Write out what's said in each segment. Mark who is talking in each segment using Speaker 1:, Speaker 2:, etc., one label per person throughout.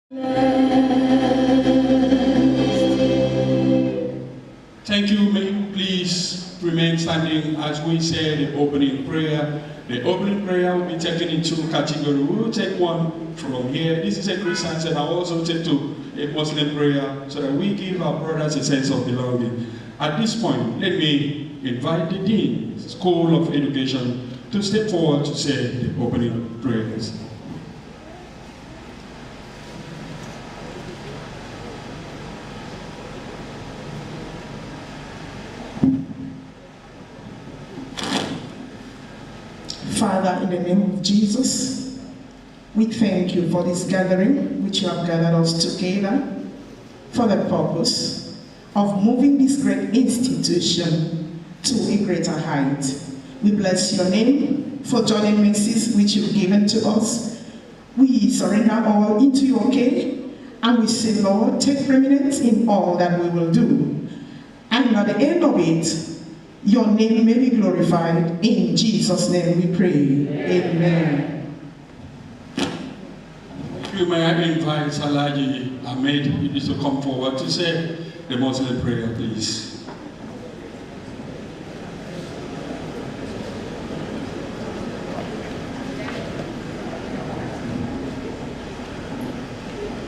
Speaker 1: Thank you. May you please remain standing as we say the opening prayer. The opening prayer will be taken in two categories. We will take one from here. This is a Christian, and I'll also take to a Muslim prayer so that we give our brothers a sense of belonging. At this point, let me invite the Dean, School of Education, to step forward to say the opening prayers.
Speaker 2: Father, in the name of Jesus, we thank you for this gathering which you have gathered us together for the purpose of moving this great institution to a greater height. We bless your name for joining mercies which you've given to us. We surrender all into your care, and we say, Lord, take preeminence in all that we will do. And at the end of it, your name may be glorified. In Jesus' name we pray. Amen.
Speaker 1: You may invite Salaji Ahmed to come forward to say the Muslim prayer, please.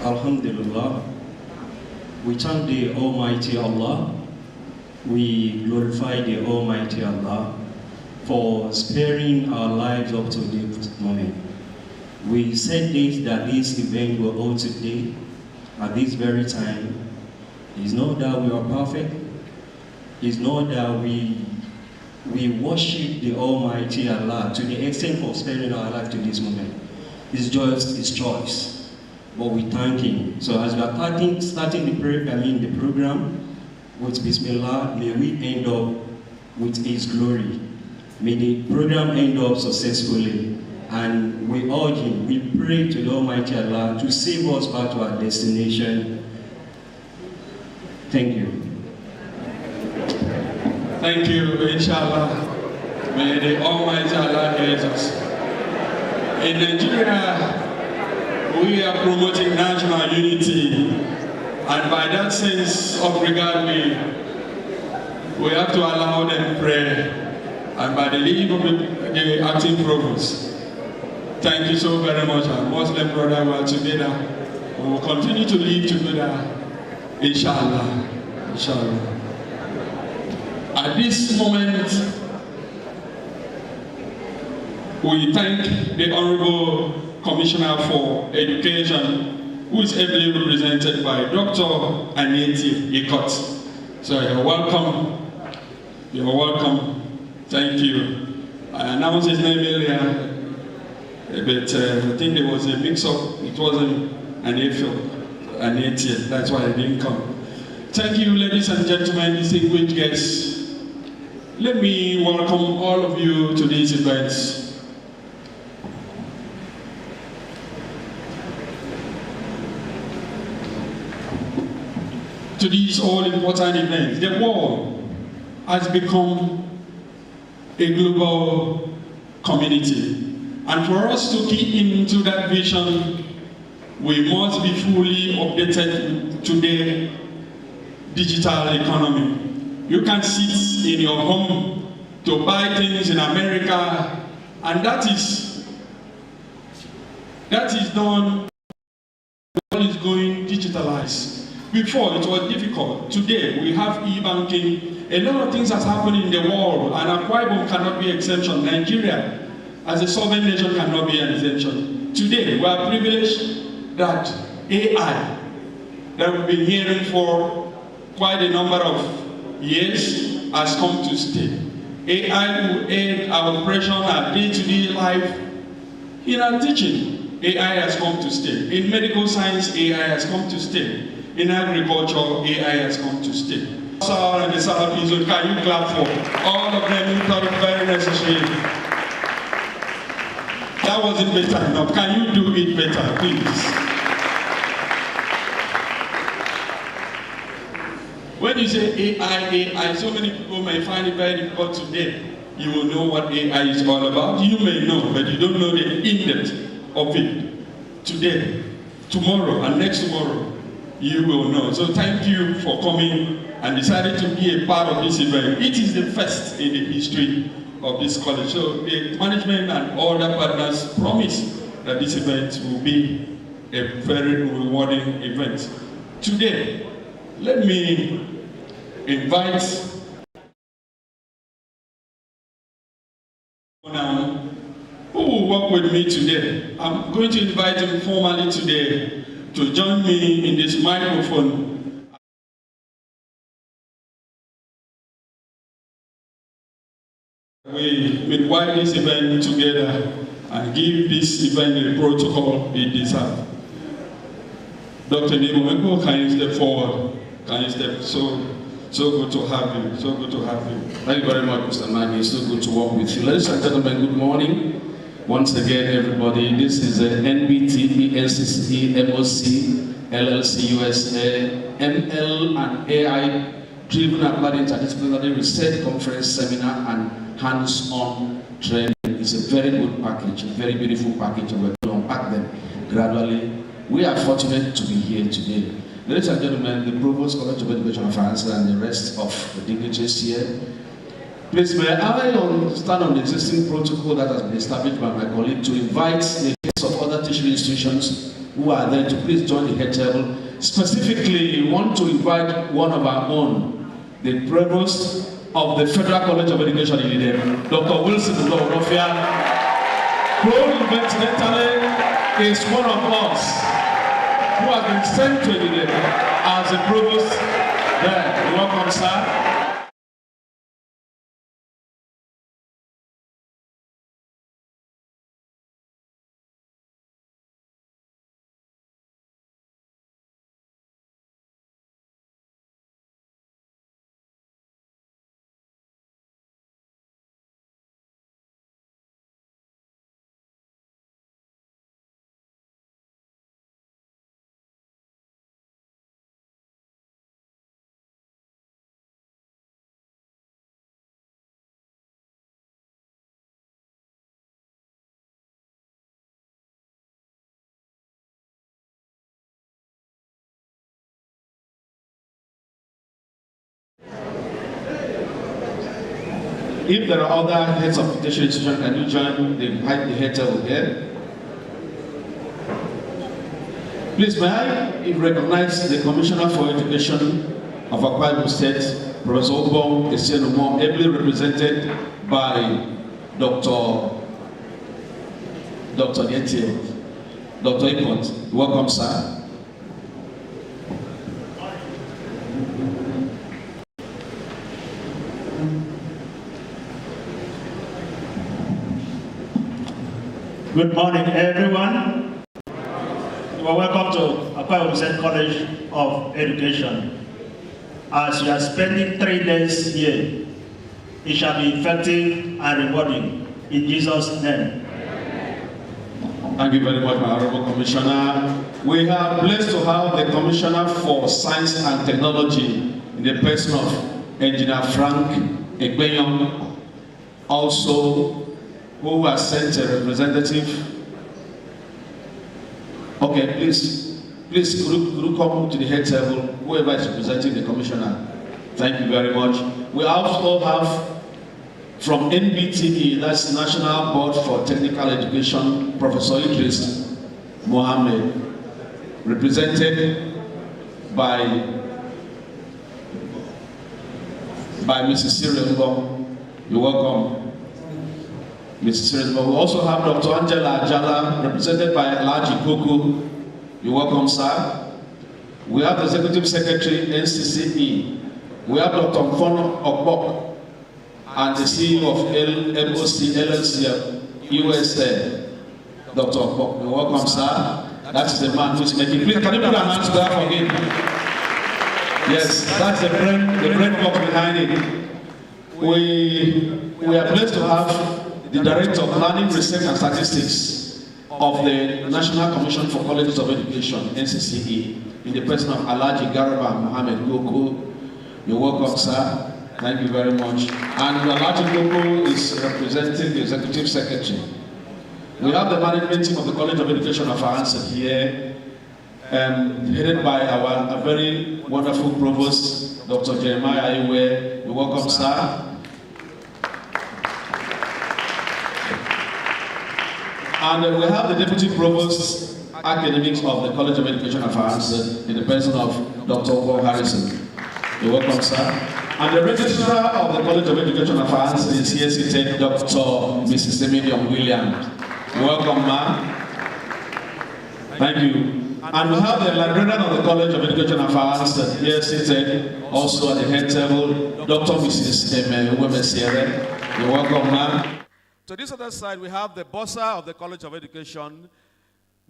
Speaker 3: Alhamdulillah, we thank the Almighty Allah. We glorify the Almighty Allah for sparing our lives up to this moment. We said this, that this event will hold today at this very time. It's not that we are perfect. It's not that we worship the Almighty Allah to the extent of sparing our life to this moment. It's just His choice. But we thank Him. So as we are starting the program, with Bismillah, may we end up with His glory. May the program end up successfully. And we urge Him, we pray to the Almighty Allah to save us back to our destination. Thank you.
Speaker 1: Thank you, inshallah. May the Almighty Allah aid us. In Nigeria, we are promoting national unity. And by that sense of regard, we have to allow them to pray. And by the leave of the acting provost, thank you so very much. Our Muslim brother, we are together. We will continue to live together, inshallah. Inshallah. At this moment, we thank the Honorable Commissioner for Education, who is ably represented by Dr. Ncce. So you're welcome. You're welcome. Thank you. I announced his name earlier, but I think there was a mix-up. It wasn't Ncce. That's why I didn't come. Thank you, ladies and gentlemen, distinguished guests. Let me welcome all of you to these events. To these all-important events. The world has become a global community. And for us to key into that vision, we must be fully updated to the digital economy. You can sit in your home to buy things in America, and that is done, all is going digitalized. Before, it was difficult. Today, we have e-banking. A lot of things has happened in the world, and Akwa Ibom cannot be an exception. Nigeria, as a sovereign nation, cannot be an exception. Today, we are privileged that AI, that we've been hearing for quite a number of years, has come to stay. AI will aid our operation, our day-to-day life. In our teaching, AI has come to stay. In medical science, AI has come to stay. In agriculture, AI has come to stay. South and the Southeast, can you clap for all of them who thought it very necessary? That wasn't better enough. Can you do it better, please? When you say AI, so many people may find it very difficult today. You will know what AI is all about. You may know, but you don't know the in-depth of it today. tomorrow and next tomorrow, you will know. So thank you for coming and decided to be a part of this event. It is the first in the history of this college. So the management and all the partners promise that this event will be a very rewarding event. Today, let me invite now who will work with me today. I'm going to invite him formally today to join me in this microphone. We will wipe this event together and give this event the protocol it deserves. Dr. Nbte, can you step forward? Can you step? So good to have you. So good to have you.
Speaker 4: Thank you very much, Mr. Maggie. It's so good to work with you. Ladies and gentlemen, good morning. Once again, everybody, this is Nbte, Ncce, Moc Llc, USA, ML and AI driven applied interdisciplinary research conference seminar and hands-on training. It's a very good package, a very beautiful package, and we're going to unpack them gradually. We are fortunate to be here today. Ladies and gentlemen, the Provost, College of Education of France, and the rest of the dignitaries here, please may I stand on the existing protocol that has been established by my colleague to invite the heads of other tertiary institutions who are there to please join the head table. Specifically, we want to invite one of our own, the Provost of the Federal College of Education in Idem, Dr. Wilson Rofia, who incidentally is one of us who has been sent to Idem as a Provost there. Welcome, sir. If there are other heads of tertiary institutions, can you join the head table here? Please, may I recognize the Commissioner for Education of Akwa Ibom State, Professor Obong Esienomo, ably represented by Dr. Ncce, Dr. Ipot. Welcome, sir.
Speaker 5: Good morning, everyone. You are welcome to Akwa Ibom State College of Education. As you are spending 3 days here, it shall be effective and rewarding. In Jesus' name.
Speaker 4: Thank you very much, my Honorable Commissioner. We are blessed to have the Commissioner for Science and Technology in the person of Engineer Frank Egbenyong, also who has sent a representative. Okay, please could you come to the head table, whoever is representing the Commissioner. Thank you very much. We also have from Nbte, that's National Board for Technical Education, Professor Idris Mohammed, represented by Mrs. Sirembo. You're welcome. Mrs. Sirembo. We also have Dr. Angela Ajala, represented by Alaji Koko. You're welcome, sir. We have the Executive Secretary, Ncce. We have Dr. Mfono Okbok, and the CEO of Moc Llc USA, Dr. Okbok. You're welcome, sir. That's the man who's making. Please, can you put a hand together for him? Yes, that's the brain box behind it. We are blessed to have the Director of Planning, Research and Statistics of the National Commission for Colleges of Education, Ncce, in the person of Alaji Garba Mohammed Goko. You're welcome, sir. Thank you very much. And Alaji Goko is representing the Executive Secretary. We have the management team of the College of Education of France here. headed by a very wonderful provost, Dr. Jeremiah Iwe. You're welcome, sir. And we have the Deputy Provost Academics of the College of Education and Finance in the person of Dr. Paul Harrison. You're welcome, sir. And the Registrar of the College of Education and Finance is here seated, Dr. Mrs. Emilion Williams. You're welcome, ma'am. Thank you. And we have the Librarian of the College of Education and Finance here seated, also at the head table, Dr. Mrs. Emilion. You're welcome, ma'am.
Speaker 1: To this other side, we have the Bossa of the College of Education,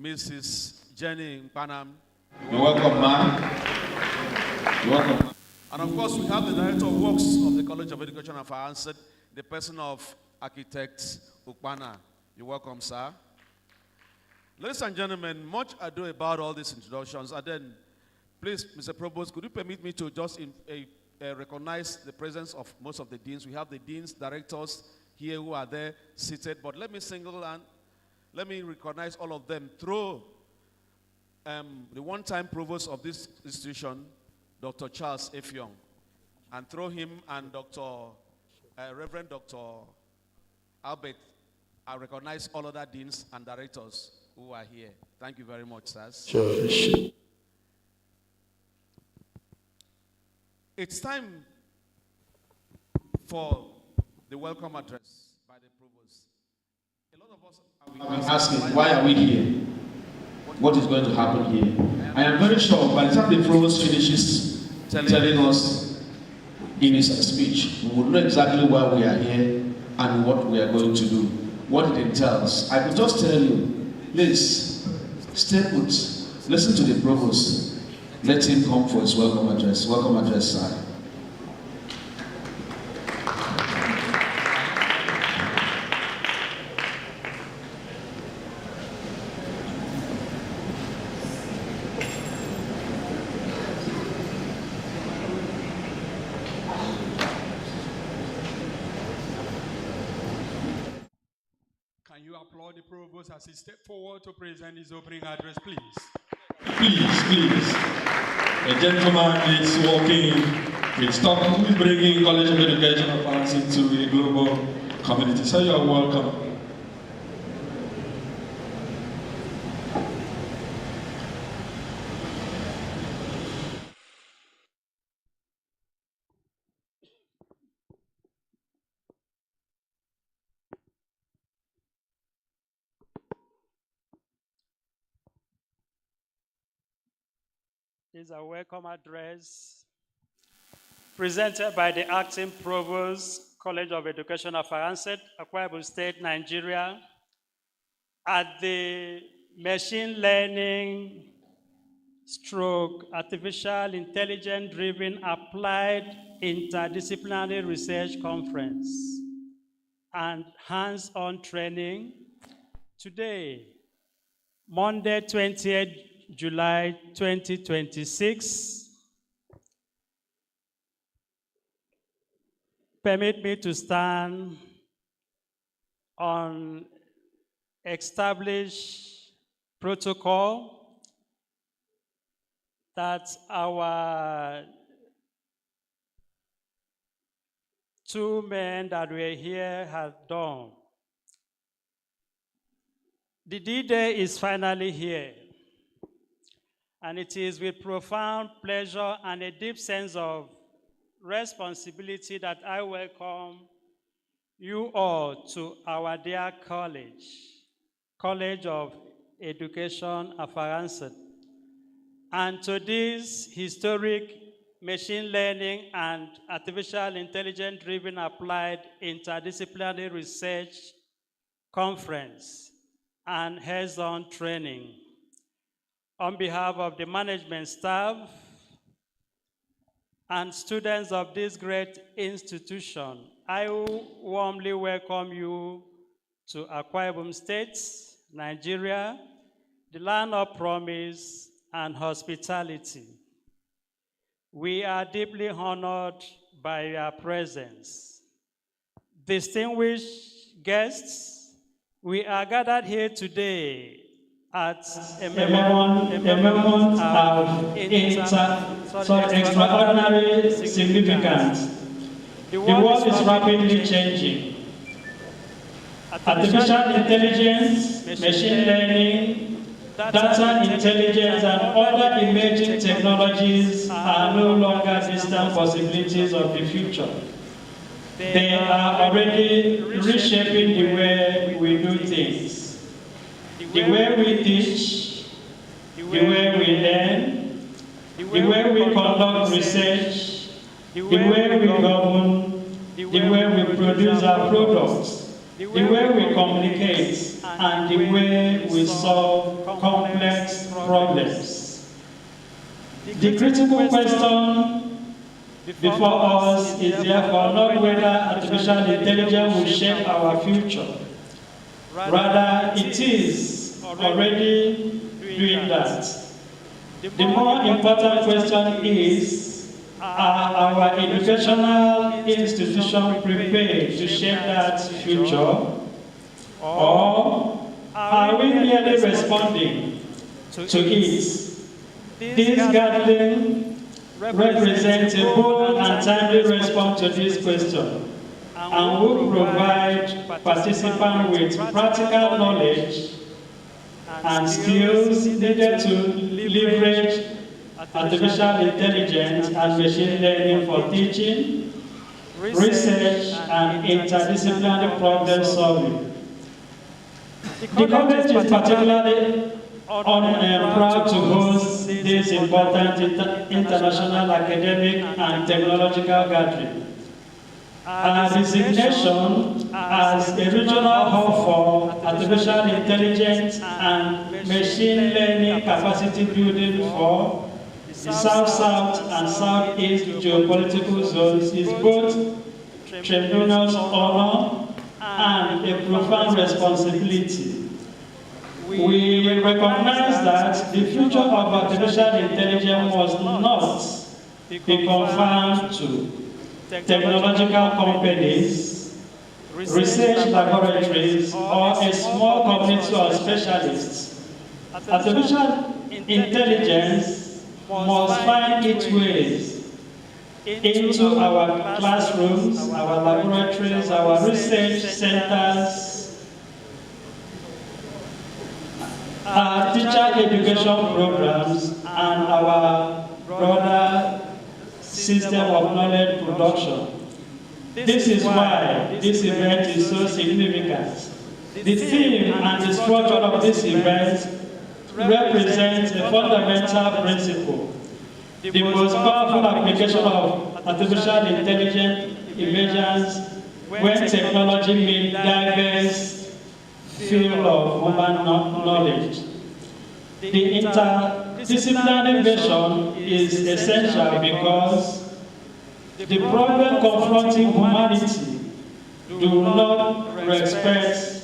Speaker 1: Mrs. Jenny Panam.
Speaker 4: You're welcome, ma'am. You're welcome.
Speaker 1: And of course, we have the Director of Works of the College of Education and Finance, the person of Architect Ukpana. You're welcome, sir. Ladies and gentlemen, much ado about all these introductions. And then, please, Mr. Provost, could you permit me to just recognize the presence of most of the deans? We have the deans, directors here who are there seated, but let me recognize all of them through the one-time provost of this institution, Dr. Charles Effiong, and through him and Reverend Dr. Albert, I recognize all other deans and directors who are here. Thank you very much, sirs.
Speaker 4: Sure.
Speaker 1: It's time for the welcome address by the provost. A lot of us
Speaker 4: are asking, why are we here? What is going to happen here? I am very sure by the time the provost finishes telling us in his speech, we will know exactly why we are here and what we are going to do, what it entails. I could just tell you, please, stay put, listen to the provost, let him come for his welcome address. Welcome address, sir.
Speaker 1: Applaud the provost as he steps forward to present his opening address, please.
Speaker 6: Please. A gentleman is walking, who is bringing College of Education and Finance into a global community. So you are welcome.
Speaker 7: This is a welcome address presented by the Acting Provost, College of Education and Finance, Akwa Ibom State, Nigeria, at the Machine Learning / Artificial Intelligence Driven Applied Interdisciplinary Research Conference and hands-on training today, Monday, 20th July 2026. Permit me to stand on established protocol that our two men that were here have done. The D-Day is finally here. And it is with profound pleasure and a deep sense of responsibility that I welcome you all to our dear college, College of Education and Finance, and to this historic machine learning and artificial intelligence-driven applied interdisciplinary research conference and hands-on training. On behalf of the management staff and students of this great institution, I warmly welcome you to Akwa Ibom State, Nigeria, the land of promise and hospitality. We are deeply honored by your presence. Distinguished guests, we are gathered here today at a
Speaker 5: moment of extraordinary significance. The world is rapidly changing. Artificial intelligence, machine learning, data intelligence, and other emerging technologies are no longer distant possibilities of the future. They are already reshaping the way we do things, the way we teach, the way we learn, the way we conduct research, the way we govern, the way we produce our products, the way we communicate, and the way we solve complex problems. The critical question before us is therefore not whether artificial intelligence will shape our future. Rather, it is already doing that. The more important question is, are our educational institutions prepared to shape that future? Or are we merely responding to it? This gathering represents a bold and timely response to this question and will provide participants with practical knowledge and skills needed to leverage artificial intelligence and machine learning for teaching, research, and interdisciplinary problem solving. The college is particularly proud to host this important international academic and technological gathering. Our designation as a regional hub for artificial intelligence and machine learning capacity building for the South-South and Southeast geopolitical zones is both tremendous honor and a profound responsibility. We recognize that the future of artificial intelligence was not be confined to technological companies, research laboratories, or a small community of specialists. Artificial intelligence must find its ways into our classrooms, our laboratories, our research centers, our teacher education programs, and our broader system of knowledge production. This is why this event is so significant. The theme and the structure of this event represents a fundamental principle. The most powerful application of artificial intelligence emerges when technology meets diverse field of human knowledge. The interdisciplinary vision is essential because the problem confronting humanity do not respect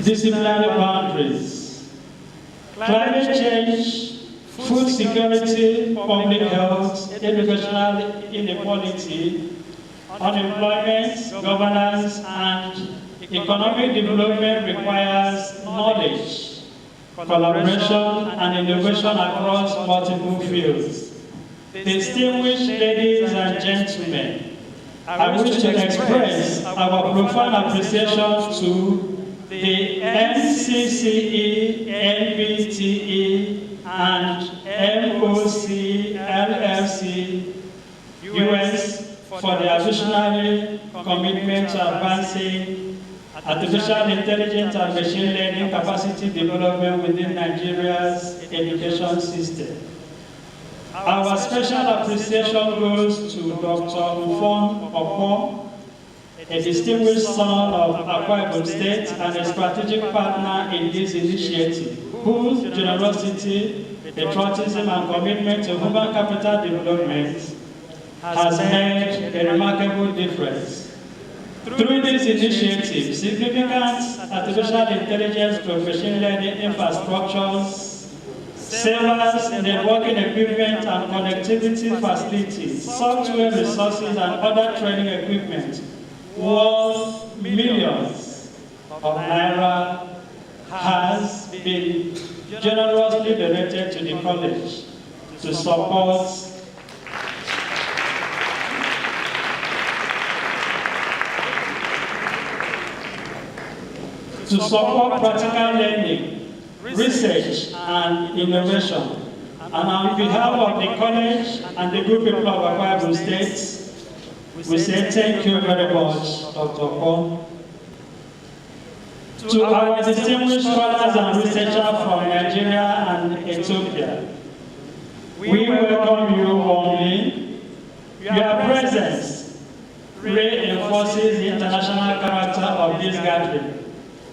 Speaker 5: disciplinary boundaries. Climate change, food security, public health, educational inequality, unemployment, governance, and economic development requires knowledge, collaboration, and innovation across multiple fields. Distinguished ladies and gentlemen, I wish to express our profound appreciation to the Ncce, Nbte, and Moc Llc US for their visionary commitment to advancing artificial intelligence and machine learning capacity development within Nigeria's education system. Our special appreciation goes to Dr. Ufon Opo, a distinguished son of Akwa Ibom State and a strategic partner in this initiative, whose generosity, patriotism, and commitment to human capital development has made a remarkable difference. Through this initiative, significant artificial intelligence to machine learning infrastructures, servers, networking equipment, and connectivity facilities, software resources, and other training equipment worth millions
Speaker 7: of Naira has been generously donated to the college to support practical learning, research, and innovation. And on behalf of the college and the good people of Akwa Ibom State, we say thank you very much, Dr. Paul. To our distinguished scholars and researchers from Nigeria and Ethiopia, we welcome you warmly. Your presence reinforces the international character of this gathering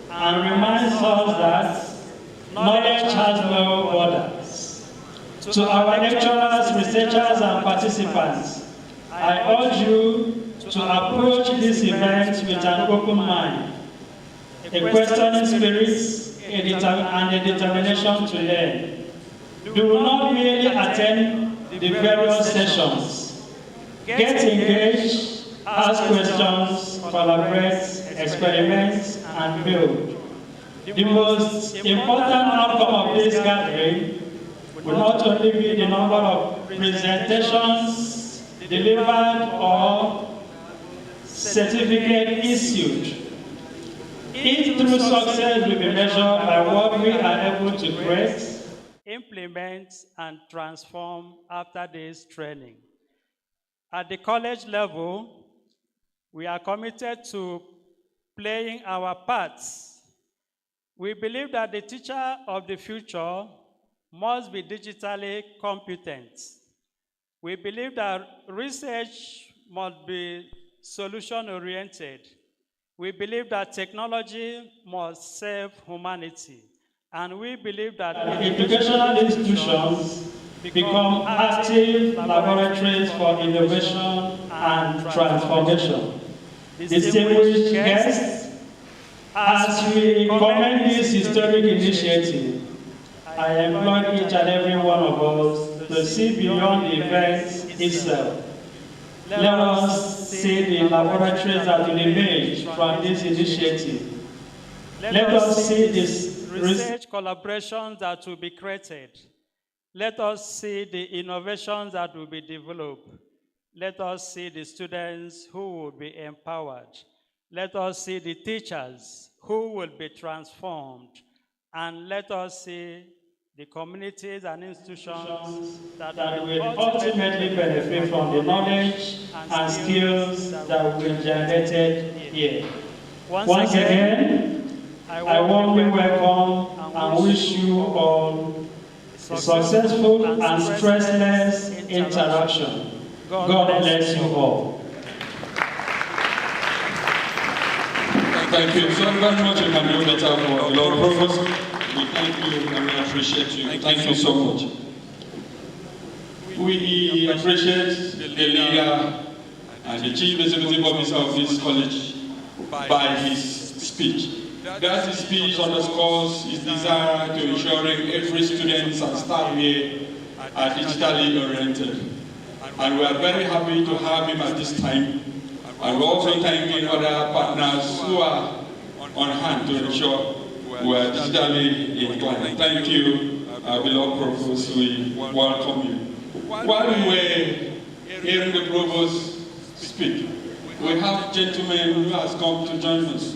Speaker 7: and reminds us that knowledge has no borders. To our lecturers, researchers, and participants, I urge you to approach this event with an open mind, a questioning spirit, and a determination to learn. Do not merely attend the various sessions. Get engaged, ask questions, collaborate, experiment, and build. The most important outcome of this gathering will not only be the number of presentations delivered or certificate issued. Each true success will be measured by what we are able to create, implement, and transform after this training. At the college level, we are committed to playing our parts. We believe that the teacher of the future must be digitally competent. We believe that research must be solution-oriented. We believe that technology must serve humanity. And we believe that educational institutions become active laboratories for innovation and transformation. Distinguished guests, as we commend this historic initiative, I implore each and every one of us to see beyond the event itself. Let us see the laboratories that will emerge from this initiative. Let us see this research collaborations that will be created. Let us see the innovations that will be developed. Let us see the students who will be empowered. Let us see the teachers who will be transformed. And let us see the communities and institutions that will ultimately benefit from the knowledge and skills that will be generated here. Once again, I warmly welcome and wish you all a successful and stressless interaction. God bless you all.
Speaker 1: Thank you so very much. You can do better for the Lord Provost. We thank you and we appreciate you. Thank you so much. We appreciate the leader and the chief executive officer of this college by his speech. That speech underscores his desire to ensuring every student and staff here are digitally oriented. And we are very happy to have him at this time. And we're also thanking other partners who are on hand to ensure we are digitally inclined. Thank you, beloved Provost. We welcome you. While we were hearing the Provost speak, we have gentlemen who has come to join us.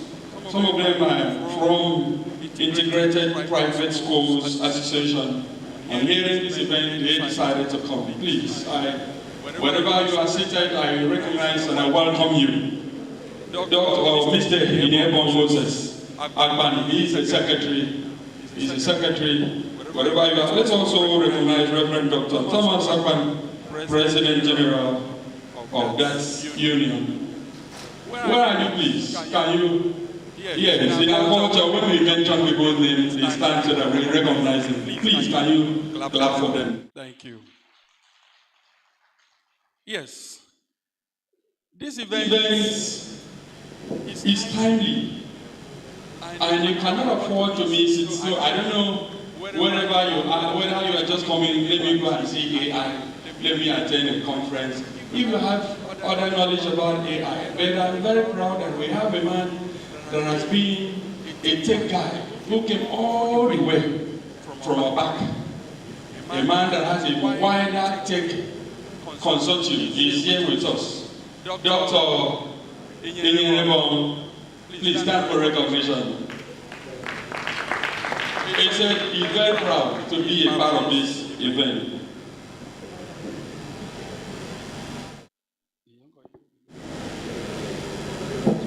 Speaker 1: Some of them are from Integrated Private Schools Association. And hearing this event, they decided to come. Please, wherever you are seated, I recognize and I welcome you. Mr. Inebon Moses Akpan, he is a secretary. He's a secretary. Wherever you are, let's also recognize Reverend Dr. Thomas Akpan, President General of that union. Where are you, please? Can you? Yes, in our culture, when we mention people's names, they stand so that we recognize them. Please, can you clap for them?
Speaker 6: Thank you. Yes. This event
Speaker 1: is timely, and you cannot afford to miss it. So I don't know wherever you are, whether you are just coming, let me go and see AI, let me attend a conference. If you have other knowledge about AI, but I'm very proud that we have a man that has been a tech guy who came all the way from our back. A man that has a wider tech consortium is here with us. Dr. Inyebon, please stand for recognition. He said he's very proud to be a part of this event.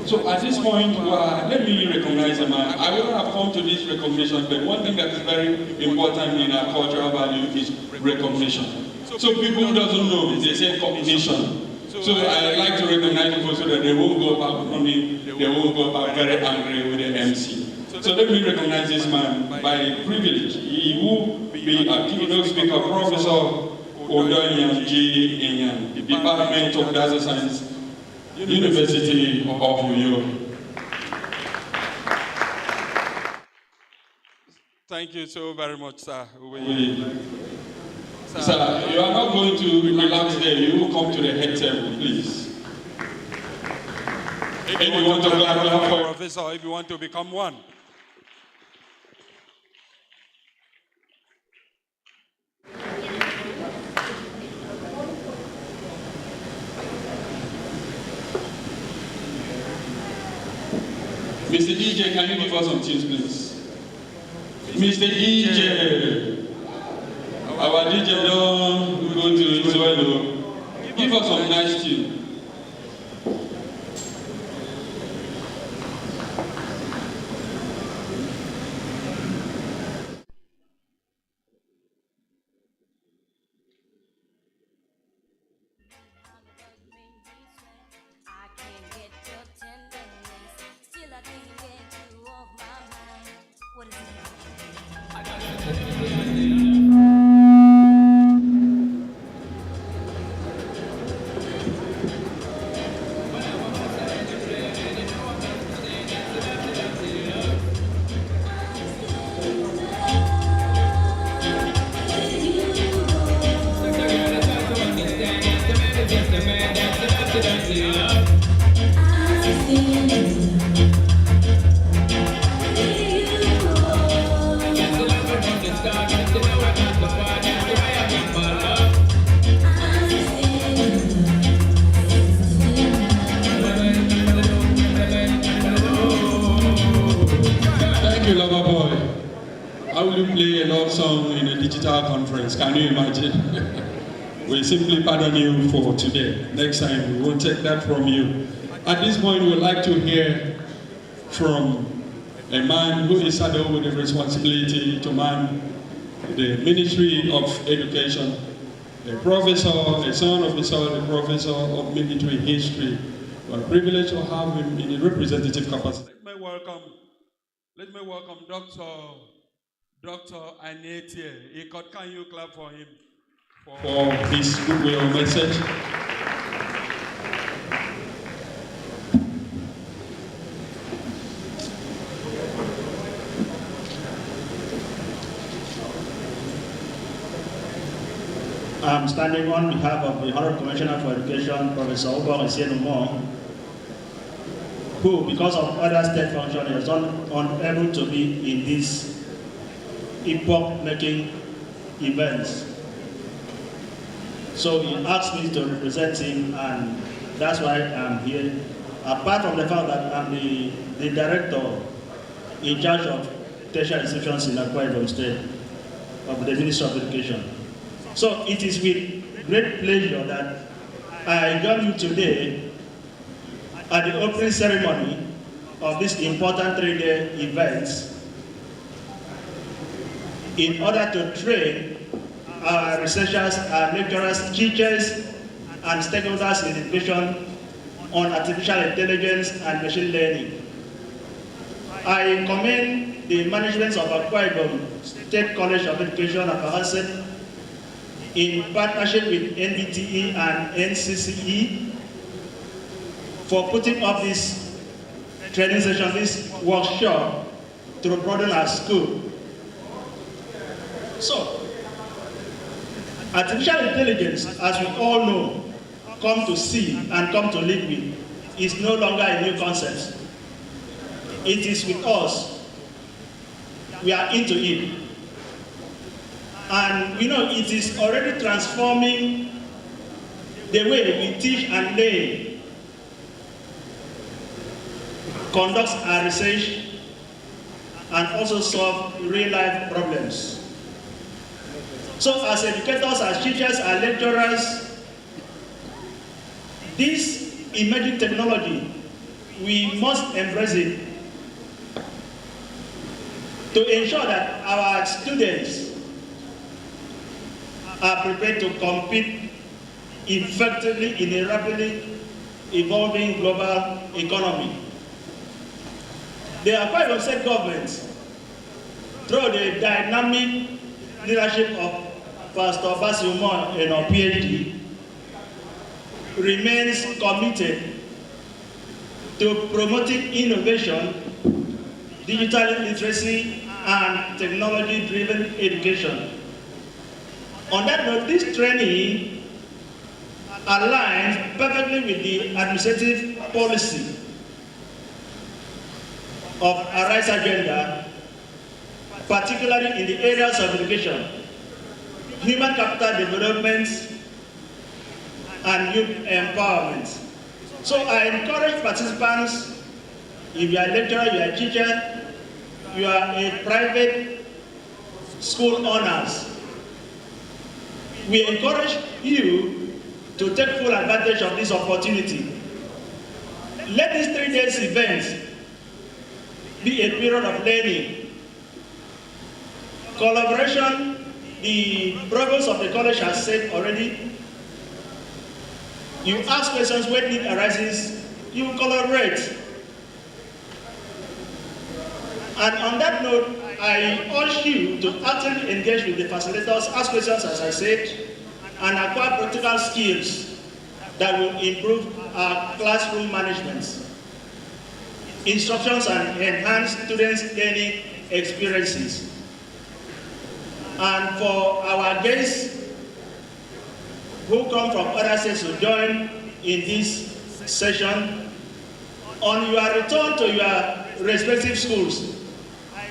Speaker 1: So at this point, let me recognize a man. I wouldn't have come to this recognition, but one thing that is very important in our cultural value is recognition. So people who doesn't know, they say cognition. So I like to recognize people so that they won't go back running, they won't go back very angry with the MC. So let me recognize this man by privilege. He will be a keynote speaker, Professor Odoyan J. Enyan, Department of Data Science, University of New York.
Speaker 6: Thank you so very much, sir.
Speaker 1: Sir, you are not going to relax there. You will come to the head table, please.
Speaker 6: If you want to clap for Professor, if you want to become one.
Speaker 1: Mr. DJ, can you give us some tunes, please? Mr. DJ. Our DJ don't go to Israel. Give us some nice tune. Conference. Can you imagine? We simply pardon you for today. Next time we won't take that from you. At this point, we'd like to hear from a man who is saddled with the responsibility to man the Ministry of Education, a professor, a son of the son, a professor of military history. We're privileged to have him in a representative capacity.
Speaker 6: Let me welcome Dr. Ncce. Can you clap for him?
Speaker 1: For his goodwill message.
Speaker 5: I'm standing on behalf of the Honorable Commissioner for Education, Professor Moc Llc, who, because of other state functions, is unable to be in this epoch-making events. So he asked me to represent him, and that's why I'm here. Apart from the fact that I'm the director in charge of tertiary institutions in Akwa Ibom State of the Ministry of Education. So it is with great pleasure that I join you today at the opening ceremony of this important 3-day event in order to train our researchers, our lecturers, teachers, and stakeholders in education on artificial intelligence and machine learning. I commend the management of Akwa Ibom State College of Education at Confrence in partnership with Nbte and Ncce for putting up this training session, this workshop, to broaden our scope. So, artificial intelligence, as we all know, come to see and come to live with, is no longer a new concept. It is with us we are into it. And you know, it is already transforming the way we teach and learn, conduct our research, and also solve real-life problems. So as educators, as teachers, as lecturers, this emerging technology, we must embrace it to ensure that our students are prepared to compete effectively in a rapidly evolving global economy. The Akwa Ibom State government, through the dynamic leadership of Pastor Basiumo and our PhD, remains committed to promoting innovation, digital literacy, and technology-driven education. On that note, this training aligns perfectly with the administrative policy of ARISE agenda, particularly in the areas of education, human capital development, and youth empowerment. So I encourage participants, if you are a lecturer, you are a teacher, you are a private school owners, we encourage you to take full advantage of this opportunity. Let this 3 days event be a period of learning, collaboration. The provost of the college has said already, you ask questions when need arises, you collaborate. And on that note, I urge you to actively engage with the facilitators, ask questions as I said, and acquire practical skills that will improve our classroom management, instructions, and enhance students' learning experiences. And for our guests who come from other states to join in this session, on your return to your respective schools,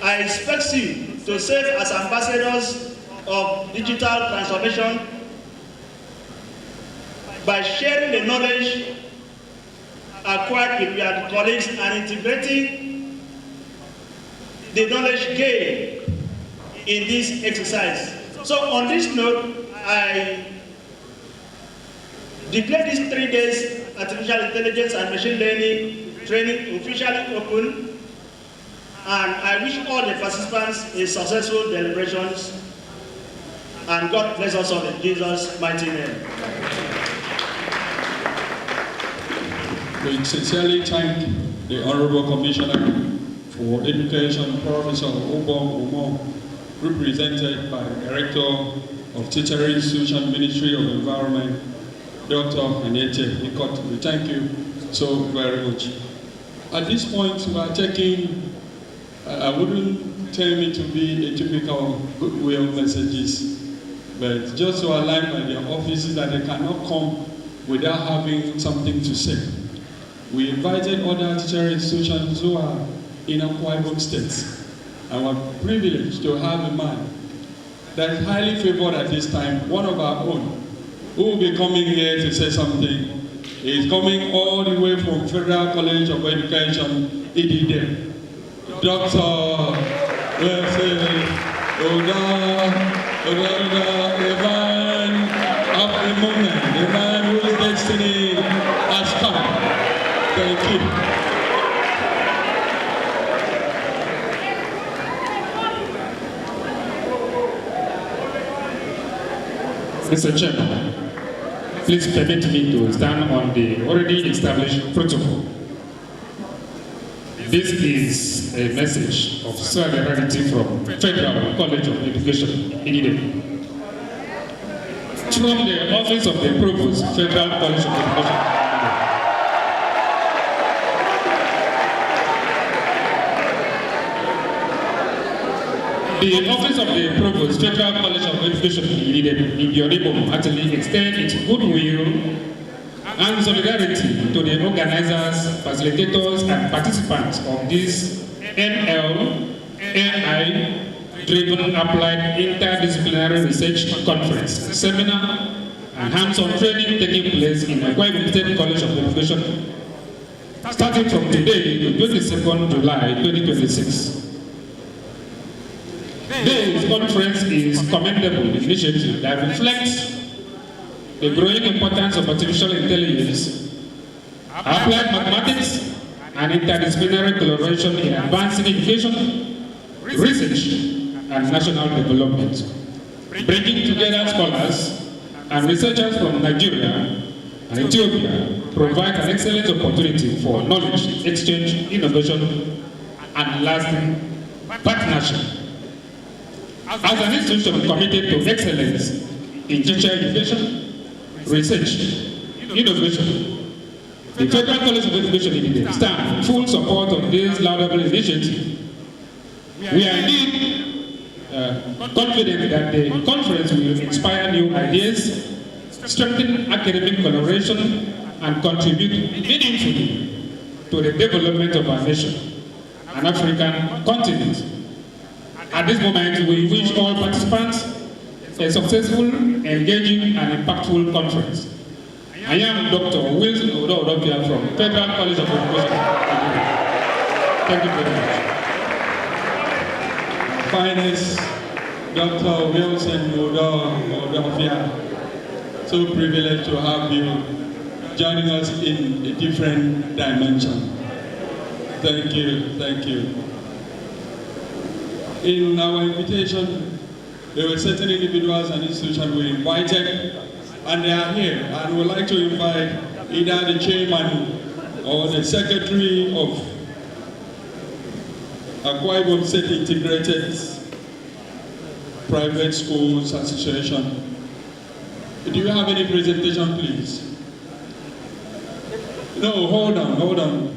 Speaker 5: I expect you to serve as ambassadors of digital transformation by sharing the knowledge acquired with your colleagues and integrating the knowledge gained in this exercise. So on this note, I declare these 3 days artificial intelligence and machine learning training officially open. And I wish all the participants a successful deliberations, and God bless us all in Jesus' mighty name.
Speaker 1: We sincerely thank the Honorable Commissioner for Education, Professor Obong Omo, represented by Director of Tertiary Institution Ministry of Environment, Dr. Nbte. We thank you so very much. At this point, we are taking I wouldn't term it to be a typical goodwill messages, but just to align by their offices that they cannot come without having something to say. We invited other tertiary institutions who are in Akwa Ibom State, and we're privileged to have a man that is highly favored at this time, one of our own, who will be coming here to say something. He is coming all the way from Federal College of Education, Nbte. Dr. Evan, of the moment, the man whose destiny has come. Thank you.
Speaker 8: Mr. Chairman, please permit me to stand on the already established protocol. This is a message of solidarity from Federal College of Education, Nbte. From the Office of the Provost, Federal College of Education, The Office of the Provost, Federal College of Education, Nbte, actually extend its goodwill and solidarity to the organizers, facilitators, and participants of this NLAI driven applied interdisciplinary research conference, seminar, and hands-on training taking place in Akwa Ibom State College of Education, starting from today to 22nd July 2026. This conference is a commendable initiative that reflects the growing importance of artificial intelligence, applied mathematics, and interdisciplinary collaboration in advancing education, research, and national development, bringing together scholars and researchers from Nigeria and Ethiopia provide an excellent opportunity for knowledge exchange, innovation, and lasting partnership. As an institution committed to excellence in teacher education, research, innovation, the Federal College of Education Nbte stands in full support of this laudable initiative. We are indeed confident that the conference will inspire new ideas, strengthen academic collaboration, and contribute meaningfully to the development of our nation and African continent. At this moment, we wish all participants a successful, engaging, and impactful conference. I am Dr. Wilson Odo-Odopia from Federal College of Education. Thank you very much.
Speaker 1: Finest Dr. Wilson Odo-Odopia. So privileged to have you joining us in a different dimension. Thank you, thank you. In our invitation, there were certain individuals and institutions we invited, and they are here. And we'd like to invite either the chairman or the secretary of Akwa Ibom State Integrated Private Schools Association. Do you have any presentation, please? No, hold on.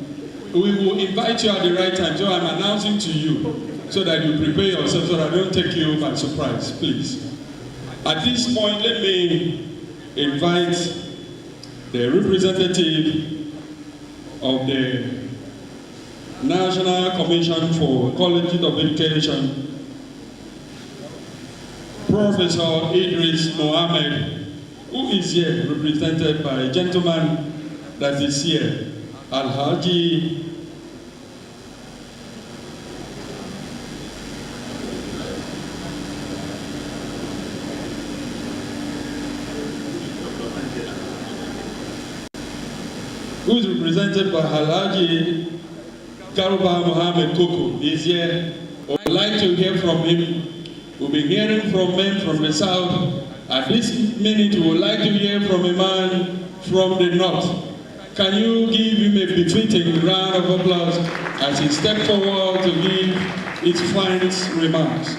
Speaker 1: We will invite you at the right time, so I'm announcing to you so that you prepare yourself so that I don't take you by surprise, please. At this point, let me invite the representative of the National Commission for Quality of Education, Professor Idris Mohammed, who is here represented by a gentleman that is here, Alhaji who is represented by Alhaji Garuba Mohammed Koko. He's here. I would like to hear from him. We'll be hearing from men from the south. At this minute, we would like to hear from a man from the north. Can you give him a befitting round of applause as he steps forward to give his final remarks?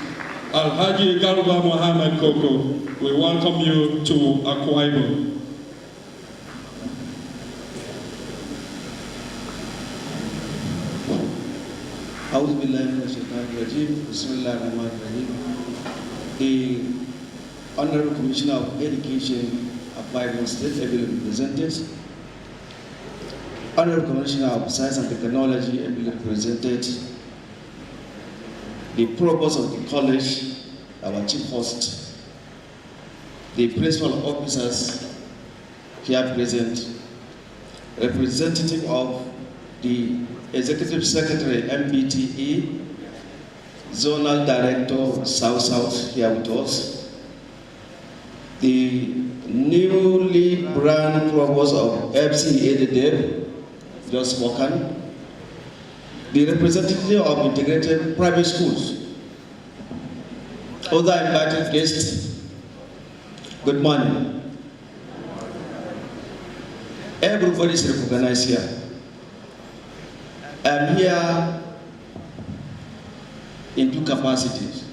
Speaker 1: Alhaji Garuba Mohammed Koko, we welcome you to Akwa Ibom.
Speaker 9: أعوذ بالله من الشيطان الرجيم بسم الله الرحمن الرحيم. The Honorable Commissioner of Education of Akwa Ibom State ably represented, Honorable Commissioner of Science and Technology ably represented, the Provost of the College, our Chief Host, the Principal Officers here present, representative of the Executive Secretary, Nbte, Zonal Director, South here with us, the newly brand Provost of FCE, just spoken, the representative of integrated private schools, other invited guests, good morning. Everybody is recognized here. I'm here in two capacities.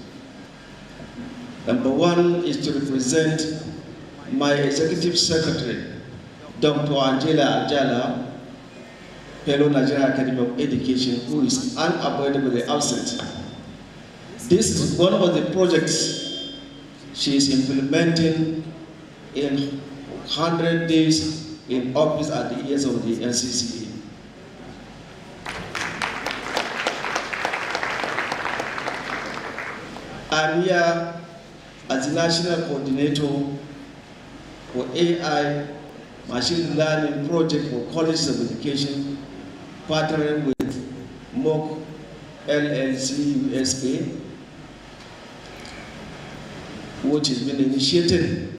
Speaker 9: Number one is to represent my Executive Secretary, Dr. Angela Ajala, Fellow Nigerian Academy of Education, who is unavoidably absent. This is one of the projects she is implementing in 100 days in office at the ears of the Ncce. I'm here as the National Coordinator for AI Machine Learning Project for Colleges of Education, partnering with Moc Llc USA, which has been initiated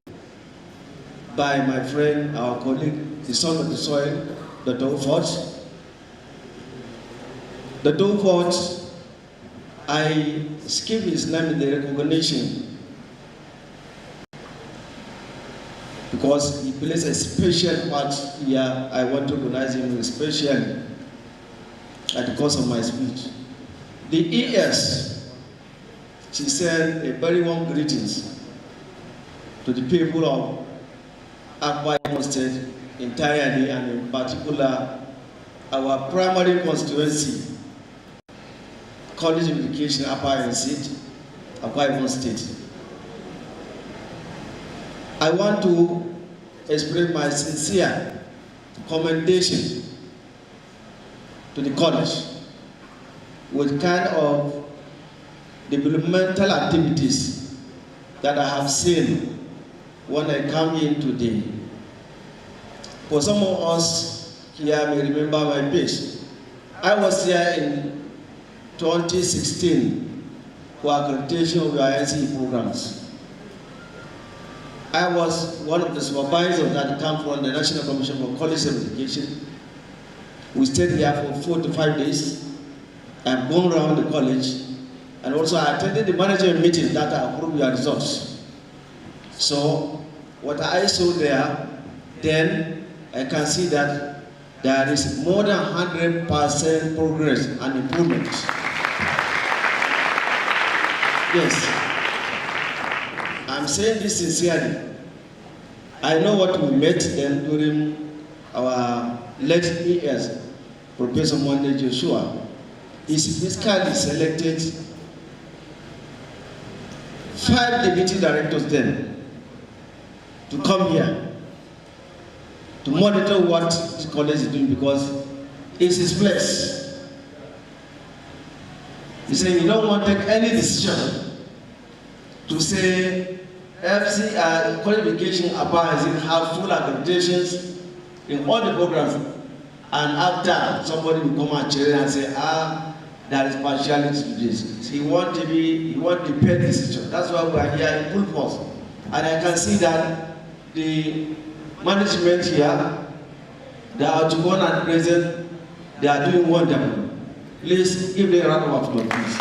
Speaker 9: by my friend, our colleague, the son of the soil, Dr. Ufot. Dr. Ufot, I skip his name in the recognition because he plays a special part here. I want to recognize him especially at the course of my speech. The ES, she sent a very warm greetings to the people of Akwa Ibom State entirely, and in particular our primary constituency, College of Education, Akwa Ibom State. I want to express my sincere commendation to the college with kind of developmental activities that I have seen when I come in today. For some of us here may remember my page. I was here in 2016 for accreditation of our Ncce programs. I was one of the supervisors that come from the National Commission for College of Education. We stayed here for 4 to 5 days. I've gone around the college, and also I attended the management meeting that approved your results. So what I saw there, then I can see that there is more than 100% progress and improvement. Yes, I'm saying this sincerely. I know what we met then during our late years. Professor Monday Joshua is basically selected 5 deputy directors then to come here to monitor what this college is doing, because it's his place. He said, you don't want to take any decision to say FC College of Education Abba have full accreditations in all the programs, and after somebody will come and chair and say, there is partiality to this. So he want the paid decision. That's why we are here in full force. And I can see that the management here, the outgoing and present, they are doing wonderful. Please give them a round of applause, please.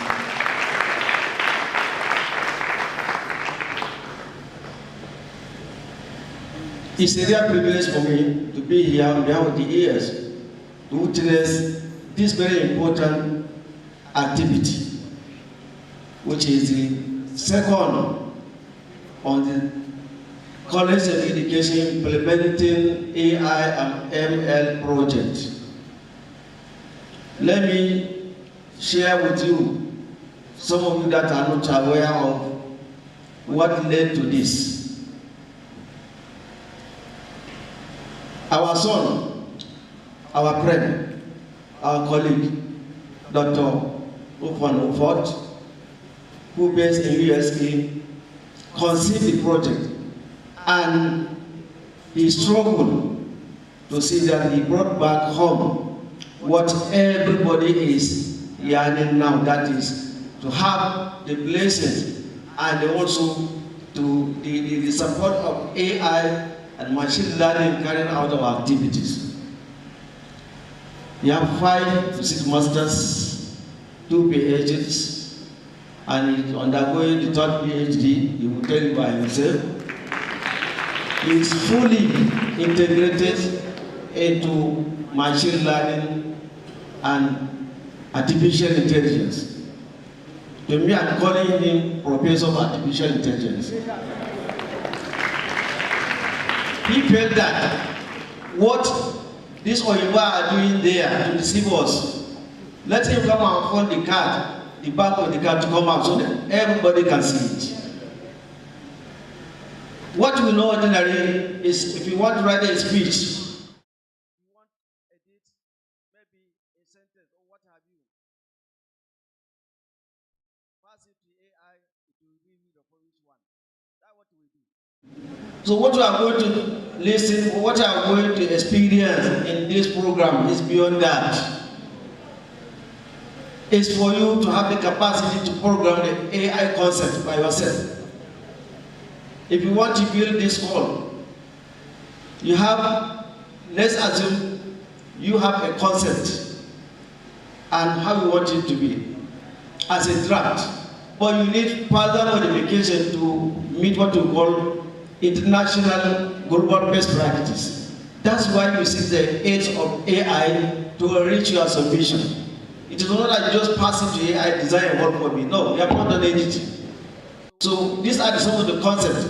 Speaker 9: It's a real privilege for me to be here on behalf of the years to witness this very important activity, which is the second on the College of Education implementing AI and ML project. Let me share with you, some of you that are not aware of what led to this. Our son, our friend, our colleague, Dr. Ufot, who based in USA, conceived the project, and he struggled to see that he brought back home what everybody is yearning now, that is to have the blessings and also to the support of AI and machine learning carrying out our activities. We have 5 to 6 masters, 2 PhDs, and he's undergoing the 3rd PhD. He will tell you by himself. He is fully integrated into machine learning and artificial intelligence. To me, I'm calling him Professor of Artificial Intelligence. He felt that what these Oyiba are doing there to deceive us, let him come and fold the card, the back of the card to come out so that everybody can see it. What we know ordinarily is if you want to write a speech, you want to edit maybe a sentence or what have you, pass it to AI, it So what you are going to listen, what you are going to experience in this program is beyond that. It's for you to have the capacity to program the AI concept by yourself. If you want to build this hall, you have, let's assume you have a concept and how you want it to be as a draft, but you need further modification to meet what we call international global best practice. That's why you seek the aid of AI to reach your submission. It is not like just passing to AI, design and work for me. No, we have not done anything. So these are some of the concepts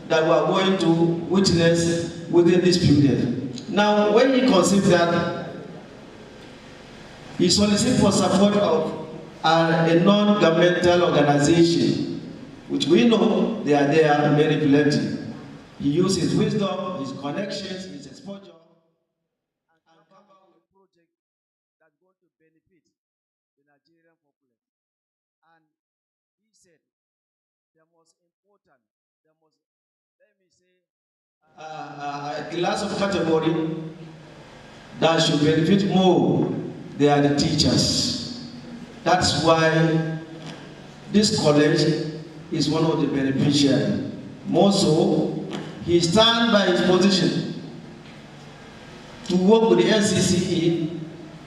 Speaker 9: that we are going to witness within this period. Now, when he conceived that, he solicited for support of a non-governmental organization, which we know they are there very plenty. He used his wisdom, his connections, his exposure, and come up with a project that's going to benefit the Nigerian populace. And he said, the most important, a class of category that should benefit more, they are the teachers. That's why this college is one of the beneficiaries. More so, he stands by his position to work with the Ncce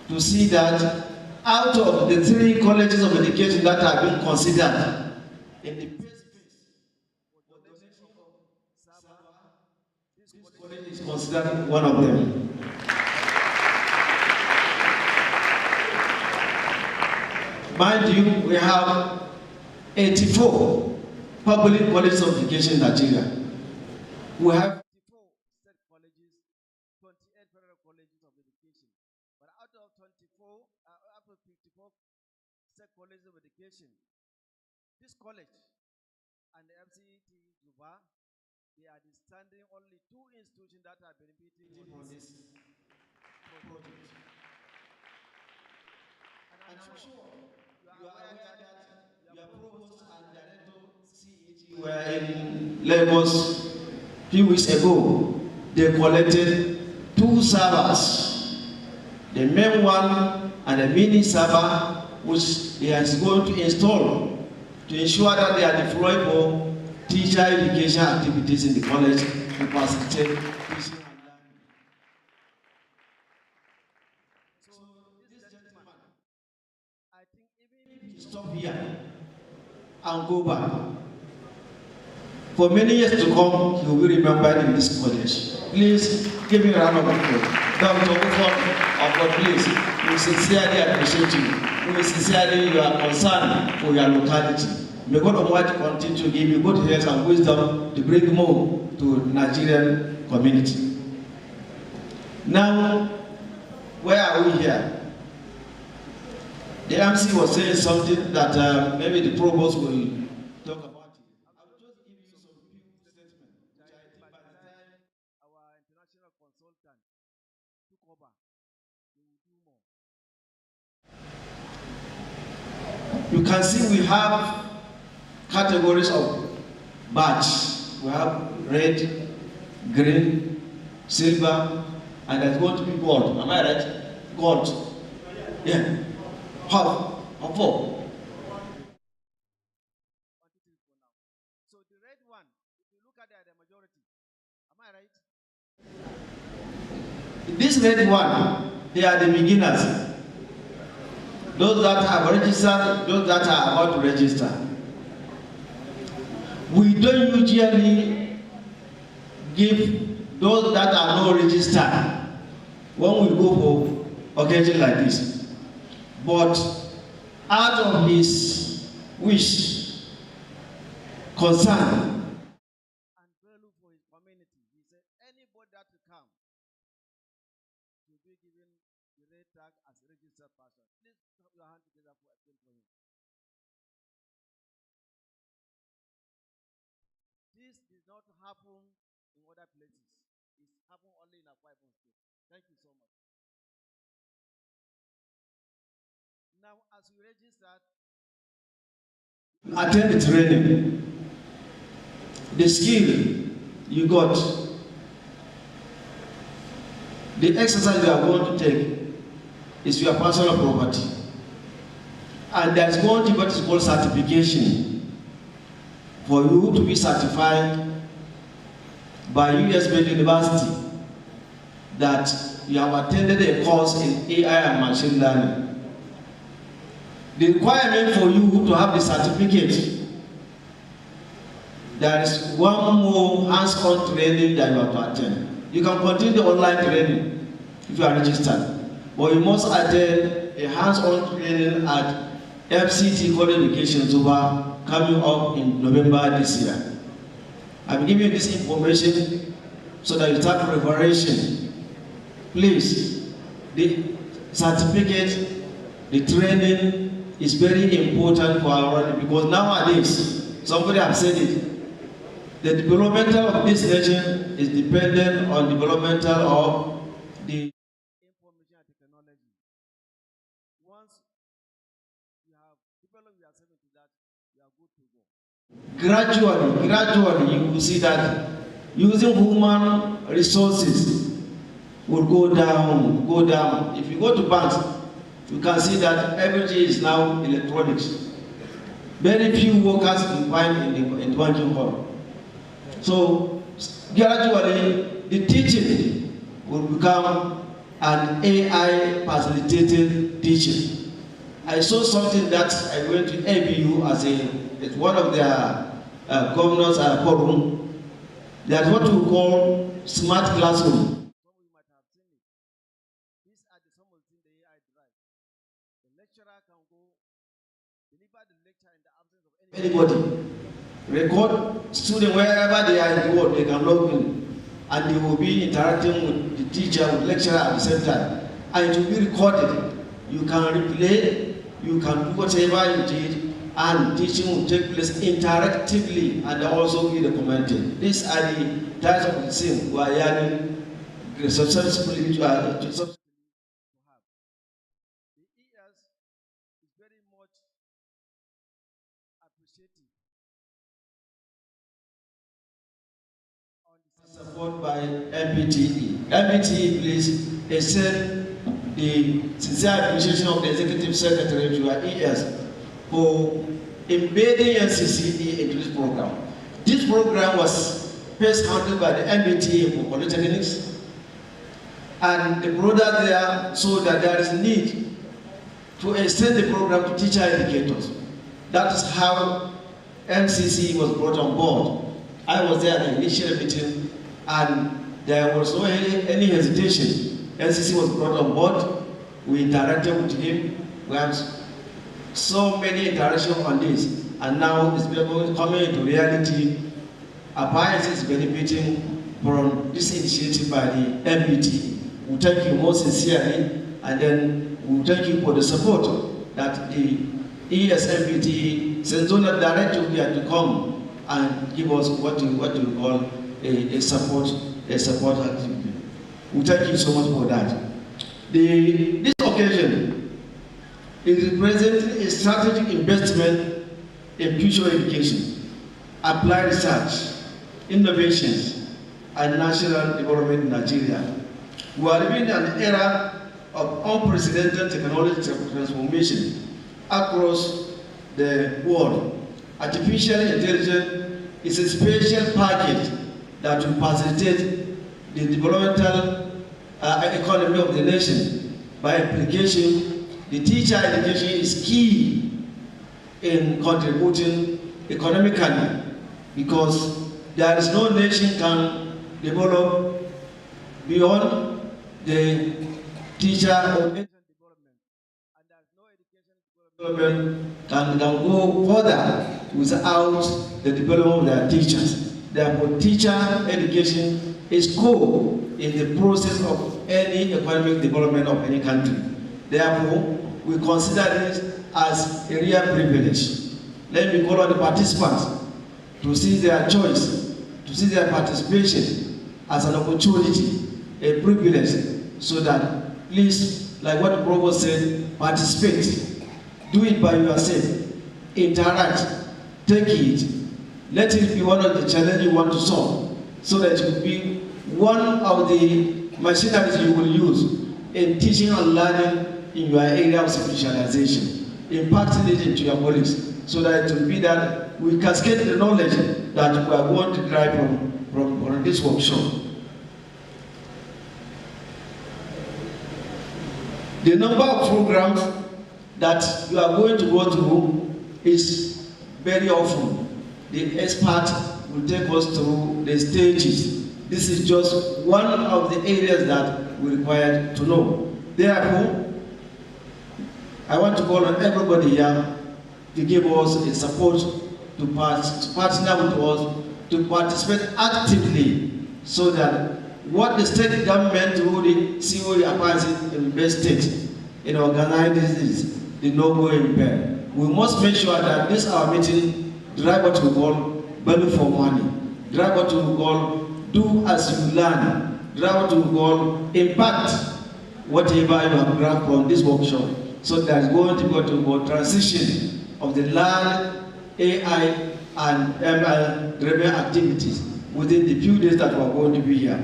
Speaker 9: to see that out of the 3 colleges of education that have been considered in the first phase for donation of Sabah, this college is considered one of them. Mind you, we have 84 public colleges of education in Nigeria. We have 54 state colleges, 28 federal colleges of education. But out of 54 state colleges of education, this college and the Ncce Juba, they are the standing only 2 institutions that are benefiting from this project. And I'm sure you are aware that your provost and director CET were in Lagos a few weeks ago. They collected 2 servers, the main one and a mini server, which he is going to install to ensure that they are deployed for teacher education activities in the college to facilitate teaching and learning. So this gentleman, I think even if you stop here and go back, for many years to come, he will be remembered in this college. Please give me a round of applause. Dr. Ufon, please, we sincerely appreciate you. We sincerely, you are concerned for your locality. May God Almighty continue to give you good health and wisdom to bring more to Nigerian community. Now, where are we here? The MC was saying something that maybe the provost will talk about. I will just give you some few statements, which I think by the time our international consultant took over, they will do more. You can see we have categories of badge. We have red, green, silver, and there's going to be gold. Am I right? Gold. Yeah. Half or 4. So the red one, if you look at the majority, am I right? This red one, they are the beginners. Those that have registered, those that are about to register. We don't usually give those that are not registered when we go for occasion like this. But out of his wish, concern, and value for his community, he said anybody that will come will be given the red tag as a registered person. Please put your hand together for him. This did not happen in other places. It happened only in Akwa Ibom State. Thank you so much. Now, as you registered, attend the training. the skill you got, the exercise you are going to take is your personal property. And there's going to be what is called certification for you to be certified by US-based university that you have attended a course in AI and machine learning. The requirement for you to have the certificate, there is one more hands-on training that you have to attend. You can continue the online training if you are registered, but you must attend a hands-on training at FCT College Education Zuba coming up in November this year. I'm giving you this information so that you start preparation. Please, the certificate, the training is very important for our running, because nowadays, somebody has said it, the developmental of this nation is dependent on developmental of the information and technology. Once you have developed yourself into that, you are good to go. Gradually, you will see that using human resources will go down. If you go to banks, you can see that everything is now electronics. Very few workers you find in the banking hall. So gradually, the teaching will become an AI facilitated teaching. I saw something that I went to ABU as one of their governors at forum. That's what we call smart classroom. Anybody, record student wherever they are in the world, they can log in and they will be interacting with the teacher, with lecturer at the same time. And it will be recorded. You can replay, you can do whatever you did, and teaching will take place interactively and also be documented. These are the types of things we are learning successfully to have. Support by Nbte. Nbte, please extend the sincere appreciation of the Executive Secretary to our ES for embedding Ncce into this program. This program was first handled by the Nbte for polytechnics, and the brother there saw that there is a need to extend the program to teacher educators. That is how Ncce was brought on board. I was there at the initial meeting, and there was no any hesitation. Ncce was brought on board. We interacted with him. We had so many interactions on this, and now it's coming into reality. Appliance is benefiting from this initiative by the Nbte. We thank you most sincerely, and then we thank you for the support that the ESNBT Zonal Director here to come and give us what you call a support activity. We thank you so much for that. This occasion is representing a strategic investment in future education, applied research, innovations, and national development in Nigeria. We are living in an era of unprecedented technology transformation across the world. Artificial intelligence is a special package that will facilitate the developmental economy of the nation. By implication, the teacher education is key in contributing economically, because there is no nation can develop beyond the teacher or education development, and there is no education development can go further without the development of their teachers. Therefore, teacher education is core in the process of any economic development of any country. Therefore, we consider this as a real privilege. Let me call on the participants to see their choice, to see their participation as an opportunity, a privilege, so that please, like what the provost said, participate. Do it by yourself. Interact. Take it. let it be one of the challenges you want to solve, so that it will be one of the machineries you will use in teaching and learning in your area of specialization, imparting it into your colleagues, so that it will be that we cascade the knowledge that we are going to derive from this workshop. The number of programs that you are going to go through is very often. The expert will take us through the stages. This is just one of the areas that we require to know. Therefore, I want to call on everybody here to give us a support, to partner with us, to participate actively, so that what the state government through the COE applies in the state in organizing this, the no-go impair. We must make sure that this our meeting drive what we call value for money, drive what we call do as you learn, drive what we call impact whatever you have grabbed from this workshop. So there's going to go to transition of the learn AI and ML-driven activities within the few days that we're going to be here.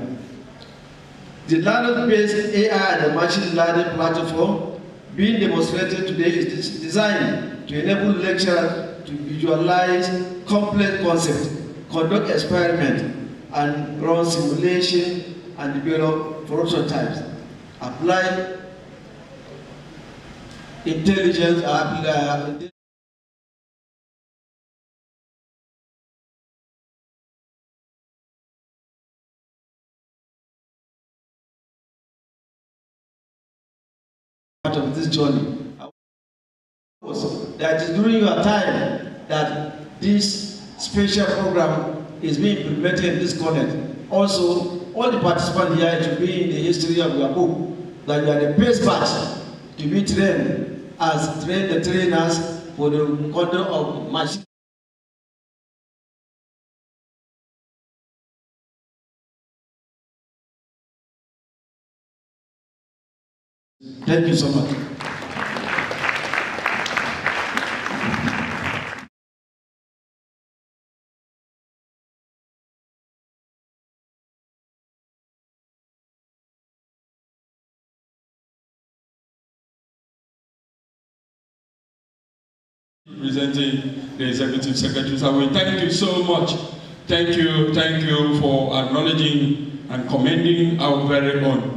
Speaker 9: The learner-based AI and the machine learning platform being demonstrated today is designed to enable lecturers to visualize complex concepts, conduct experiments, and run simulation and develop prototypes, apply intelligence, of this journey. That is during your time that this special program is being implemented in this college. Also, all the participants here to be in the history of your book, that you are the best batch to be trained as the trainers for the conduct of machine. Thank you so much.
Speaker 1: Presenting the Executive Secretary. So we thank you so much. Thank you for acknowledging and commending our very own.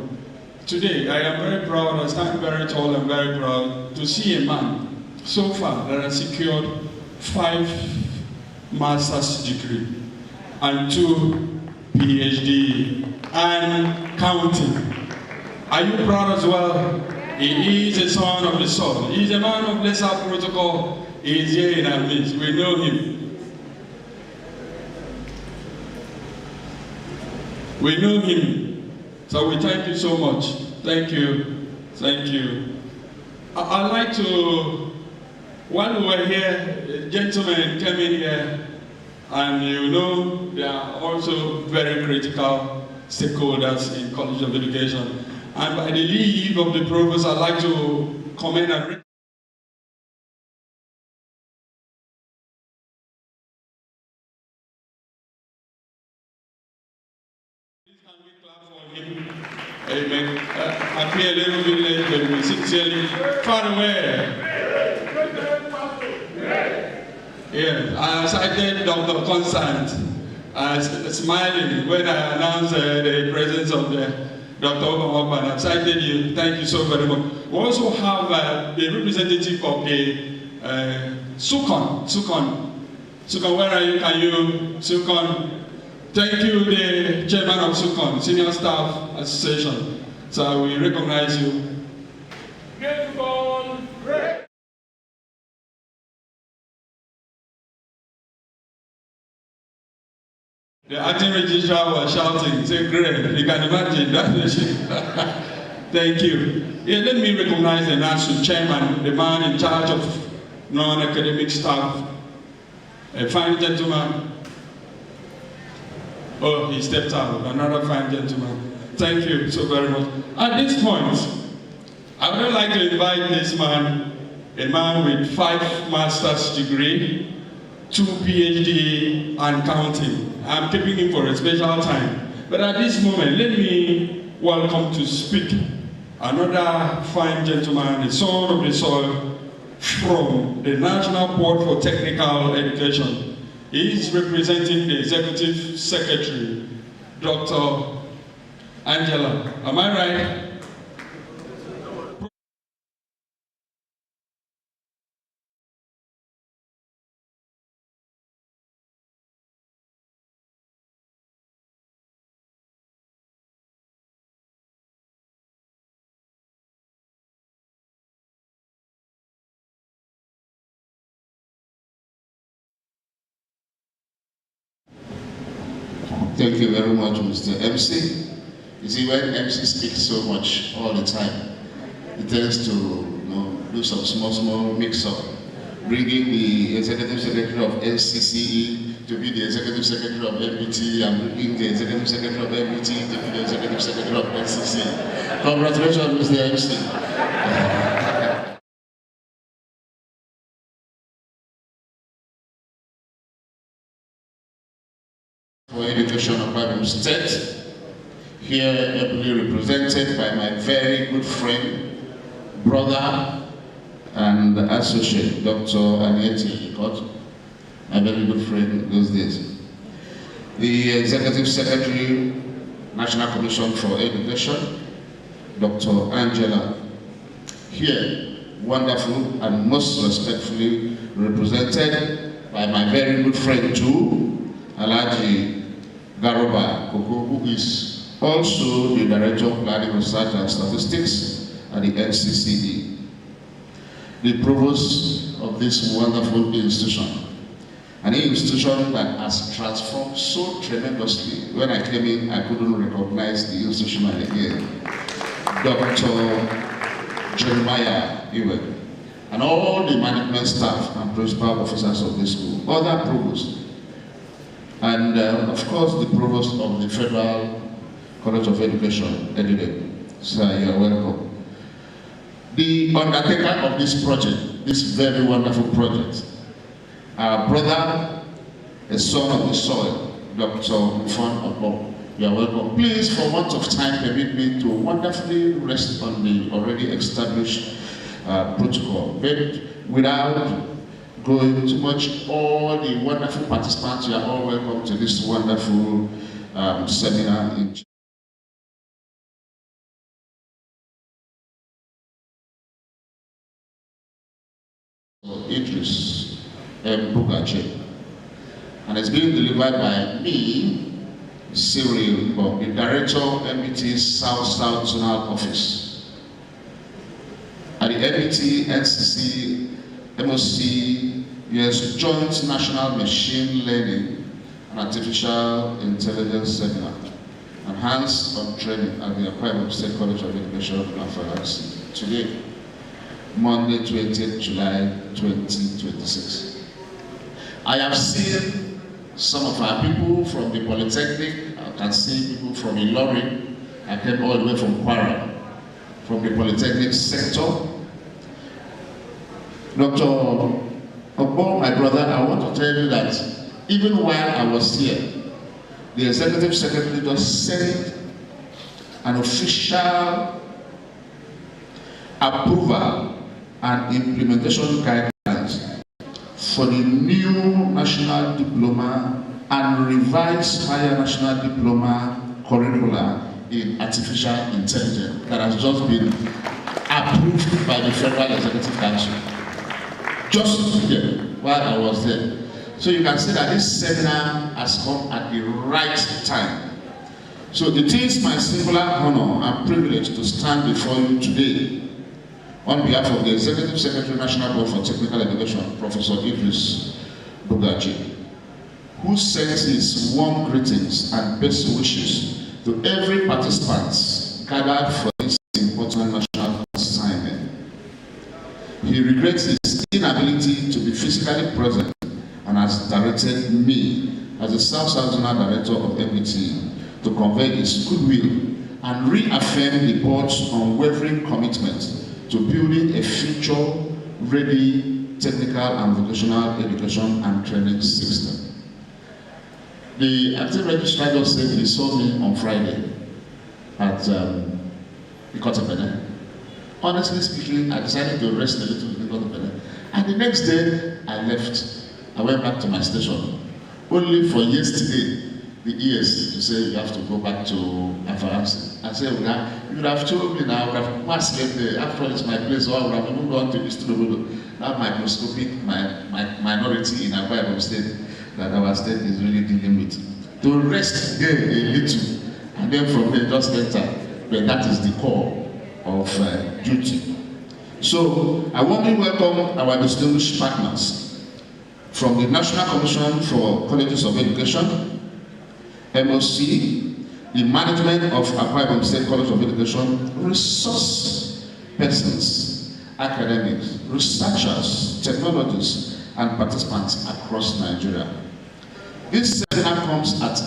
Speaker 1: Today, I am very proud, I stand very tall and very proud to see a man so far that has secured 5 master's degrees and 2 PhD and counting. Are you proud as well? He is a son of the soul. He is a man of lesser protocol. He is here in our midst. We know him. We know him. So we thank you so much. Thank you. Thank you. I'd like to, while we were here, gentlemen came in here, and you know they are also very critical stakeholders in College of Education. And by the leave of the provost, I'd like to comment and Amen. I feel a little bit late, but we sincerely far away. Yes, I cited Dr. Constant smiling when I announced the presence of Dr. Obama. I've cited you. Thank you so very much. We also have the representative of the SUCON. SUCON, where are you? Can you, SUCON? Thank you, the chairman of SUCON, Senior Staff Association. So we recognize you. The acting registrar was shouting, say great, you can imagine that. Thank you. Yeah, let me recognize the national chairman, the man in charge of non-academic staff, a fine gentleman. Oh, he stepped out, another fine gentleman. Thank you so very much. At this point, I would like to invite this man, a man with 5 master's degrees 2 PhD and counting. I'm keeping him for a special time. But at this moment, let me welcome to speak another fine gentleman, the son of the soil, from the National Board for Technical Education. He is representing the Executive Secretary, Dr. Angela. Am I right?
Speaker 10: Thank you very much, Mr. MC. You see, when MC speaks so much all the time, he tends to do some small mix-up, bringing the Executive Secretary of Ncce to be the Executive Secretary of Nbte, and bringing the Executive Secretary of Nbte to be the Executive Secretary of Ncce. Congratulations, Mr. MC. For Education of Bible State, here ably represented by my very good friend, brother, and associate, Dr. Ncce, my very good friend in those days. The Executive Secretary, National Commission for Education, Dr. Angela, here, wonderful and most respectfully represented by my very good friend too, Alhaji Garoba Koko, who is also the Director of Planning, Research and Statistics at the Ncce, the Provost of this wonderful institution, an institution that has transformed so tremendously. When I came in, I couldn't recognize the institution again. Dr. Jeremiah Iwe, and all the management staff and principal officers of this school, other provosts, and of course the provost of the Federal College of Education, Edide. Sir, you are welcome. The undertaker of this project, this very wonderful project, our brother, a son of the soil, Dr. Confrence. You are welcome. Please, for want of time, permit me to wonderfully rest on the already established protocol, but without going too much. All the wonderful participants, you are all welcome to this wonderful seminar in Idris Bugache, and it's being delivered by me, Cyril, the Director of Nbte's South Zonal Office. At the Nbte, Ncce, Moc Llc Joint National Machine Learning and Artificial Intelligence Seminar, and hands-on training at the Akwa Ibom State College of Education, Confrence, today, Monday, 20th July 2026. I have seen some of our people from the Polytechnic. I can see people from Ilorin. I came all the way from Kwara, from the Polytechnic sector. Dr. Ogbo, my brother, I want to tell you that even while I was here, the Executive Secretary just sent an official approval and implementation guidelines for the new National Diploma and revised Higher National Diploma curricula in Artificial Intelligence that has just been approved by the Federal Executive Council. Just here, while I was there. So you can see that this seminar has come at the right time. So it is my singular honor and privilege to stand before you today on behalf of the Executive Secretary, National Board for Technical Education, Professor Idris Bugache, who sends his warm greetings and best wishes to every participant gathered for this important national assignment. He regrets his inability to be physically present and has directed me as the South Zonal Director of Nbte to convey his goodwill and reaffirm the board's unwavering commitment to building a future-ready technical and vocational education and training system. The active registrar just said he saw me on Friday at Ikotepene. Honestly speaking, I decided to rest a little bit in Ikotepene. And the next day, I left. I went back to my station. Only for yesterday, the ES to say you have to go back to Confrence. I said, well, you would have told me now, I would have passed there. After all, it's my place, so I would have moved on to this to that microscopic minority in Akwa State that our state is really dealing with. To rest there a little, and then from there just enter. But that is the core of duty. So I warmly welcome our distinguished partners from the National Commission for Colleges of Education, Moc, the management of Akwa State College of Education, resource persons, academics, researchers, technologists, and participants across Nigeria. This seminar comes at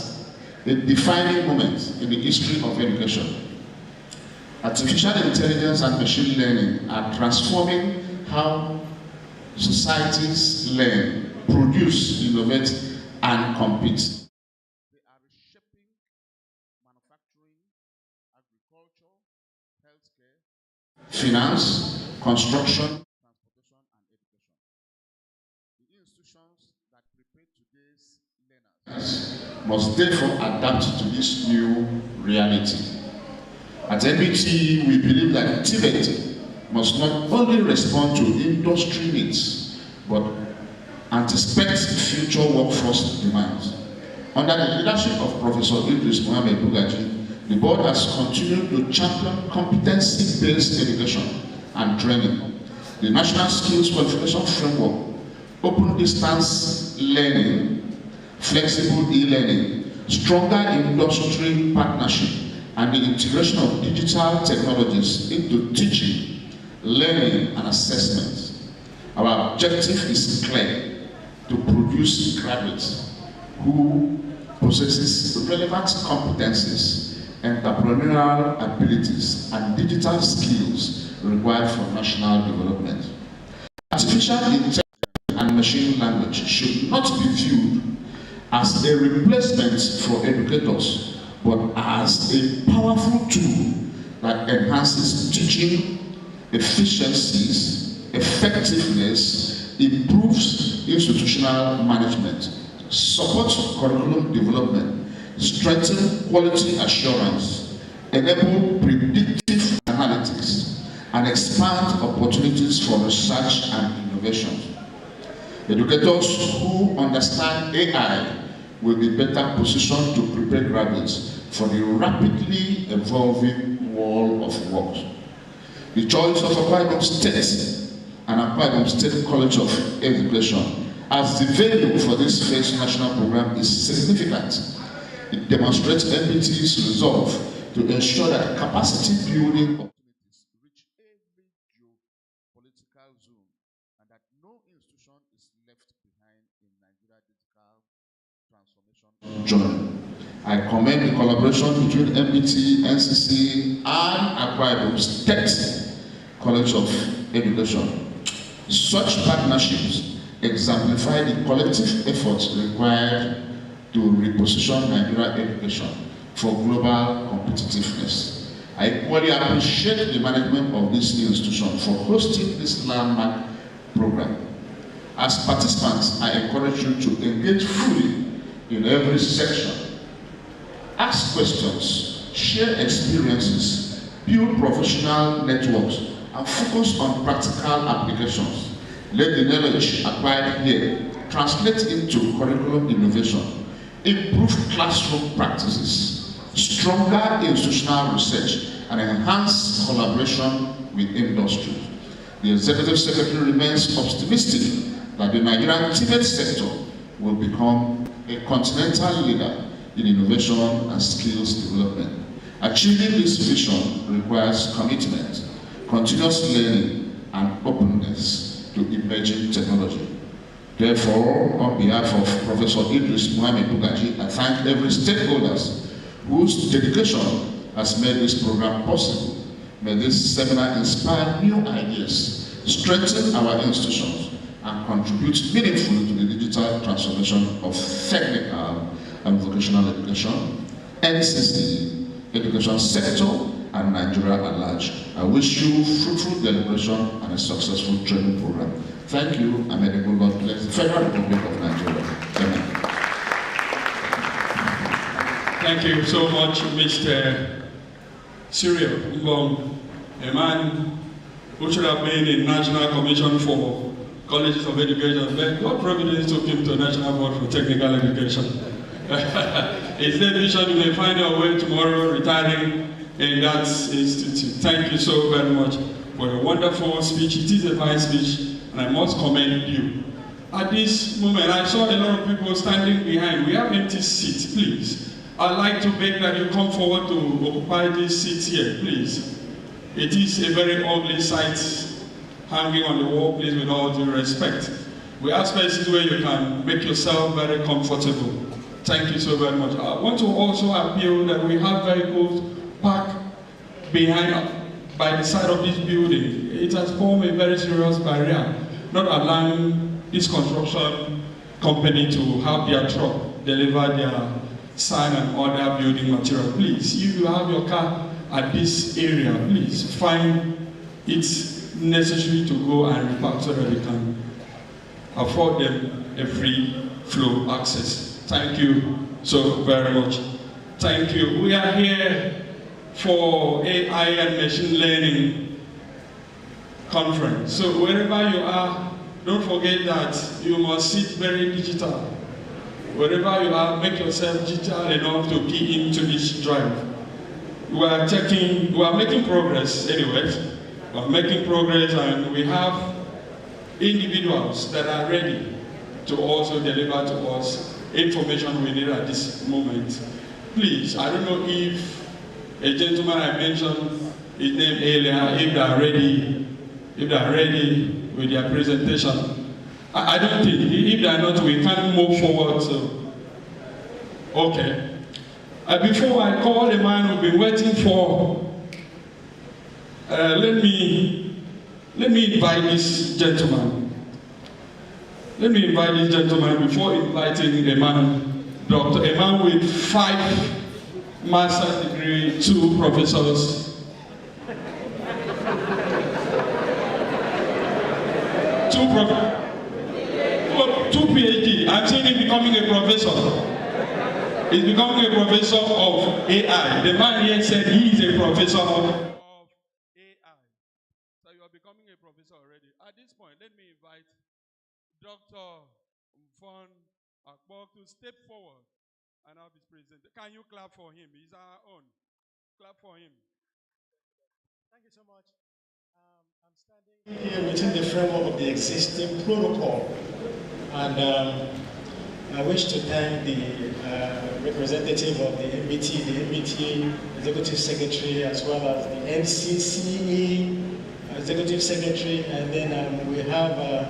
Speaker 10: a defining moment in the history of education. Artificial intelligence and machine learning are transforming how societies learn, produce, innovate, and compete. They are reshaping manufacturing, agriculture, healthcare, finance, construction, transportation, and education. The institutions that prepare today's learners must therefore adapt to this new reality. At Nbte, we believe that Tibet must not only respond to industry needs, but anticipate future workforce demands. Under the leadership of Professor Moc Llc, the board has continued to champion competency-based education and training. The National Skills Qualification Framework, open distance learning, flexible e-learning, stronger industry partnership, and the integration of digital technologies into teaching, learning, and assessment. Our objective is clear: to produce graduates who possesses relevant competencies, entrepreneurial abilities, and digital skills required for national development. Artificial intelligence and machine language should not be viewed as a replacement for educators, but as a powerful tool that enhances teaching efficiencies, effectiveness, improves institutional management, supports curriculum development, strengthens quality assurance, enables predictive analytics, and expands opportunities for research and innovation. Educators who understand AI will be better positioned to prepare graduates for the rapidly evolving world of work. The choice of Akwa State and Akwa State College of Education as the venue for this first national program is significant. It demonstrates Nbte's resolve to ensure that capacity building opportunities reach every geopolitical zone and that no institution is left behind in Nigeria's digital transformation journey. I commend the collaboration between Nbte, Ncce, and Akwa State College of Education. Such partnerships exemplify the collective efforts required to reposition Nigerian education for global competitiveness. I equally appreciate the management of this institution for hosting this landmark program. As participants, I encourage you to engage fully in every section. Ask questions, share experiences, build professional networks, and focus on practical applications. Let the knowledge acquired here translate into curriculum innovation, improve classroom practices, stronger institutional research, and enhance collaboration with industry. The Executive Secretary remains optimistic that the Nigerian Tibet sector will become a continental leader in innovation and skills development. Achieving this vision requires commitment, continuous learning, and openness to emerging technology. Therefore, on behalf of Professor Moc Llc, I thank every stakeholder whose dedication has made this program possible. May this seminar inspire new ideas, strengthen our institutions, and contribute meaningfully to the digital transformation of technical and vocational education, Ncce, education sector, and Nigeria at large. I wish you fruitful deliberation and a successful training program. Thank you, and may the good Lord bless the Federal Republic of Nigeria. Amen.
Speaker 1: Thank you so much, Mr. Cyril Mbong, a man who should have been in National Commission for Colleges of Education, but God providence took him to National Board for Technical Education. His vision, you may find your way tomorrow retiring in that institute. Thank you so very much for a wonderful speech. It is a fine speech, and I must commend you. At this moment, I saw a lot of people standing behind. We have empty seats, please. I'd like to beg that you come forward to occupy these seats here, please. It is a very ugly sight hanging on the wall, please, with all due respect. We have spaces where you can make yourself very comfortable. Thank you so very much. I want to also appeal that we have vehicles parked behind, by the side of this building. It has formed a very serious barrier, not allowing this construction company to have their truck deliver their sign and other building material. Please, if you have your car at this area, please find it necessary to go and repark so that they can afford them a free flow access. Thank you so very much. Thank you. We are here for AI and machine learning conference. So wherever you are, don't forget that you must sit very digital. Wherever you are, make yourself digital enough to key into this drive. We are making progress anyways. We are making progress, and we have individuals that are ready to also deliver to us information we need at this moment. Please, I don't know if a gentleman I mentioned his name earlier, if they are ready with their presentation. I don't think, if they are not, we can't move forward. So, okay. Before I call the man we've been waiting for, let me invite this gentleman. Let me invite this gentleman before inviting a man, a man with 5 master's degrees, 2 professors, 2 PhD. I'm saying he's becoming a professor. He's becoming a professor of AI. The man here said he is a professor of AI. So you are becoming a professor already. At this point, let me invite Dr. Mfon Akbok to step forward and have his presentation. Can you clap for him? He's our own. Clap for him.
Speaker 11: Thank you so much. I'm standing here within the framework of the existing protocol, and I wish to thank the representative of the Nbte Executive Secretary, as well as the Ncce Executive Secretary, and then we have a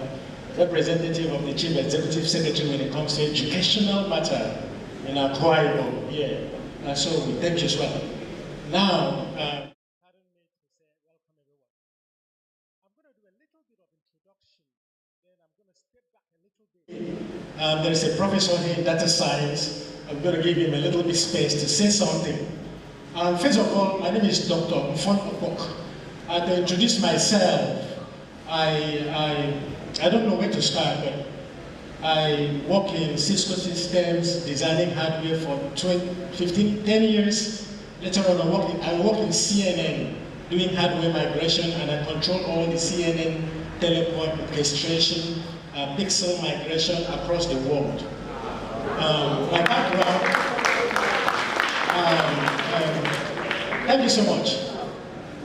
Speaker 11: representative of the Chief Executive Secretary when it comes to educational matter in Akwa Ibom here. So we thank you as well. Now, pardon me to say welcome everyone. I'm going to do a little bit of introduction, then I'm going to step back a little bit. There's a professor here in data science. I'm going to give him a little bit space to say something. First of all, my name is Dr. Mfon Akbok. To introduce myself, I don't know where to start, but I work in Cisco systems, designing hardware for 10 years. Later on, I work in CNN, doing hardware migration, and I control all the CNN teleport orchestration, pixel migration across the world. My background, thank you so much.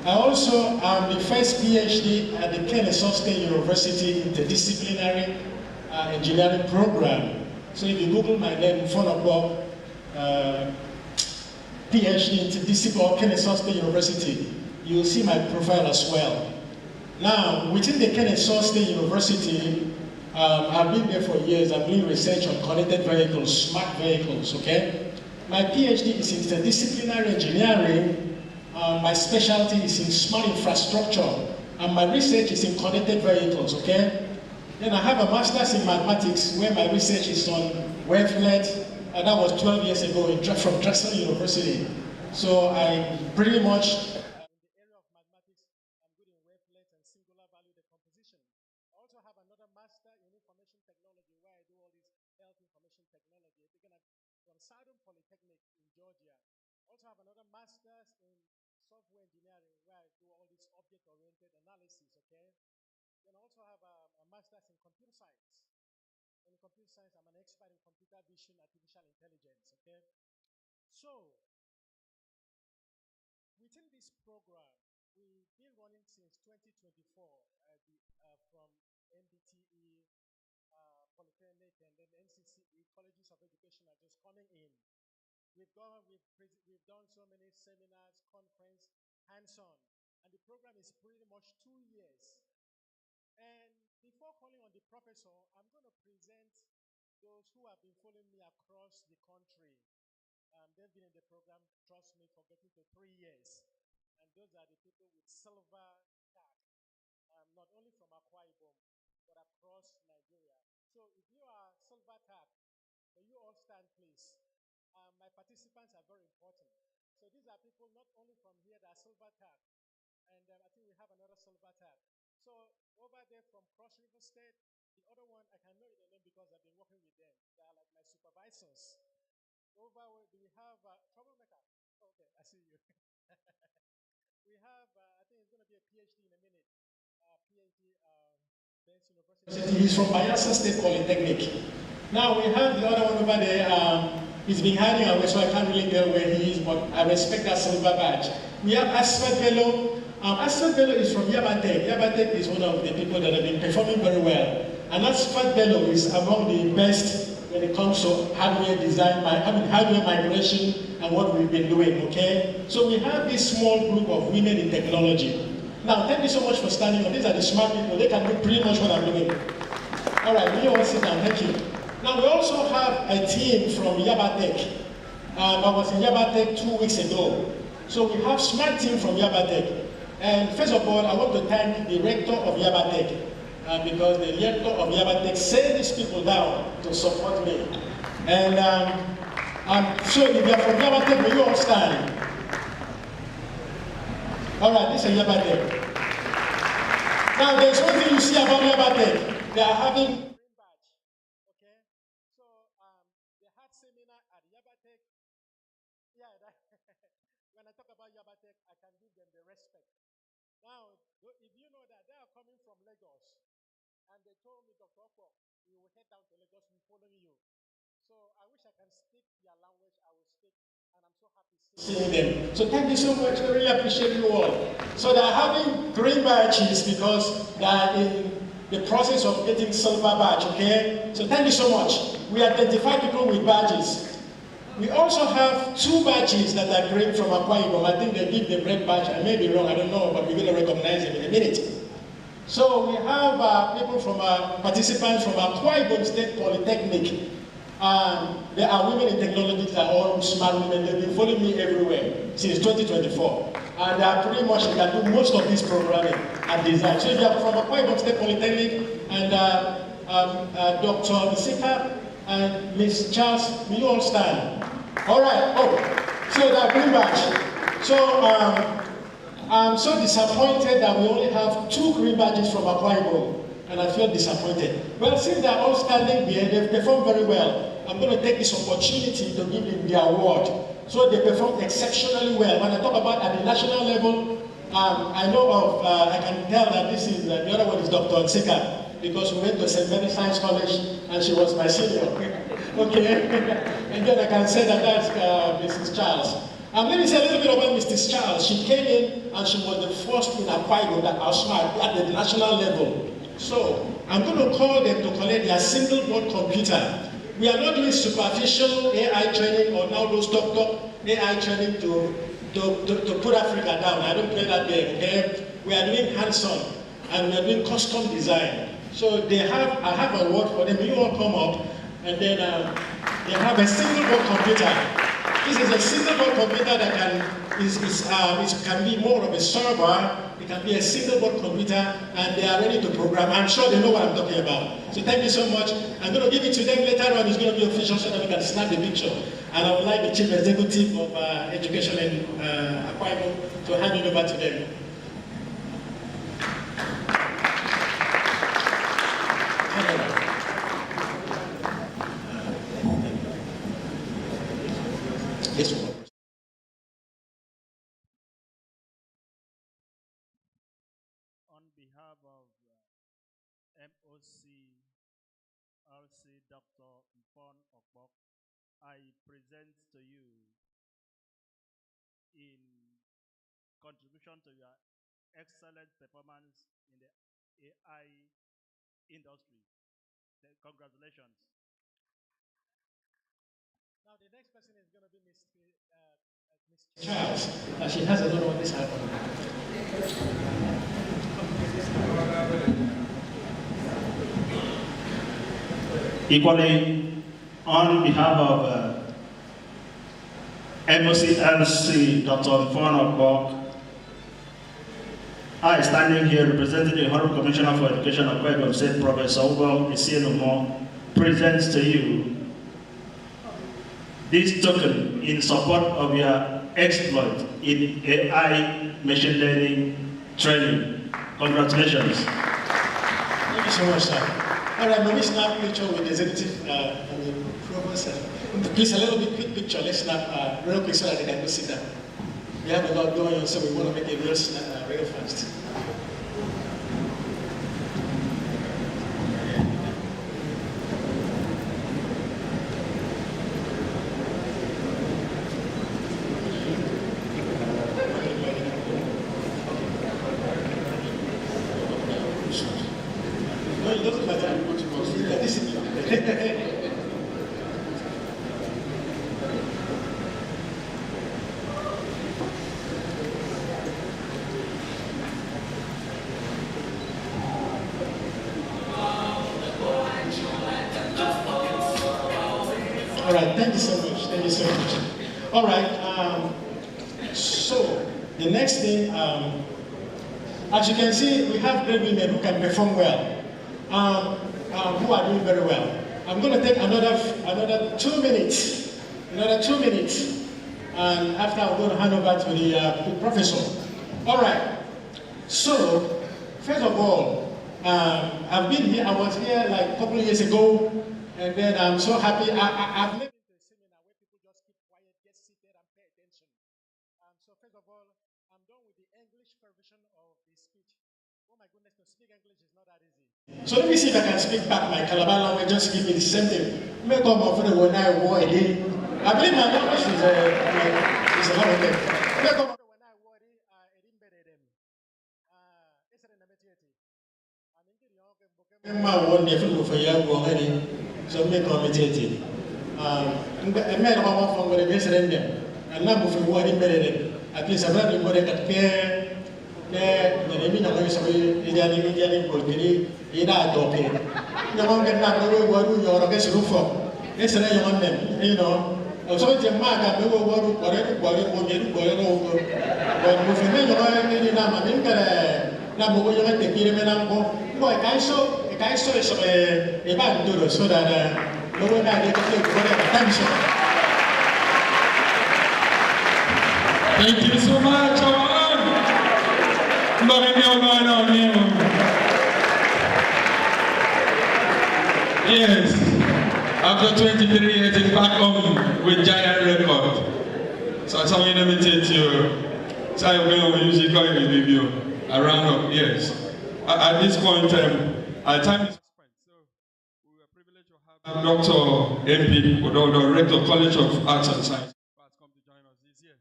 Speaker 11: I also am the first PhD at the Ncce State University Interdisciplinary Engineering Program. So if you Google my name, Fonabok, PhD Interdisciplinary Ncce State University, you'll see my profile as well. Now, within the Ncce State University, I've been there for years. I'm doing research on connected vehicles, smart vehicles, okay? My PhD is in interdisciplinary engineering. My specialty is in smart infrastructure, and my research is in connected vehicles, okay? Then I have a master's in mathematics where my research is on wavelet, and that was 12 years ago from Drexel University. So I pretty much, in the area of mathematics, I'm good in wavelets and singular value decomposition. I also have another master in information technology where I do all this health information technology. I began from Southern Polytechnic in Georgia. I also have another master's in software engineering where I do all this object-oriented analysis, okay? Then I also have a master's in computer science. In computer science, I'm an expert in computer vision, artificial intelligence, okay? So, within this program, we've been running since 2024 from Nbte, Polytechnic, and then Ncce, colleges of education are just coming in. We've done so many seminars, conference, hands-on, and the program is pretty much 2 years. And before calling on the professor, I'm going to present those who have been following me across the country. They've been in the program, trust me, for getting to 3 years. And those are the people with silver tag, not only from Akwa Ibom, but across Nigeria. So if you are silver tag, may you all stand, please. My participants are very important. So these are people not only from here that are silver tag, and I think we have another silver tag. So over there from Cross River State, the other one, I can know their name because I've been working with them. They are like my supervisors. Over where do we have Troublemaker? Oh, okay, I see you. We have, I think it's going to be a PhD in a minute. PhD, Ben's University. He's from Bayelsa State Polytechnic. Now we have the other one over there. He's been hiding away, so I can't really tell where he is, but I respect that silver badge. We have Asfad Bello. Asfad Bello is from Yabatek. Yabatek is one of the people that have been performing very well. And Asfad Bello is among the best when it comes to hardware design, hardware migration, and what we've been doing, okay? So we have this small group of women in technology. Now, thank you so much for standing up. These are the smart people. They can do pretty much what I'm doing. All right, will you all sit down? Thank you. Now, we also have a team from Yabatek. I was in Yabatek 2 weeks ago. So we have smart team from Yabatek. And first of all, I want to thank the rector of Yabatek. Because the rector of Yabatek sent these people down to support me. And so if you are from Yabatek, will you all stand? All right, this is Yabatek. Now, there's one thing you see about Yabatek. They are having green badge, okay? So they had seminar at Yabatek. Yeah, when I talk about Yabatek, I can give them the respect. Now, if you know that they are coming from Lagos, and they told me, Dr. Okwo, we will head down to Lagos, we're following you. So I wish I can speak their language, I will speak, and I'm so happy seeing them. So thank you so much, I really appreciate you all. So they are having green badges because they are in the process of getting silver badge, okay? So thank you so much. We identify people with badges. We also have 2 badges that are green from Akwa Ibom. I think they give the red badge, I may be wrong, I don't know, but we're going to recognize them in a minute. So we have people from participants from Akwa Ibom State Polytechnic. There are women in technology that are all smart women. They've been following me everywhere since 2024. And they are pretty much, they can do most of this programming and design. So if you are from Akwa Ibom State Polytechnic and Dr. Nsika and Ms. Charles, will you all stand? All right. Oh, so that green badge. So I'm so disappointed that we only have 2 green badges from Akwa Ibom, and I feel disappointed. Well, since they're all standing here, they've performed very well. I'm going to take this opportunity to give them the award. So they performed exceptionally well. When I talk about at the national level, I know of, I can tell that this is, the other one is Dr. Nsika, because we went to St. Mary's Science College, and she was my senior. Okay? And then I can say that that's Mrs. Charles. Let me say a little bit about Mrs. Charles. She came in and she was the first in Akwa Ibom that outsmart at the national level. So I'm going to call them to collect their single board computer. We are not doing superficial AI training or now those top AI training to put Africa down. I don't play that game, okay? We are doing hands-on and we are doing custom design. So I have a word for them. You all come up and then they have a single board computer. This is a single board computer that can be more of a server. It can be a single board computer, and they are ready to program. I'm sure they know what I'm talking about. So thank you so much. I'm going to give it to them later on. It's going to be official so that we can snap the picture. And I would like the Chief Executive of Education in Akwa Ibom to hand it over to them. Yes,
Speaker 5: on behalf of Moc Llc Dr. Ncce, I present to you in contribution to your excellent performance in the AI industry. Congratulations.
Speaker 11: Now the next person is going to be Ms. Charles. She has a lot of this happening.
Speaker 5: Equally, on behalf of Moc Llc Dr. Ncce, I standing here representing the Honorable Commissioner for Education of Akwa Ibom State, Professor Moc Llc, presents to you this token in support of your exploit in AI machine learning training. Congratulations.
Speaker 11: Thank you so much, sir. All right, now let's snap a picture with the executive and the provost. Please, a little bit quick picture. Let's snap real quick so that they can go sit down. We have a lot going on, so we want to make it real fast. No, it doesn't matter. All right, thank you so much. Thank you so much. All right, so the next thing, as you can see, we have great women who can perform well, who are doing very well. I'm going to take another 2 minutes, and after I'm going to hand over to the professor. All right, so first of all, I've been here, I was here like a couple of years ago, and then I'm so happy. I've never been to a seminar where people just keep quiet, get seated, and pay attention. So first of all, I'm done with the English version of the speech. Oh my goodness, to speak English is not that easy. So let me see if I can speak back my Calabar language, just give me the same thing. I believe my language is a lot of things. So make committed. At least I've read the word that care. So that no one can get attention.
Speaker 1: Thank you so much, Yes, after 23 years in back home with giant record. So I'm going to imitate you. So I'm going to usually call you video. A round of yes. At this point, our time is spent. So we were privileged to have Dr. Nbte, or Director, College of Arts and Science, who has come to join us this year.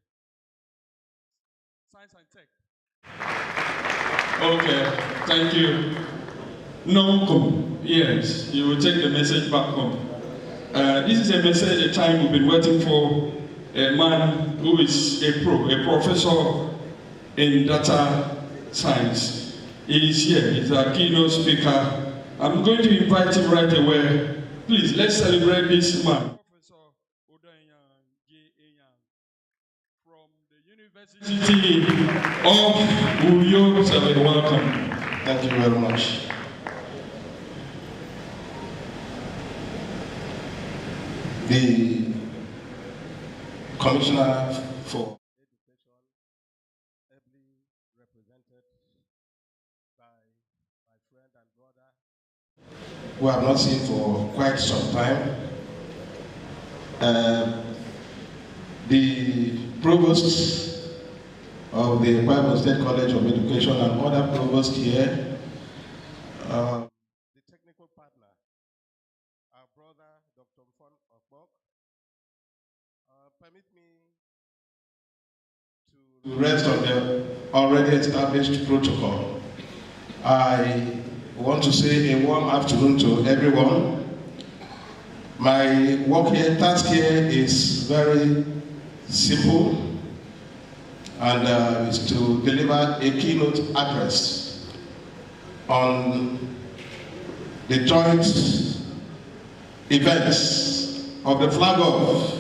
Speaker 1: Science and Tech. Okay, thank you. No, yes, you will take the message back home. This is a message, a time we've been waiting for. A man who is a professor in data science. He is here, he's our keynote speaker. I'm going to invite him right away. Please, let's celebrate this man. from the University of Uyo. So welcome.
Speaker 12: Thank you very much. The Commissioner for Education, ably represented by my friend and brother, who I have not seen for quite some time. The provost of the Bible State College of Education and other provosts here, the technical partner, our brother, Dr. Moc, permit me to rest on the already established protocol. I want to say a warm afternoon to everyone. My work here, task here is very simple, and is to deliver a keynote address on the joint events of the flag off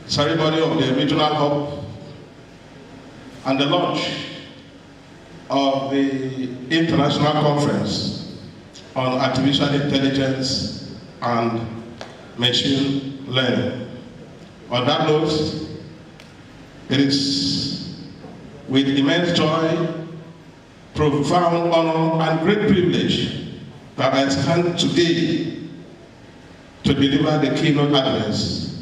Speaker 12: ceremony of the regional hub and the launch of the International Conference on Artificial Intelligence and Machine Learning. On that note, it is with immense joy, profound honor, and great privilege that I stand today to deliver the keynote address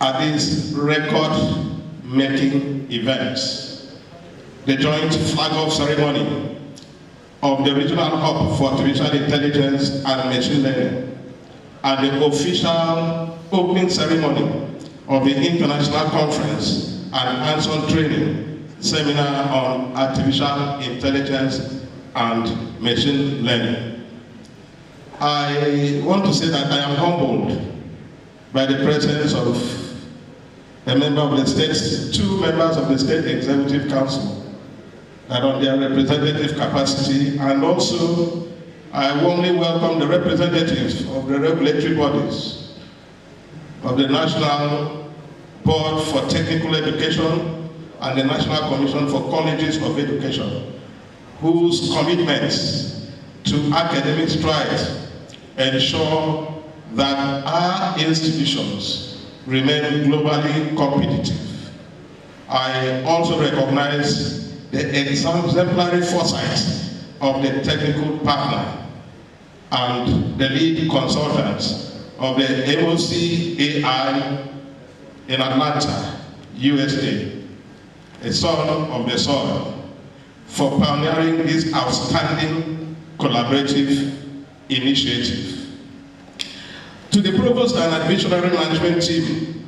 Speaker 12: at this record-making event, the joint flag-off ceremony of the Regional Hub for Artificial Intelligence and Machine Learning, and the official opening ceremony of the International Conference and hands-on training seminar on Artificial Intelligence and Machine Learning. I want to say that I am humbled by the presence of a member of the state, two members of the State Executive Council, that on their representative capacity, and also I warmly welcome the representatives of the regulatory bodies of the National Board for Technical Education and the National Commission for Colleges of Education, whose commitments to academic strides ensure that our institutions remain globally competitive. I also recognize the exemplary foresight of the technical partner and the lead consultants of the Moc AI in Atlanta, USA, a son of the soil, for pioneering this outstanding collaborative initiative. To the Provost and Admissionary Management Team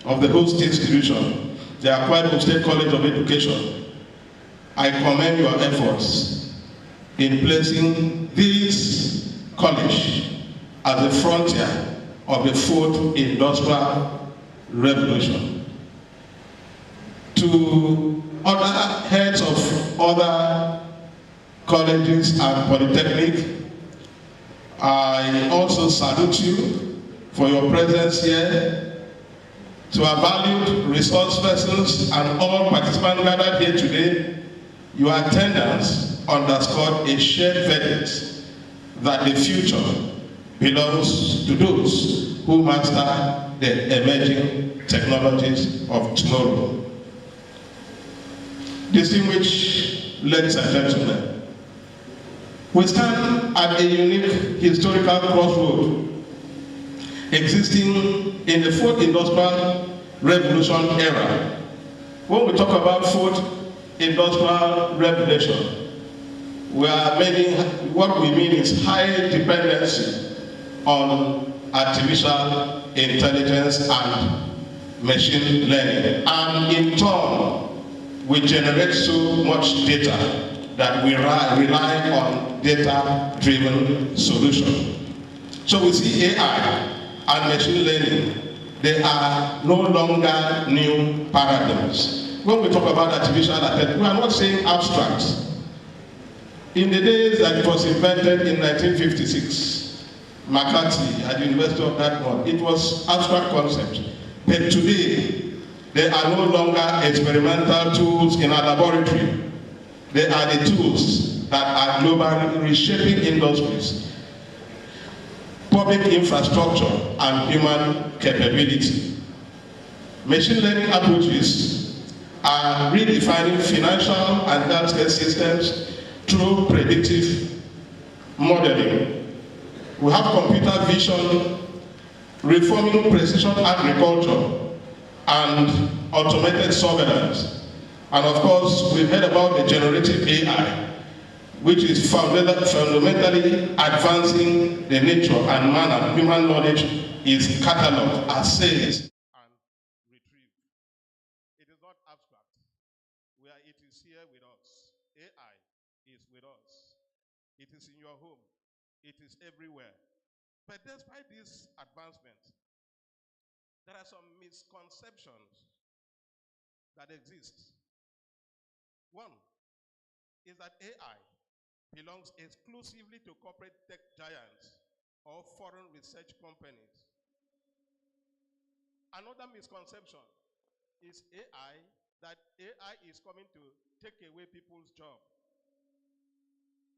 Speaker 12: of the host institution, the Akwa Ibom State College of Education, I commend your efforts in placing this college at the frontier of the fourth industrial revolution. To other heads of other colleges and polytechnic, I also salute you for your presence here. To our valued resource persons and all participants gathered here today, your attendance underscored a shared verdict that the future belongs to those who master the emerging technologies of tomorrow. Distinguished ladies and gentlemen, we stand at a unique historical crossroad existing in the fourth industrial revolution era. When we talk about fourth industrial revolution, what we mean is high dependency on artificial intelligence and machine learning. And in turn, we generate so much data that we rely on data-driven solutions. So we see AI and machine learning, they are no longer new paradigms. When we talk about artificial intelligence, we are not saying abstract. In the days that it was invented in 1956, McCarthy at the University of Dartmouth, it was abstract concept. But today, They are no longer experimental tools in our laboratory. They are the tools that are globally reshaping industries, public infrastructure, and human capability. Machine learning approaches are redefining financial and healthcare systems through predictive modeling. We have computer vision reforming precision agriculture and automated surveillance. And of course, we've heard about the generative AI, which is fundamentally advancing the nature and manner human knowledge is cataloged, assessed, and retrieved. It is not abstract. It is here with us. AI is with us. It is in your home. It is everywhere. But despite these advancements, there are some misconceptions that exist. One is that AI belongs exclusively to corporate tech giants or foreign research companies. Another misconception is that AI is coming to take away people's job.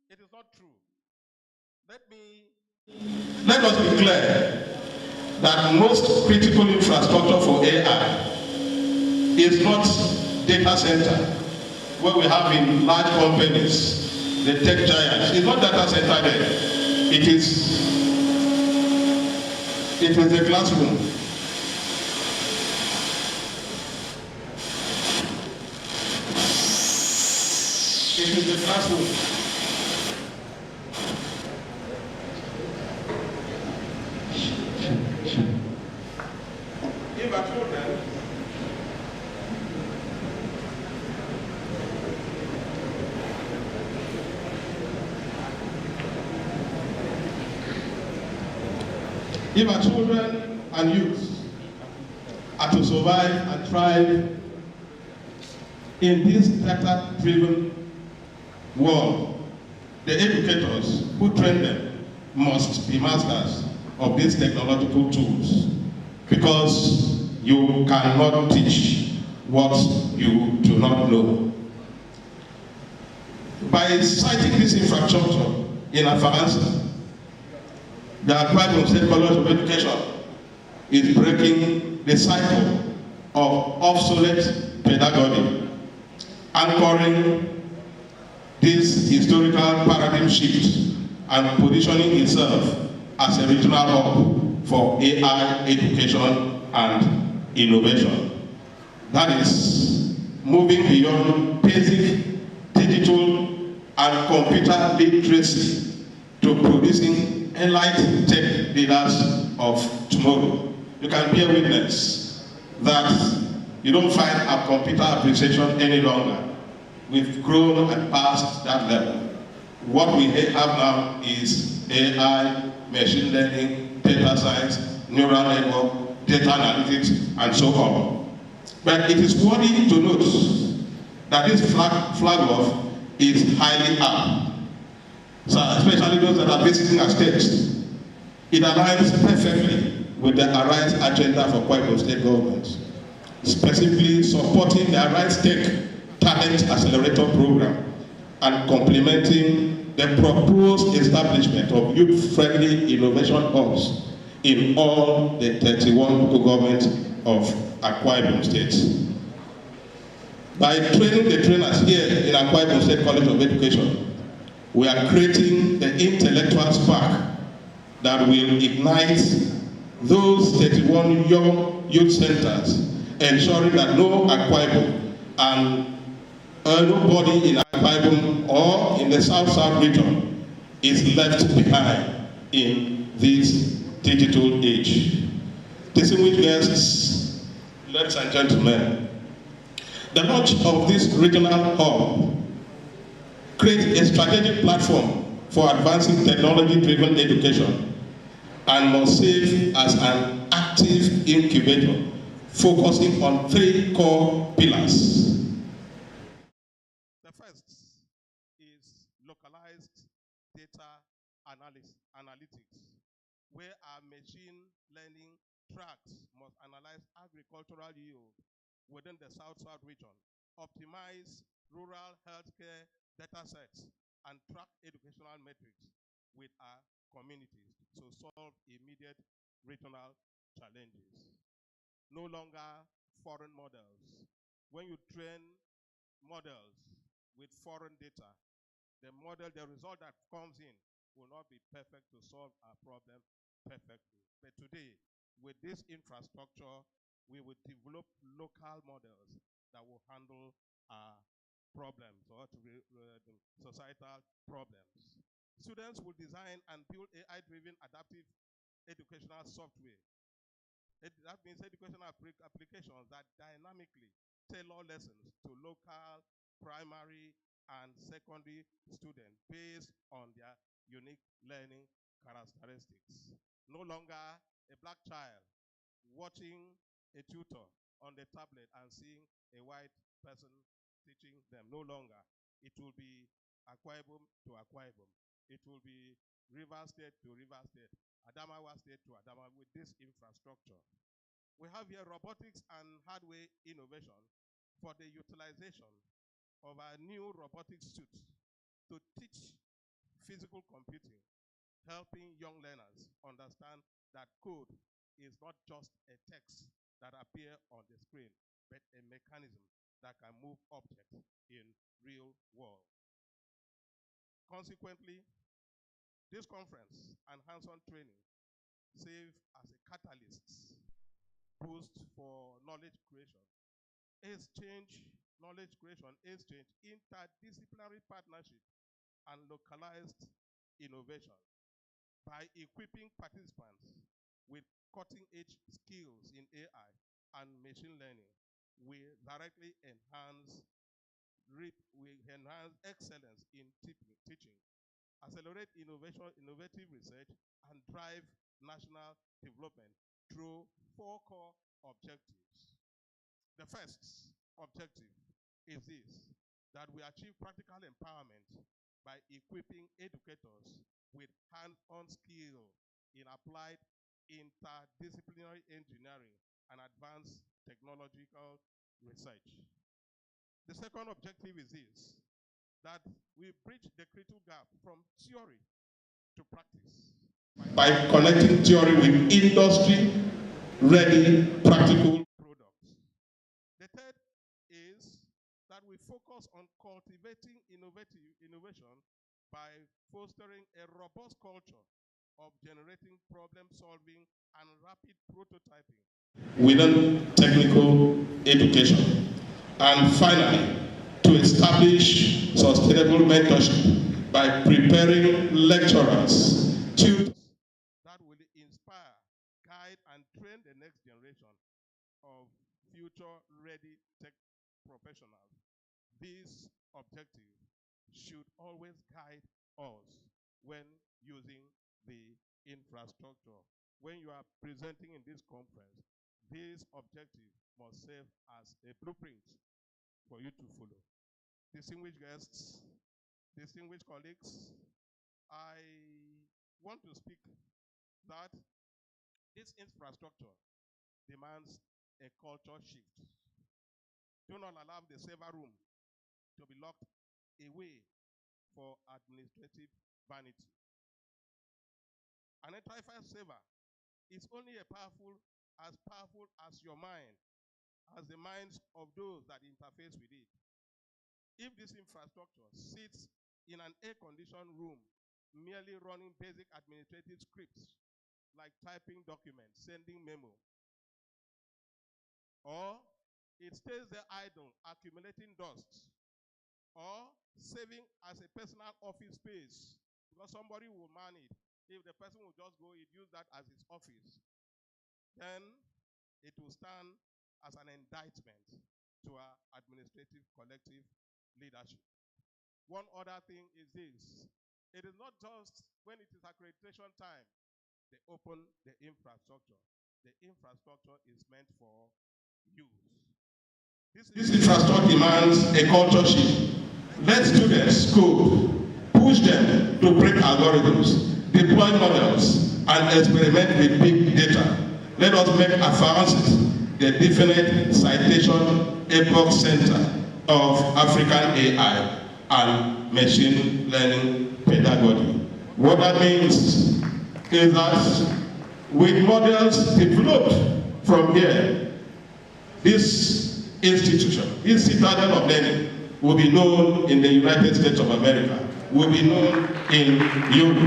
Speaker 12: It is not true. Let us be clear that most critical infrastructure for AI is not data center, where we have in large companies, the tech giants. It's not data center there. It is a classroom. It is a classroom. If I told them, if our children and youth are to survive and thrive in this data-driven world, the educators who train them must be masters of these technological tools, because you cannot teach what you do not know. By citing this infrastructure in Confrence, the Akwa Ibom State College of Education is breaking the cycle of obsolete pedagogy, anchoring this historical paradigm shift and positioning itself as a regional hub for AI education and innovation. That is moving beyond basic digital and computer literacy to producing enlightened tech leaders of tomorrow. You can bear witness that you don't find a computer appreciation any longer. We've grown and passed that level. What we have now is AI, machine learning, data science, neural network, data analytics, and so on. But it is worthy to note that this flag off is highly apt. So especially those that are visiting our states, it aligns perfectly with the Arise agenda for Akwa Ibom State government, specifically supporting the Arise Tech Talent Accelerator Program and complementing the proposed establishment of youth-friendly innovation hubs in all the 31 local governments of Akwa Ibom State. By training the trainers here in Akwa Ibom State College of Education, we are creating the intellectual spark that will ignite those 31 young youth centers, ensuring that no Akwa Ibom and nobody in Akwa Ibom or in the South-South region is left behind in this digital age. Distinguished guests, ladies and gentlemen, the launch of this regional hub creates a strategic platform for advancing technology-driven education and must serve as an active incubator focusing on 3 core pillars. The first is localized data analytics, where our machine learning tracks must analyze agricultural yield, within the South-South region, optimize rural healthcare data sets, and track educational metrics with our communities to solve immediate regional challenges. No longer foreign models. When you train models with foreign data, the result that comes in will not be perfect to solve our problem perfectly. But today, with this infrastructure, we will develop local models that will handle our problems or societal problems. Students will design and build AI-driven adaptive educational software. That means educational applications that dynamically tailor lessons to local, primary, and secondary students based on their unique learning characteristics. No longer a black child watching a tutor on the tablet and seeing a white person teaching them. No longer. It will be Akwa Ibom to Akwa Ibom. It will be Rivers State to Rivers State, Adamawa State to Adamawa with this infrastructure. We have here robotics and hardware innovation for the utilization of our new robotics suits to teach physical computing, helping young learners understand that code is not just a text that appears on the screen, but a mechanism that can move objects in real world. Consequently, this conference and hands-on training serve as a catalyst boost for knowledge creation, interdisciplinary partnership, and localized innovation. By equipping participants with cutting-edge skills in AI and machine learning, we directly enhance excellence in teaching, accelerate innovative research, and drive national development through 4 core objectives. The first objective is this, that we achieve practical empowerment by equipping educators with hands-on skill in applied interdisciplinary engineering and advanced technological research. The second objective is this, that we bridge the critical gap from theory to practice by connecting theory with industry-ready practical products. The third is that we focus on cultivating innovation by fostering a robust culture of generating problem solving and rapid prototyping within technical education. And finally, to establish sustainable mentorship by preparing lecturers, tutors that will inspire, guide, and train the next generation of future-ready tech professionals. This objective should always guide us when using the infrastructure. When you are presenting in this conference, this objective must serve as a blueprint for you to follow. Distinguished guests, distinguished colleagues, I want to speak that this infrastructure demands a culture shift. Do not allow the server room to be locked away for administrative vanity. An enterprise server is only as powerful as your mind, as the minds of those that interface with it. If this infrastructure sits in an air-conditioned room, merely running basic administrative scripts like typing documents, sending memo, or it stays there idle, accumulating dust, or serving as a personal office space, because somebody will man it. If the person will just go, he'd use that as his office. Then it will stand as an indictment to our administrative collective leadership. One other thing is this. It is not just when it is accreditation time, they open the infrastructure. The infrastructure is meant for use. This infrastructure demands a culture shift. Let students code, push them to break algorithms, deploy models, and experiment with big data. Let us make advances the definite citation epoch center of African AI and machine learning pedagogy. What that means is that with models developed from here, this institution, this citadel of learning, will be known in the United States of America, will be known in Europe,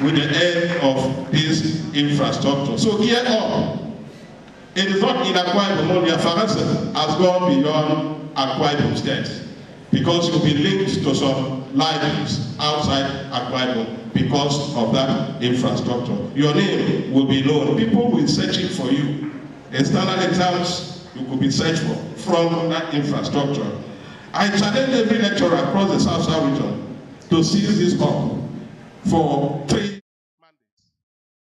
Speaker 12: with the aid of this infrastructure. So gear up. It is not in Akwa Ibom only. Confrence has gone beyond Akwa Ibom State, because you'll be linked to some libraries outside Akwa Ibom because of that infrastructure. Your name will be known. People will search it for you. External exams, you could be searched for from that infrastructure. I challenge every lecturer across the South region to seize this up for 3 mandates.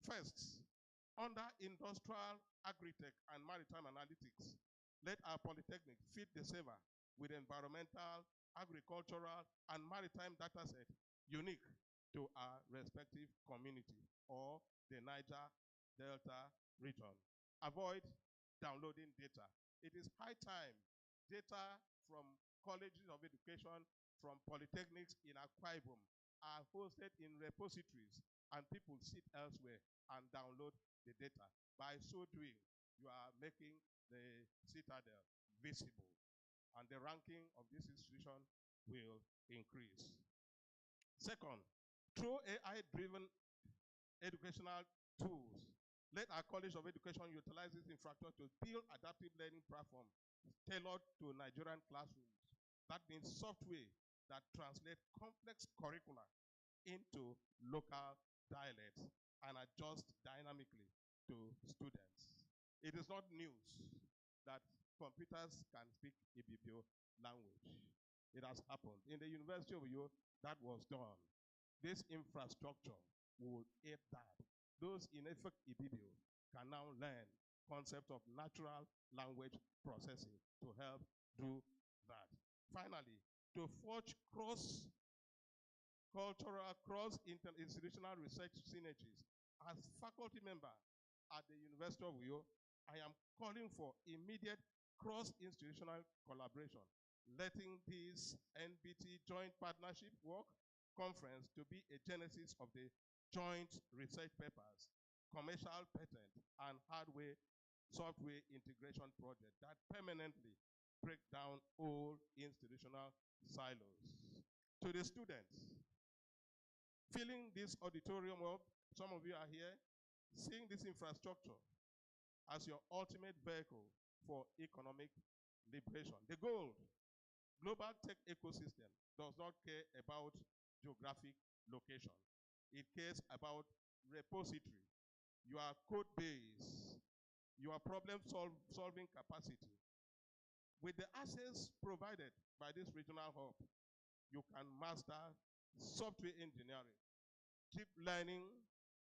Speaker 12: First, under industrial, agri-tech, and maritime analytics, let our polytechnic feed the saver with environmental, agricultural, and maritime data set unique to our respective community or the Niger Delta region. Avoid downloading data. It is high time data from colleges of education, from polytechnics in Akwa Ibom are hosted in repositories, and people sit elsewhere and download the data. By so doing, you are making the citadel visible, and the ranking of this institution will increase. Second, through AI-driven educational tools, let our College of Education utilize this infrastructure to build adaptive learning platforms tailored to Nigerian classrooms. That means software that translate complex curricula into local dialects and adjust dynamically to students. It is not news that computers can speak Ibibio language. It has happened. In the University of Uyo, that was done. This infrastructure will aid that. Those in effect Ibibio can now learn concept of natural language processing to help do that. Finally, to forge cross-cultural, cross-institutional research synergies, as faculty member at the University of Uyo, I am calling for immediate cross-institutional collaboration, letting this Nbte joint partnership work conference to be a genesis of the joint research papers, commercial patent, and hardware software integration project that permanently break down all institutional silos. To the students, filling this auditorium up, some of you are here, seeing this infrastructure as your ultimate vehicle for economic liberation. The goal, global tech ecosystem, does not care about geographic location. It cares about repository, your code base, your problem-solving capacity. With the access provided by this regional hub, you can master software engineering, deep learning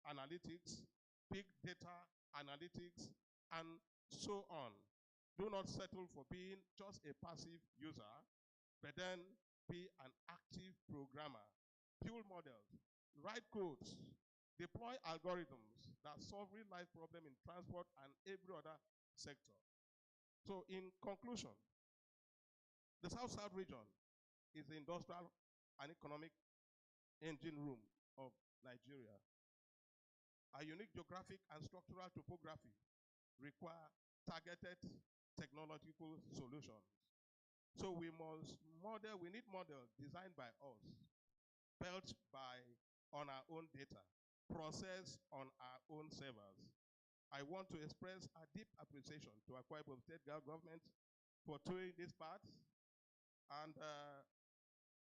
Speaker 12: analytics, big data analytics, and so on. Do not settle for being just a passive user, but then be an active programmer. Build models, write codes, deploy algorithms that solve real-life problems in transport and every other sector. So in conclusion, the South-South region is the industrial and economic engine room of Nigeria. Our unique geographic and structural topography require targeted technological solutions. So we need models designed by us, built on our own data, processed on our own servers. I want to express a deep appreciation to Akwa Ibom State government for doing this part and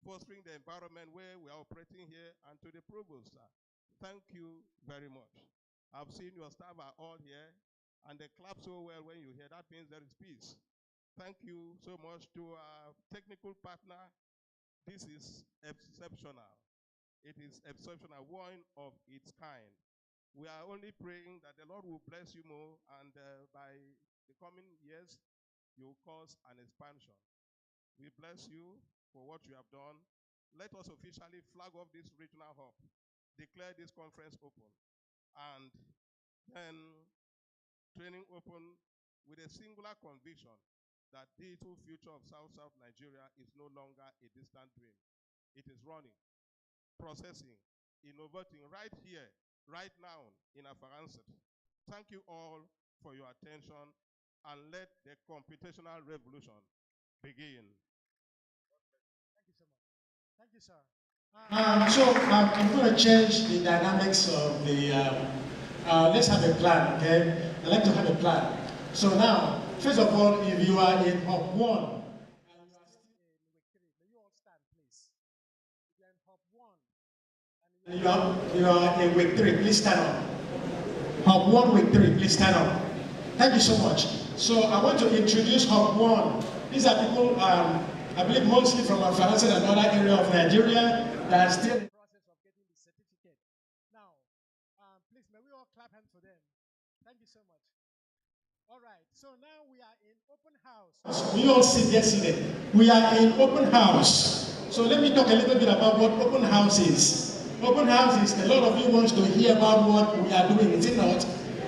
Speaker 12: fostering the environment where we are operating here, and to the provost, sir. Thank you very much. I've seen your staff are all here, and they clap so well when you hear. That means there is peace. Thank you so much to our technical partner. This is exceptional. It is exceptional, one of its kind. We are only praying that the Lord will bless you more, and by the coming years, you will cause an expansion. We bless you for what you have done. Let us officially flag off this regional hub, declare this conference open, and then training open with a singular conviction that digital future of South Nigeria is no longer a distant dream. It is running, processing, innovating right here, right now in Confrence. Thank you all for your attention, and let the computational revolution begin.
Speaker 11: Thank you so much. Thank you, sir. I'm going to change the dynamics of the, let's have a plan, okay? I like to have a plan. So now, first of all, if you are in Hub 1, and you are still in week 3, may you all stand, please. If you are in Hub 1, and you are in week 3, please stand up. Hub 1, week 3, please stand up. Thank you so much. So I want to introduce Hub 1. These are people, I believe mostly from Confrence and another area of Nigeria that are still in the process of getting the certificate. Now, please, may we all clap hands for them. Thank you so much. All right, so now we are in open house. We all sit yesterday. We are in open house. So let me talk a little bit about what open house is. Open house is, a lot of you want to hear about what we are doing, is it not?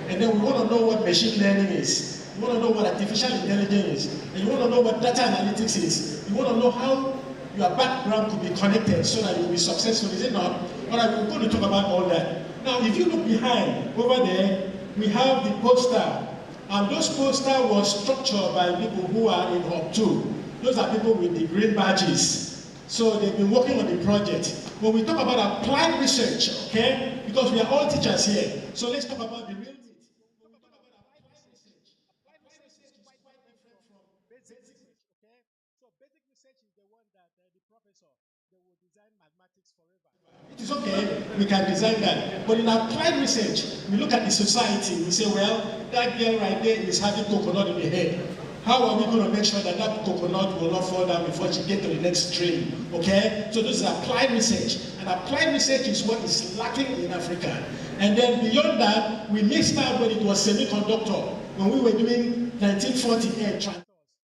Speaker 11: And then we want to know what machine learning is. You want to know what artificial intelligence is. And you want to know what data analytics is. You want to know how your background could be connected so that you will be successful, is it not? All right, we're going to talk about all that. Now, if you look behind, over there, we have the poster. And those posters were structured by people who are in Hub 2. Those are people with the green badges. So they've been working on the project. When we talk about applied research, okay, because we are all teachers here, so let's talk about the real meat. When we talk about applied research is quite different from basic research, okay? So basic research is the one that the professor, they will design mathematics forever. It is okay, we can design that. But in applied research, we look at the society, we say, well, that girl right there is having coconut in her head. How are we going to make sure that that coconut will not fall down before she gets to the next stream? Okay? So this is applied research. And applied research is what is lacking in Africa. And then beyond that, we missed out when it was semiconductor, when we were doing 1948 transistors.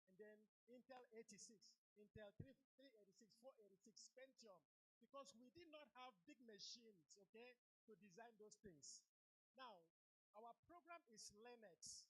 Speaker 11: And then Intel 86, Intel 386, 486, Pentium. Because we did not have big machines, okay, to design those things. Now, our program is Linux.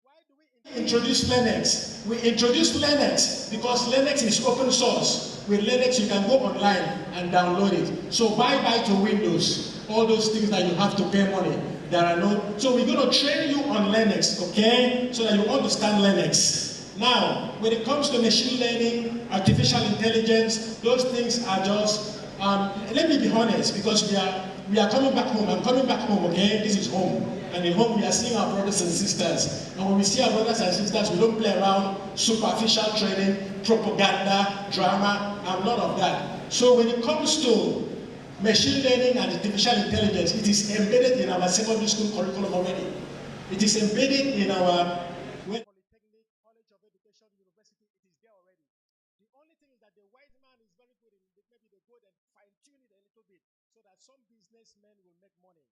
Speaker 11: Why do we introduce Linux? We introduce Linux because Linux is open source. With Linux, you can go online and download it. So bye-bye to Windows. All those things that you have to pay money. There are no. So we're going to train you on Linux, okay? So that you understand Linux. Now, when it comes to machine learning, artificial intelligence, those things are just. Let me be honest, because we are coming back home. I'm coming back home, okay? This is home. And in home, we are seeing our brothers and sisters. And when we see our brothers and sisters, we don't play around superficial training, propaganda, drama, and none of that. So when it comes to machine learning and artificial intelligence, it is embedded in our secondary school curriculum already. It is embedded in our Polytechnic, College of Education, University, it is there already. The only thing is that the white man is very good in maybe they go and fine-tune it a little bit so that some businessmen will make money.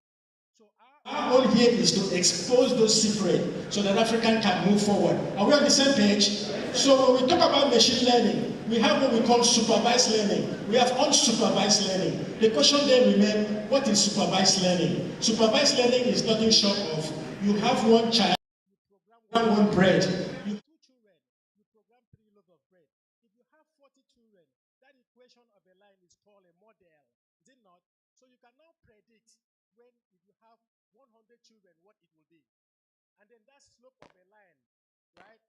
Speaker 11: So our goal here is to expose those secrets so that Africa can move forward. Are we on the same page? So when we talk about machine learning, we have what we call supervised learning. We have unsupervised learning. The question then remains, what is supervised learning? Supervised learning is nothing short of you have one child, you program one bread. You have 2 children, you program 3 loaves of bread. If you have 40 children, that equation of a line is called a model, is it not? So you can now predict when, if you have 100 children, what it will be. And then that slope of a line, right?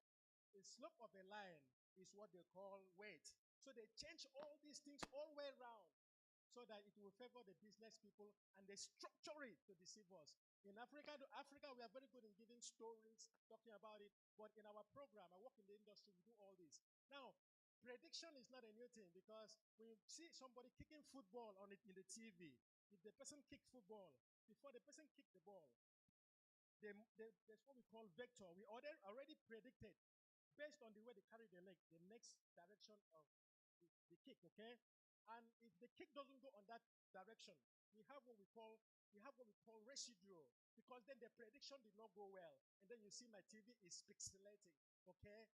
Speaker 11: The slope of a line is what they call weight. So they change all these things all the way around so that it will favor the business people, and they structure it to deceive us. In Africa, we are very good in giving stories, talking about it, but in our program, I work in the industry, we do all this. Now, prediction is not a new thing because when you see somebody kicking football on it in the TV, if the person kicked football, before the person kicked the ball, there's what we call vector. We already predicted based on the way they carry the leg, the next direction of the kick, okay? And if the kick doesn't go on that direction, we have what we call residual, because then the prediction did not go well. And then you see my TV is pixelating, okay?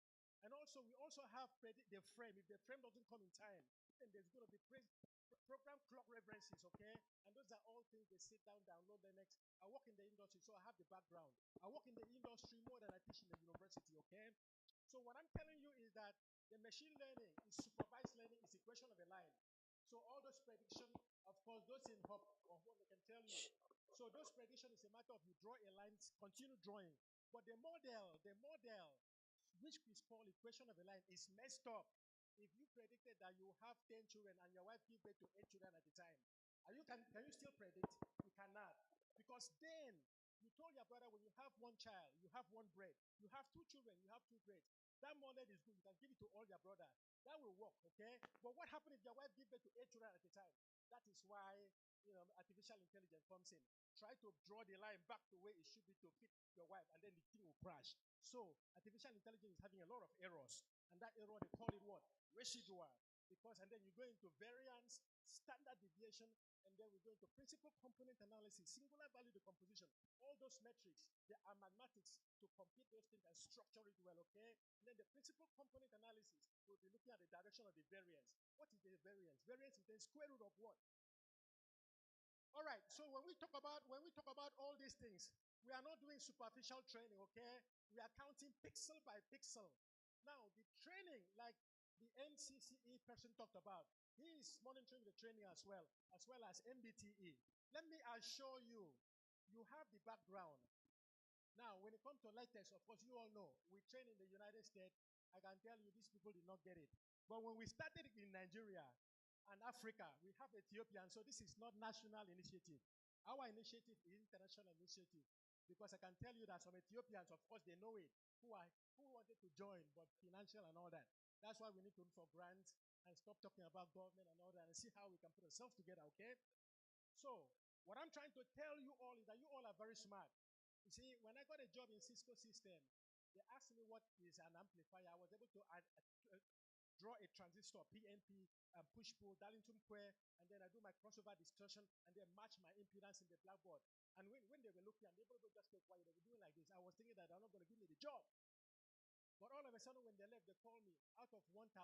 Speaker 11: And also, we also have the frame. If the frame doesn't come in time, then there's going to be program clock references, okay? And those are all things they sit down, download the next. I work in the industry, so I have the background. I work in the industry more than I teach in the university, okay? So what I'm telling you is that the machine learning is supervised learning is equation of a line. So all those predictions, of course, those in hop or what they can tell you. So those predictions is a matter of you draw a line, continue drawing. But the model, which is called equation of a line, is messed up. If you predicted that you have 10 children and your wife give birth to 8 children at a time, can you still predict? You cannot. Because then you told your brother when you have one child, you have one bread. You have 2 children, you have 2 breads. That model is good. You can give it to all your brother. That will work, okay? But what happens if your wife gives birth to 8 children at a time? That is why artificial intelligence comes in. Try to draw the line back to where it should be to fit your wife, and then the thing will crash. So artificial intelligence is having a lot of errors, and that error they call it what? Residual. Because and then you go into variance, standard deviation, and then we go into principal component analysis, singular value decomposition. All those metrics, they are mathematics to compute those things and structure it well, okay? And then the principal component analysis will be looking at the direction of the variance. What is the variance? Variance is the square root of what? All right, so when we talk about all these things, we are not doing superficial training, okay? We are counting pixel by pixel. Now, the training, like the Ncce person talked about, he is monitoring the training as well as Nbte. Let me assure you, you have the background. Now, when it comes to latest, of course, you all know, we train in the United States. I can tell you these people did not get it. But when we started in Nigeria and Africa, we have Ethiopian, so this is not national initiative. Our initiative is international initiative. Because I can tell you that some Ethiopians, of course, they know it, who wanted to join, but financial and all that. That's why we need to look for grants and stop talking about government and all that and see how we can put ourselves together, okay? So, what I'm trying to tell you all is that you all are very smart. You see, when I got a job in Cisco system, they asked me what is an amplifier. I was able to draw a transistor, PNP, push-pull, Darlington-Quare, and then I do my crossover distortion, and then match my impedance in the blackboard. And when they were looking, and they were just kept quiet, they were doing like this, I was thinking that they're not going to give me the job. But all of a sudden, when they left, they called me. Out of 1,000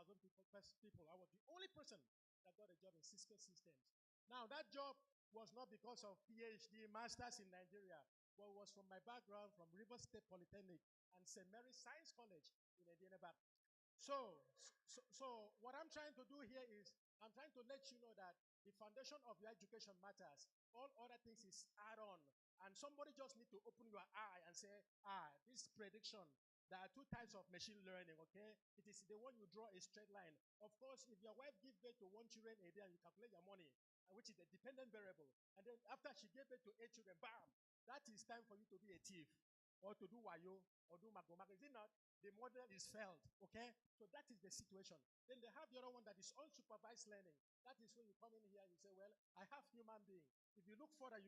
Speaker 11: people, I was the only person that got a job in Cisco systems. Now, that job was not because of PhD, masters in Nigeria, but it was from my background from River State Polytechnic and St. Mary's Science College in Edieneba. So what I'm trying to do here is I'm trying to let you know that the foundation of your education matters. All other things is add-on. And somebody just need to open your eye and say, this prediction, there are 2 types of machine learning, okay? It is the one you draw a straight line. Of course, if your wife gives birth to 1 children a day and you calculate your money, which is a dependent variable, and then after she gave birth to 8 children, bam, that is time for you to be a thief or to do wayo or do magomago. Is it not? The model is failed, okay? So that is the situation. Then they have the other one that is unsupervised learning. That is when you come in here and you say, well, I have human being. If you look further, you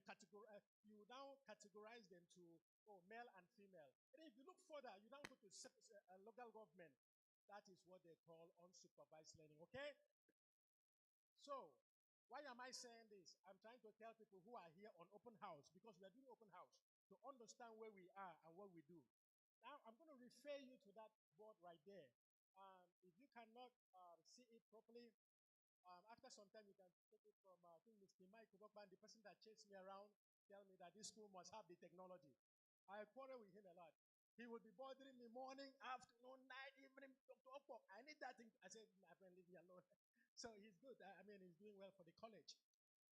Speaker 11: now categorize them to male and female. And if you look further, you now go to local government. That is what they call unsupervised learning, okay? So, why am I saying this? I'm trying to tell people who are here on open house, because we are doing open house, to understand where we are and what we do. Now, I'm going to refer you to that board right there. If you cannot see it properly, after some time, you can take it from, I think, Mr. Mike Ubokban, the person that chased me around, tell me that this school must have the technology. I quarrel with him a lot. He would be bothering me morning, afternoon, night, evening, Dr. I need that thing. I said, my friend, leave me alone. So he's good. I mean, he's doing well for the college.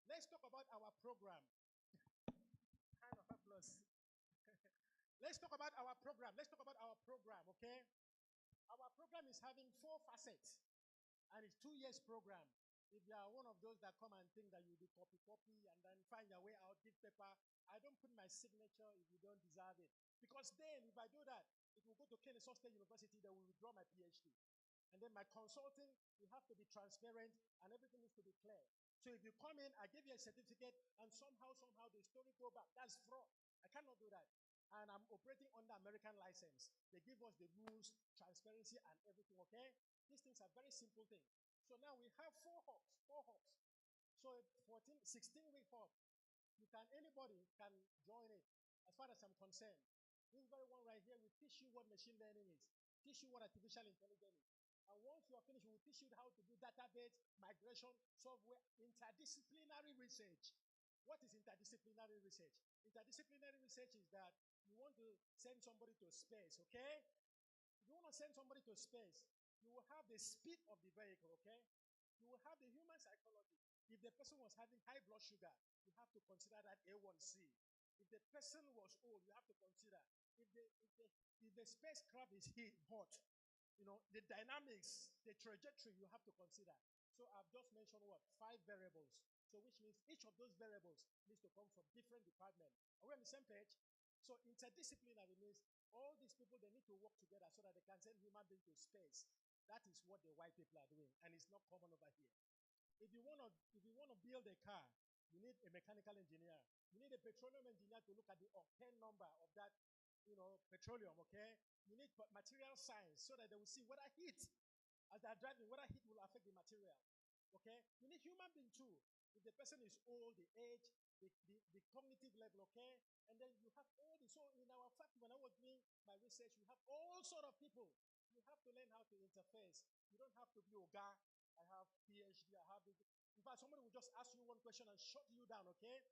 Speaker 11: Let's talk about our program. Kind of applause. Let's talk about our program. Okay? Our program is having 4 facets, and it's 2 years program. If you are one of those that come and think that you do copy, and then find your way out, give paper, I don't put my signature if you don't deserve it. Because then, if I do that, it will go to Kennesaw State University, they will withdraw my PhD. And then my consulting, you have to be transparent, and everything needs to be clear. So if you come in, I give you a certificate, and somehow the story go back. That's fraud. I cannot do that. And I'm operating under American license. They give us the rules, transparency, and everything, okay? These things are very simple things. So now we have 4 hubs. So 16-week hub. Anybody can join it, as far as I'm concerned. This very one right here will teach you what machine learning is, teach you what artificial intelligence is. And once you are finished, we'll teach you how to do database, migration, software, interdisciplinary research. What is interdisciplinary research? Interdisciplinary research is that you want to send somebody to space, okay? you want to send somebody to space, you will have the speed of the vehicle, okay? You will have the human psychology. If the person was having high blood sugar, you have to consider that A1C. If the person was old, you have to consider. If the spacecraft is hot, the dynamics, the trajectory, you have to consider. So I've just mentioned what? 5 variables. So which means each of those variables needs to come from different departments. Are we on the same page? So interdisciplinary means all these people, they need to work together so that they can send human beings to space. That is what the white people are doing, and it's not common over here. If you want to build a car, you need a mechanical engineer. You need a petroleum engineer to look at the octane number of that, petroleum, okay? You need material science so that they will see whether heat, as they are driving, whether heat will affect the material, okay? You need human being too. If the person is old, the age, the cognitive level, okay? And then you have all this. So in our factory, when I was doing my research, we have all sort of people. You have to learn how to interface. You don't have to be Oga. I have PhD, I have this. In fact, somebody will just ask you one question and shut you down, okay?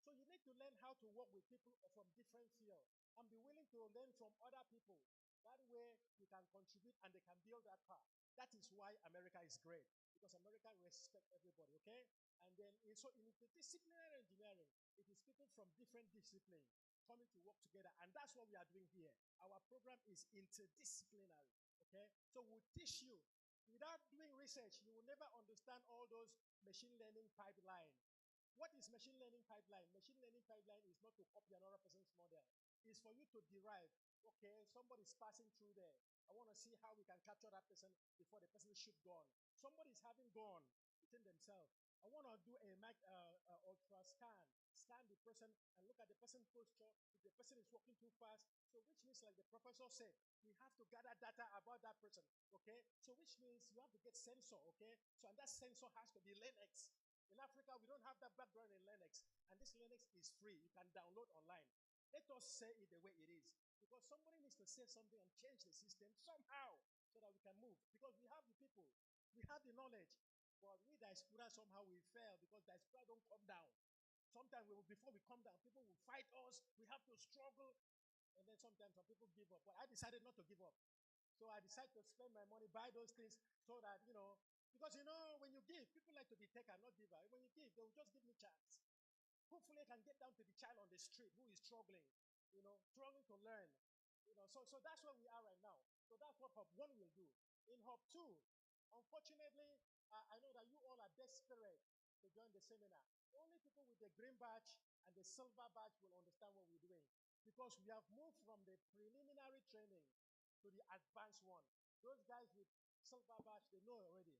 Speaker 11: So you need to learn how to work with people from different fields and be willing to learn from other people. That way you can contribute and they can build that car. That is why America is great, because America respects everybody, okay? And then so in interdisciplinary engineering, it is people from different disciplines coming to work together, and that's what we are doing here. Our program is interdisciplinary, okay? So we'll teach you. Without doing research, you will never understand all those machine learning pipeline. What is machine learning pipeline? Machine learning pipeline is not to copy another person's model. It's for you to derive, okay, somebody's passing through there. I want to see how we can capture that person before the person shoot gun. Somebody's having gun within themselves. I want to do a ultra scan the person and look at the person's posture. If the person is walking too fast, so which means, like the professor said, we have to gather data about that person, okay? So which means you have to get sensor, okay? So and that sensor has to be Linux. In Africa, we don't have that background in Linux, and this Linux is free. You can download online. Let us say it the way it is, because somebody needs to say something and change the system somehow so that we can move, because we have the people, we have the knowledge, but we diaspora somehow we fail because diaspora don't come down. Sometimes before we come down, people will fight us. We have to struggle, and then sometimes some people give up. But I decided not to give up. So I decided to spend my money, buy those things so that, because when you give, people like to be taker, not giver. When you give, they will just give me chance. Hopefully I can get down to the child on the street who is struggling, struggling to learn. So that's where we are right now. So that's what Hub 1 will do. In Hub 2, unfortunately, I know that you all are desperate to join the seminar. Only people with the green badge and the silver badge will understand what we're doing, because we have moved from the preliminary training to the advanced one. Those guys with silver badge, they know already.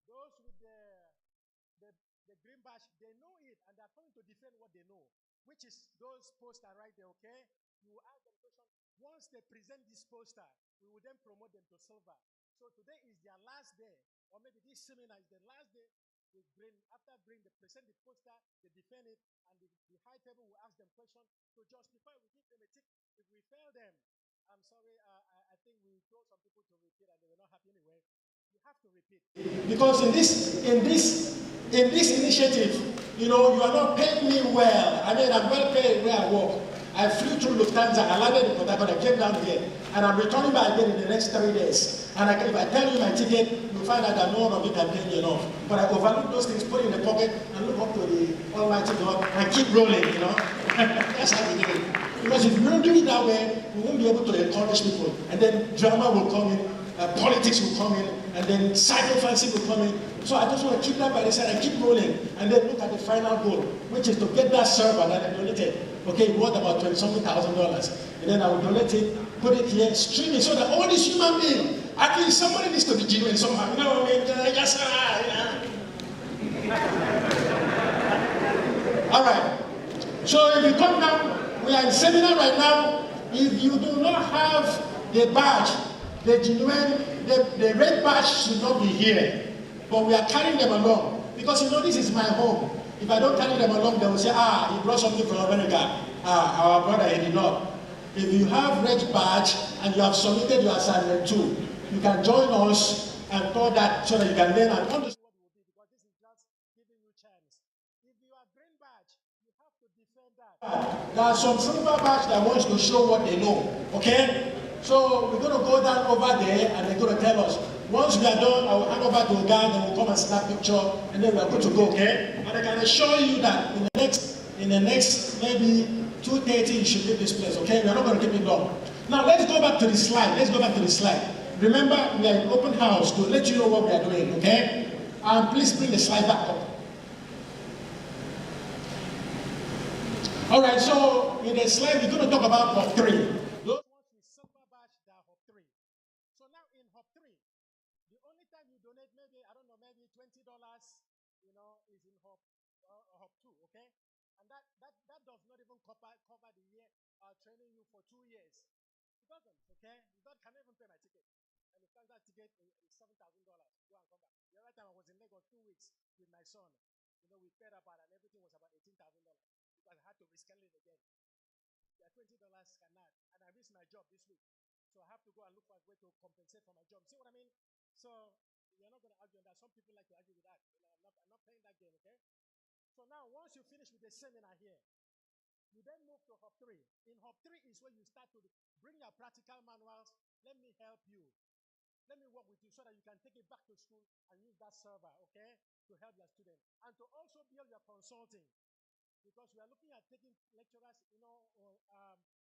Speaker 11: Those with the green badge, they know it, and they're coming to defend what they know, which is those posters right there, okay? You will ask them questions. Once they present this poster, we will then promote them to silver. So today is their last day, or maybe this seminar is the last day. After they present the poster, they defend it, and the high table will ask them questions to justify. We give them a tick. If we fail them, I'm sorry, I think we told some people to repeat and they were not happy anyway. You have to repeat. Because in this initiative, you are not paying me well. I mean, I'm well paid where I work. I flew through Lufthansa, I landed in Port Harcourt, I came down here, and I'm returning back again in the next 3 days. And if I tell you my ticket, you'll find out that no one of you can pay me enough. But I overlook those things, put it in the pocket, and look up to the Almighty God, and keep rolling, That's how we do it. Because if we don't do it that way, we won't be able to encourage people. And then drama will come in, politics will come in, and then cyber-fancy will come in. So I just want to keep that by the side and keep rolling, and then look at the final goal, which is to get that server that I donated. Okay, worth about $20-something thousand. And then I will donate it, put it here, stream it, so that all these human beings, at least somebody needs to be genuine somehow. You know what I mean? Yes, All right. So if you come down, we are in seminar right now. If you do not have the badge, the genuine, the red badge should not be here. But we are carrying them along. Because this is my home. If I don't carry them along, they will say, he brought something from America. Our brother, he did not. If you have red badge and you have submitted your assignment too, you can join us and do that so that you can learn and understand what will be, because this is just giving you a chance. If you are green badge, you have to defend that. There are some silver badge that wants to show what they know, okay? So we're going to go down over there and they're going to tell us. Once we are done, I will hand over to a guy and we'll come and snap picture and then we are good to go, okay? And I can assure you that in the next maybe 2:30 you should leave this place, okay? We are not going to keep it long. Now let's go back to the slide. Remember, we are in open house to let you know what we are doing, okay? And please bring the slide back up. All right, so in the slide, we're going to talk about Hop 3. Those ones with silver badge, they are Hop 3. So now in Hop 3, the only time you donate maybe, I don't know, maybe $20, you know, is in Hop 2, okay? And that does not even cover the year training you for 2 years. It doesn't, okay? You can't even pay my ticket. And the standard ticket is $7,000. Go and come back. The other time I was in Lagos 2 weeks with my son. You know, we paid about and everything was about $18,000. Because I had to reschedule it again. Yeah, $20 cannot. And I missed my job this week. So I have to go and look for a way to compensate for my job. See what I mean? So you're not going to argue on that. Some people like to argue with that. You know, I'm not playing that game, okay? So now once you finish with the seminar here, you then move to Hop 3. In Hop 3 is where you start to bring your practical manuals. Let me help you. Let me work with you so that you can take it back to school and use that server, okay, to help your students. And to also build your consulting. Because we are looking at taking lecturers, you know,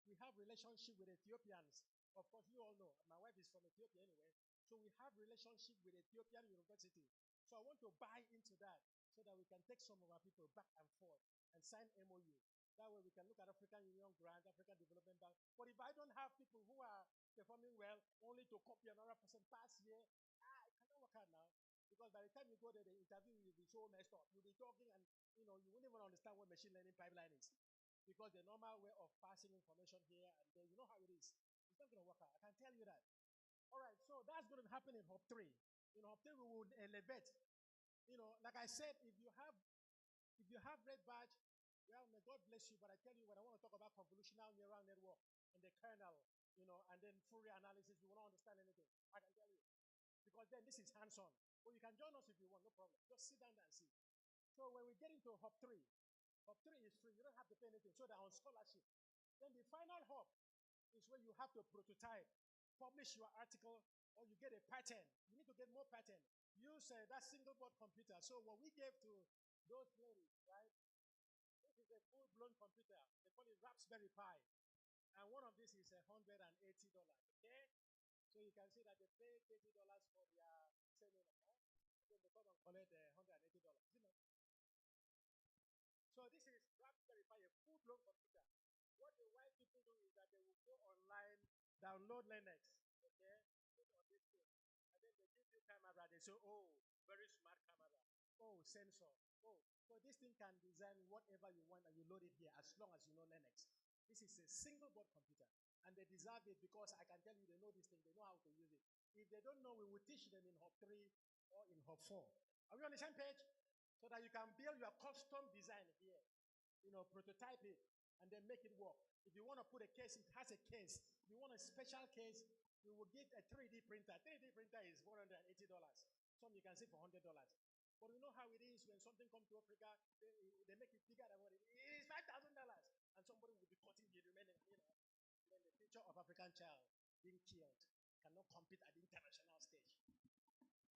Speaker 11: we have relationship with Ethiopians. Of course, you all know, my wife is from Ethiopia anyway. So we have relationship with Ethiopian University. So I want to buy into that so that we can take some of our people back and forth and sign MOU. That way we can look at African Union grant, African Development Bank. But if I don't have people who are performing well, only to copy another person past year, it cannot work out now. Because by the time you go there, the interview will be so messed up. You'll be talking and, you know, you won't even understand what machine learning pipeline is. Because the normal way of passing information here and there, you know how it is. It's not going to work out. I can tell you that. All right, so that's going to happen in Hop 3. In Hop 3, we will elevate. You know, like I said, if you have red badge, well, may God bless you, but I tell you, when I want to talk about convolutional neural network and the kernel, you know, and then Fourier analysis, you will not understand anything. I can tell you. Because then this is hands-on. Well, you can join us if you want, no problem. Just sit down and see. So when we get into Hop 3 is free. You don't have to pay anything. So they're on scholarship. Then the final hop is where you have to prototype, publish your article, or you get a patent. You need to get more patent. Use that single board computer. So what we gave to those ladies, right? This is a full-blown computer. They call it Raspberry Pi. And one of these is $180, okay? So you can see that they paid $80 for their seminar. Then they come and collect $180. So this is Raspberry Pi, a full-blown computer. What the white people do is that they will go online, download Linux, okay, put on this thing, and then they give you camera. They say, oh, very smart camera. Oh, sensor. Oh, so this thing can design whatever you want and you load it here as long as you know Linux. This is a single board computer. And they deserve it because I can tell you they know this thing, they know how to use it. If they don't know, we will teach them in Hop 3 or in Hop 4. Are we on the same page? So that you can build your custom design here. You know, prototype it and then make it work. If you want to put a case, it has a case. If you want a special case, we will get a 3D printer. 3D printer is $180. Some you can see for $100. But you know how it is when something comes to Africa, they make it bigger than what it is. $5,000. And somebody will be cutting the remaining, you know. Then the future of African child being killed cannot compete at the international stage.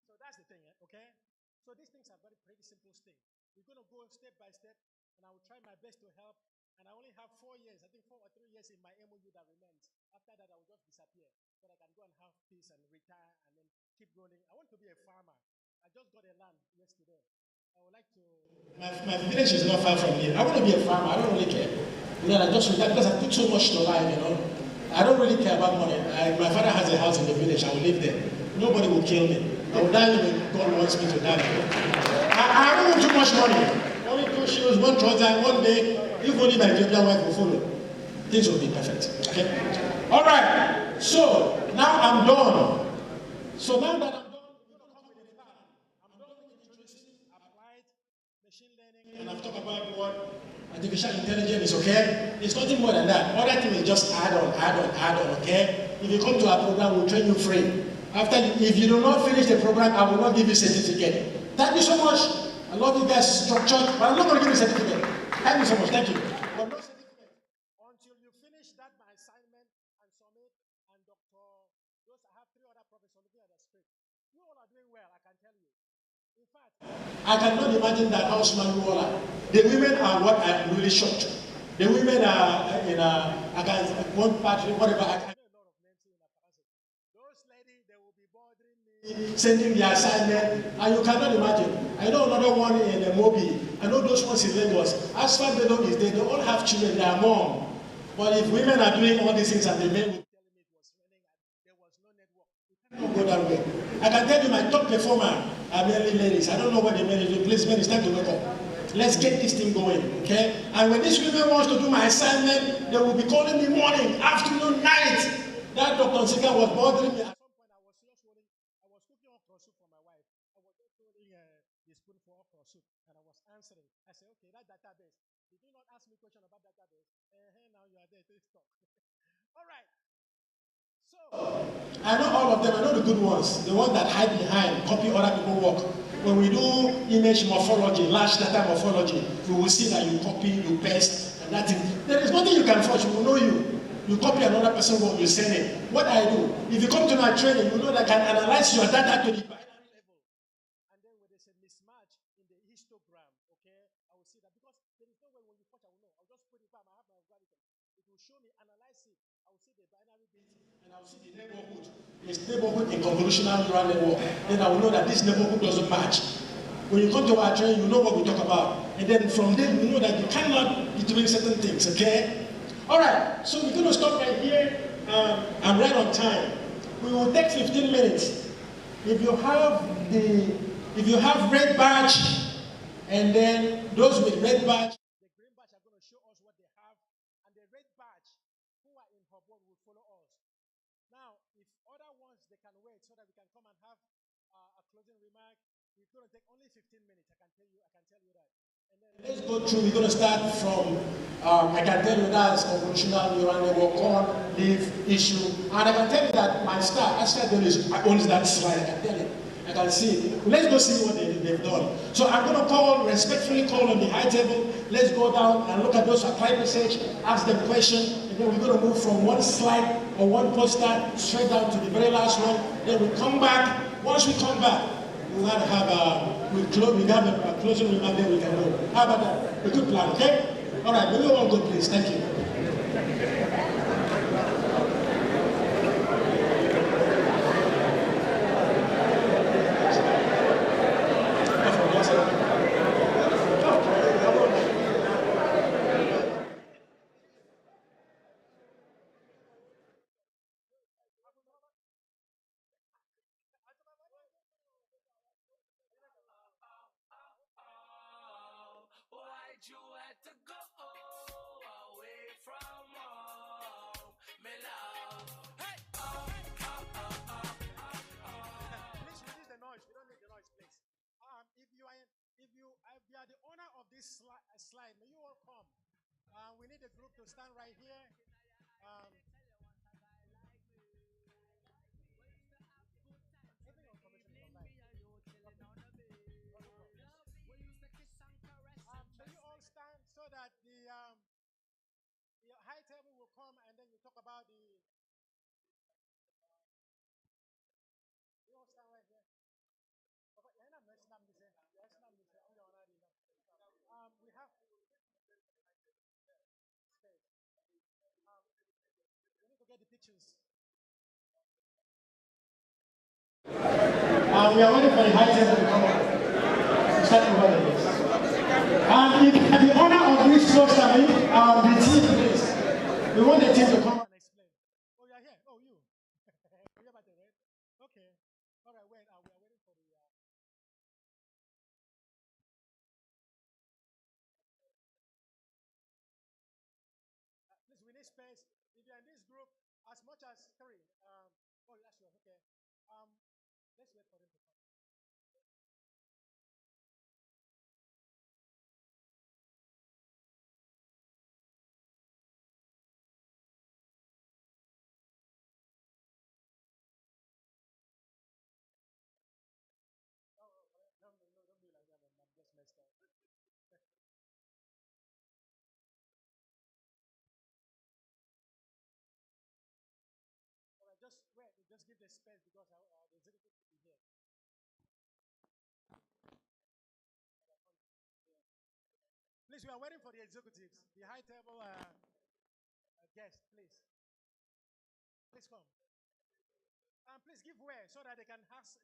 Speaker 11: So that's the thing, okay? So these things are pretty simple things. We're going to go step by step, and I will try my best to help. And I only have 4 years, I think 4 or 3 years in my MOU that remains. After that, I will just disappear so that I can go and have peace and retire and then keep rolling. I want to be a farmer. I just got a land yesterday. I would like to... My village is not far from here. I want to be a farmer. I don't really care. You know, I just retire because I put so much to life, you know. I don't really care about money. My father has a house in the village. I will live there. Nobody will kill me. I will die when God wants me to die. I don't want too much money. Only 2 shoes, 1 trouser, 1 day. If only my Ethiopian wife will follow, things will be perfect. Okay? All right. So now I'm done. So now that I'm done, we're going to come with a plan. I'm done with introducing applied machine learning, and I've talked about what artificial intelligence is. Okay? It's nothing more than that. Other thing is just add on. Okay? If you come to our program, we'll train you free. If you do not finish the program, I will not give you a certificate. Thank you so much. I love you guys structured, but I'm not going to give you a certificate. Thank you so much. Thank you. But no certificate until you finish that my assignment and submit. And Dr. I cannot imagine that house manual. The women are what I'm really shocked. The women are in one party, whatever. I can those ladies, they will be bothering me, sending the assignment, and you cannot imagine. I know another one in Mobi. I know those ones in Lagos. As far as they know is they all have children, they are mom. But if women are doing all these things and the men will tell me it was raining and there was no network, you cannot go that way. I can tell you my top performer are mainly ladies. I don't know what the men is doing. Please, men, it's time to wake up. Let's get this thing going, okay? And when these women want to do my assignment, they will be calling me morning, afternoon, night. That Dr. Nsika was bothering me. At some point, I was just holding, I was cooking okra soup for my wife. I was just holding the spoon for okra soup, and I was answering. I said, okay, that database. Did you not ask me a question about database? Now you are there, please talk. All right. So, I know all of them. I know the good ones, the ones that hide behind, copy other people's work. When we do image morphology, large data morphology, we will see that you copy, you paste, and that's it. There is nothing you can forge. We will know you. You copy another person's work, you send it. What I do, if you come to my training, you know that I can analyze your data to the binary level. And then when there's a mismatch in the histogram, okay, I will see that because there is no way when you forge, I will know. I'll just put it back. I have my algorithm. It will show me, analyze it. I will see the binary bit, and I will see the neighborhood. It's neighborhood in convolutional neural network. Then I will know that this neighborhood doesn't match. When you come to our training, you know what we talk about. And then from there, you know that you cannot be doing certain things, okay? All right, so we're going to stop right here. I'm right on time. We will take 15 minutes. If you have red badge, and then those with red badge, the green badge are going to show us what they have, and the red badge who are in hub one will follow us. Now, if other ones they can wait so that we can come and have a closing remark, we're going to take only 15 minutes. I can tell you that. And then let's go through. We're going to start from, I can tell you that it's convolutional neural network, on, leave, issue. And I can tell you that my star, owns that slide. I can tell you. I can see it. Let's go see what they've done. So I'm going to respectfully call on the high table. Let's go down and look at those applied message, ask them questions, and then we're going to move from one slide or one poster straight down to the very last one. Then we come back. Once we come back, we have a closing remark, then we can go. How about that? A good plan, okay? All right, maybe all good, please. Thank you.
Speaker 13: You had to go away from home, me love. Hey,
Speaker 11: Please reduce the noise. We don't need the noise, please. If you are the owner of this slide, may you all come. We need the group to stand right here. May you all stand so that the high table will come and then you talk about the. You all stand right here. We have space. We need to get the pictures. We are waiting for the high table to come up. Exactly what it is. The owner of this cluster, the team, please. We want the team to come and explain. Oh, you are here? Oh, you. You're about to, right? Okay. All right, wait. We are waiting for the. Please, we need space. If you're in this group, as much as 3. That's yours. Okay. Let's wait for them to come. No, don't be like that. I'm just messed up. All right, just wait. Just give the space because the executive will be here. Please, we are waiting for the executives. The high table guests, please. Please come. And please give way so that they can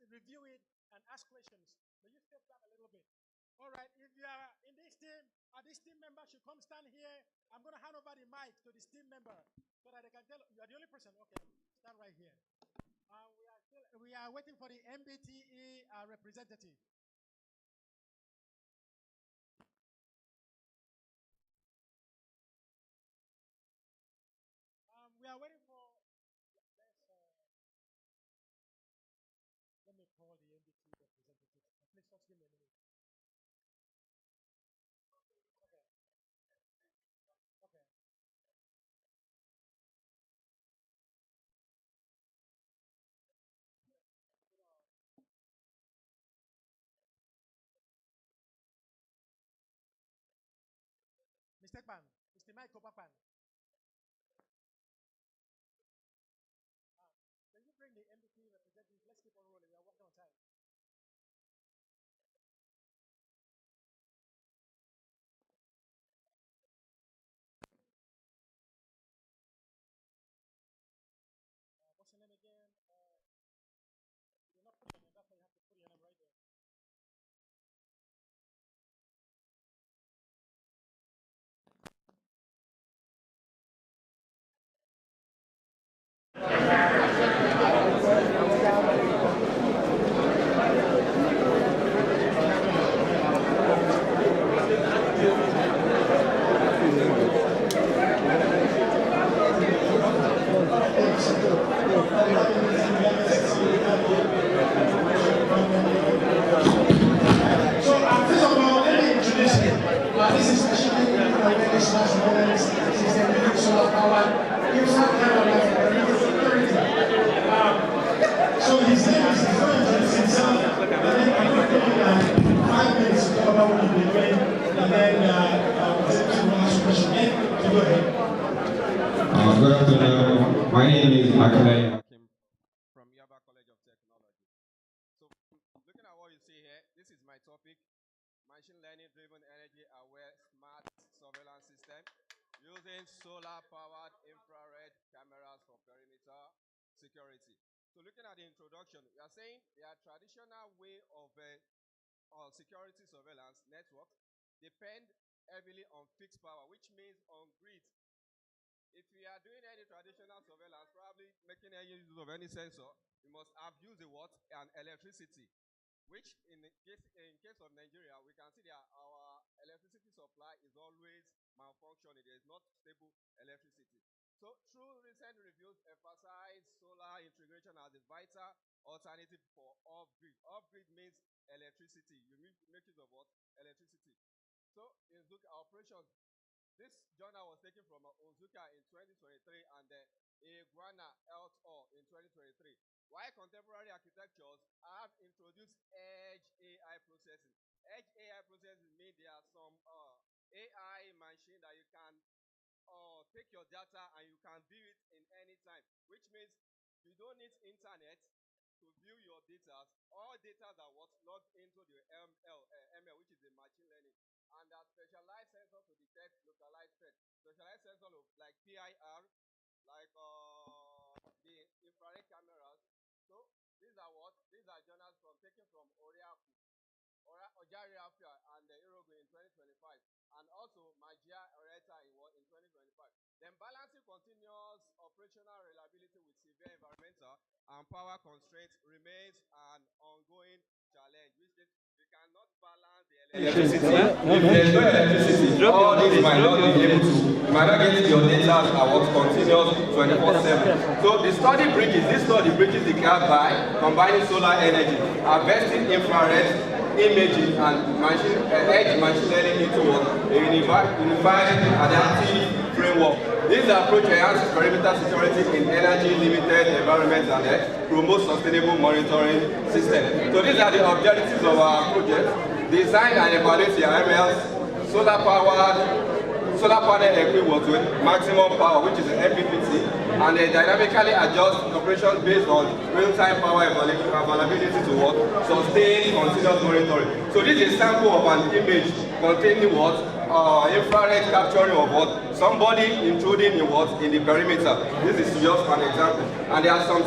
Speaker 11: review it and ask questions. May you step back a little bit. All right, if you are in this team, this team member should come stand here. I'm going to hand over the mic to this team member so that they can tell you are the only person. Okay, stand right here. We are waiting for the Nbte representative. We are waiting for. Let me call the Nbte representative. Please just give me a minute. Okay. Mr. Pan, Mr. Mike Kopapan. Can you bring the Nbte representative? Let's keep on rolling. We are working on time. What's your name again? You're not putting your name. That's why you have to put your name right there.
Speaker 14: So his name is introduce himself, and then I'm going to give 5 minutes to talk about what you've been doing, and then we'll ask a question. So go ahead.
Speaker 15: Good afternoon. My name is Moc Llc.
Speaker 16: From Yaba College of Technology. So looking at what you see here, this is my topic, machine learning driven energy aware smart surveillance system using solar powered infrared cameras for perimeter security. So looking at the introduction, we are saying the traditional way of security surveillance networks depend heavily on fixed power, which means on grid. If we are doing any traditional surveillance, probably making any use of any sensor, we must have used an electricity, which in case of Nigeria, we can see that our electricity supply is always malfunctioning. There is not stable electricity. So through recent reviews emphasize solar integration as a vital alternative for off-grid. Off-grid means electricity. You make use of what? Electricity. So in Zuka operations, this journal was taken from Onzuka in 2023 and Iguana et al. In 2023. While contemporary architectures have introduced edge AI processing. Edge AI processing means there are some AI machine that you can take your data and you can view it in any time, which means you don't need internet to view your data. All data are logged into the ML, which is a machine learning, and there are specialized sensors to detect localized threats. Specialized sensors like PIR, like the infrared cameras. So these are journals taken from Ojariafia and Irogo in 2025, and also Magia Ereta in 2025. Then balancing continuous operational reliability with severe environmental and power constraints remains an ongoing challenge, which is we cannot balance the electricity.
Speaker 15: If there's no electricity, all this might not be able to, you might not get your data continuous 24/7. So this study bridges the gap by combining solar energy, harvesting infrared imaging and edge machine learning into a unified adaptive framework. This approach enhances perimeter security in energy-limited environments and promotes sustainable monitoring systems. So these are the objectives of our project: design and evaluate the MLs, solar panel equipped with maximum power, which is an Nbte, and they dynamically adjust operations based on real-time power availability to sustain continuous monitoring. So this is a sample of an image containing infrared capturing of what? Somebody intruding in what? In the perimeter. This is just an example. And there are some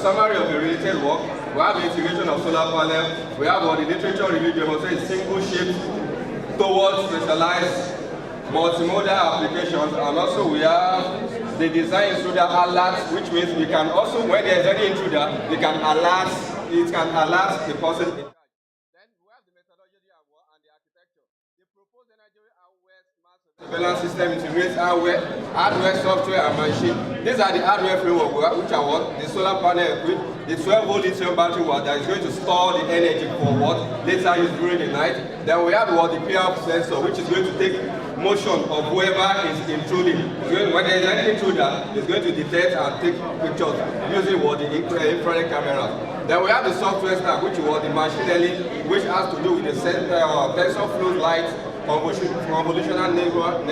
Speaker 15: summary of the related work. We have the integration of solar panel. We have what the literature review demonstrates single shift towards specialized multimodal applications, and also we have the design intruder alert, which means we can also, when there is any intruder, we can alert, it can alert the person in charge. Then we have the methodology and the architecture. The proposed energy aware smart surveillance system integrates hardware, software, and machine. These are the hardware framework, which are what? The solar panel equipped, the 12-volt lithium battery that is going to store the energy for what? Later use during the night. Then we have what? The PR sensor, which is going to take motion of whoever is intruding. When there is any intruder, it's going to detect and take pictures using what? The infrared cameras. Then we have the software stack, which was the machine learning, which has to do with the TensorFlow light convolutional network,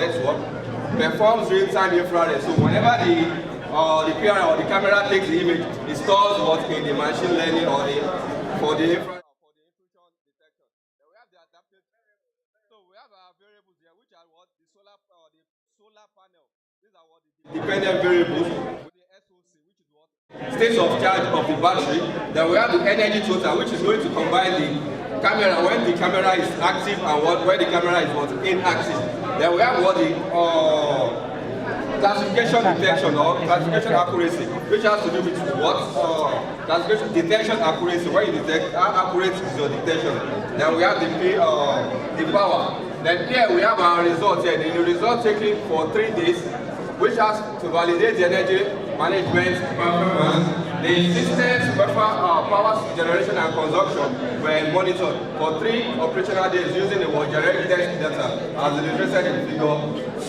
Speaker 15: performs real-time infrared. So whenever the PR or the camera takes the image, it stores what in the machine learning or for the infrared or for the intrusion detection. Then we have the adaptive. So we have our variables here, which are what? The solar panel. These are what the dependent variables. The SOC, which is what? State of charge of the battery. Then we have the energy total, which is going to combine the camera when the camera is active and when the camera is what? Inactive. Then we have what? The classification detection or classification accuracy, which has to do with what? Classification detection accuracy, where you detect how accurate is your detection. Then we have the power. Then here we have our result here. The result taken for 3 days, which has to validate the energy management performance. The systems power generation and consumption were monitored for 3 operational days using the generic test data as illustrated in figure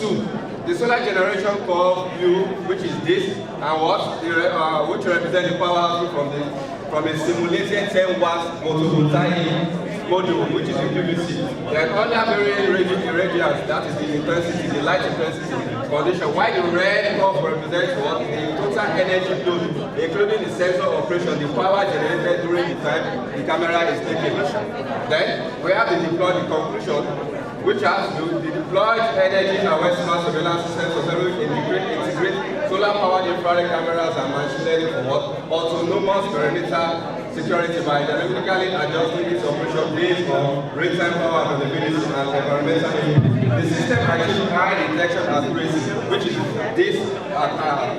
Speaker 15: 2. The solar generation curve view, which is this, and what? Which represents the power output from a simulated 10 watts photovoltaic module, which is in PVC. Then under very irradiance, that is the intensity, the light intensity condition. While the red curve represents what? The total energy load, including the sensor operation, the power generated during the time the camera is taken. Then we have the conclusion, which has the deployed energy and smart surveillance systems to integrate solar powered infrared cameras and machine learning for what? Autonomous perimeter security by dynamically adjusting its operation based on real-time power availability and environmental impact. The system achieves high detection accuracy, which is this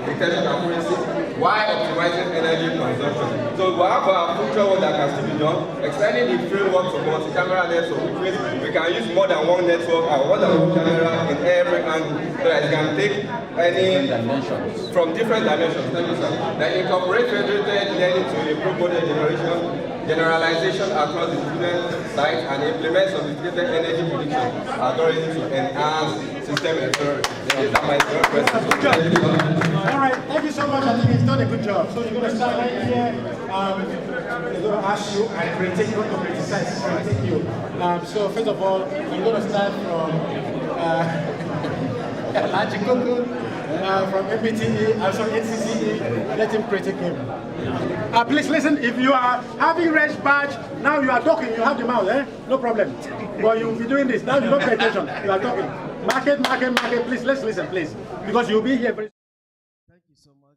Speaker 15: detection accuracy, while optimizing energy consumption. So we have a future work that can still be done, extending the framework to multi-camera network, which means we can use more than one network and more than one camera in every angle, so that it can take any dimensions from different dimensions. Thank you, sir. Then incorporate federated learning to improve model generalization across the student site, and implement sophisticated energy prediction algorithms to enhance system endurance. These are my questions.
Speaker 11: All right, thank you so much. I think he's done a good job. So you're going to start right here. They're going to ask you and critique, not to criticize, critique you. So first of all, I'm going to start from from Nbte, I'm sorry, Ncce. Let him critique him. Please listen, if you are having red badge, now you are talking, you have the mouth, no problem. But you'll be doing this, now you don't pay attention, you are talking. Market, please, let's listen, please. Because you'll be here very.
Speaker 17: Thank you so much.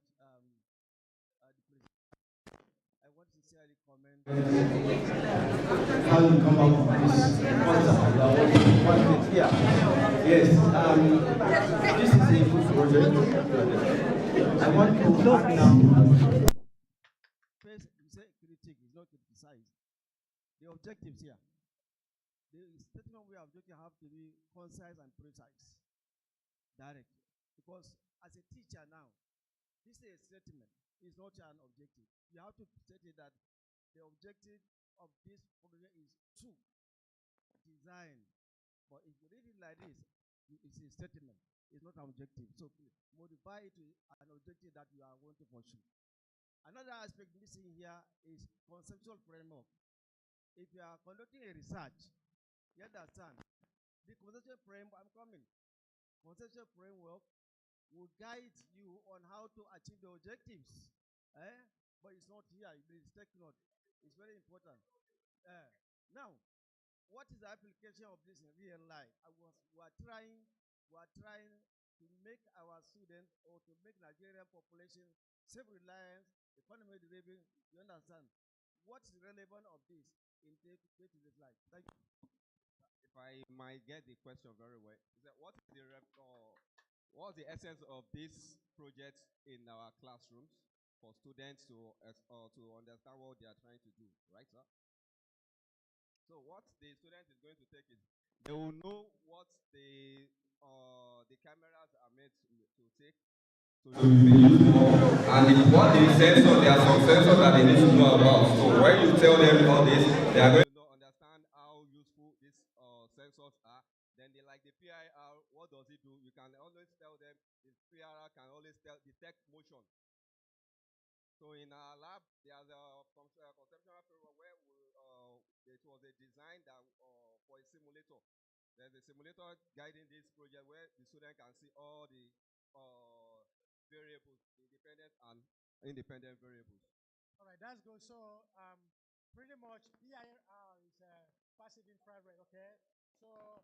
Speaker 17: I want to sincerely commend how you come out with this concept. Yes, this is a good project. I want to add now. First, you say critique is not criticize. The objectives here. The statement we have have to be concise and precise, direct. Because as a teacher now, this is a statement, it's not an objective. You have to state it that the objective of this project is to design. But if you read it like this, it's a statement, it's not an objective. So modify it to an objective that you are going to pursue. Another aspect missing here is conceptual framework. If you are conducting a research, you understand, the conceptual framework, conceptual framework will guide you on how to achieve the objectives. But it's not here, please take note. It's very important. Now, what is the application of this in real life? We are trying to make our students or to make Nigerian population self-reliant, economy driven. You understand? What is relevant of this in day-to-day life? Thank you.
Speaker 16: If I might get the question very well, is that what's the essence of this project in our classrooms for students to understand what they are trying to do, right, sir? So what the student is going to take is they will know what the cameras are meant to take.
Speaker 15: And what the sensor, there are some sensors that they need to know about. So when you tell them all this, they are going to
Speaker 16: understand how useful these sensors are. Then they like the PIR, what does it do? You can always tell them the PIR can always detect motion. So in our lab, there's a conceptual framework where it was a design that for a simulator. There's a simulator guiding this project where the student can see all the variables, independent and independent variables.
Speaker 11: All right, that's good. So pretty much PIR is passive infrared, okay? So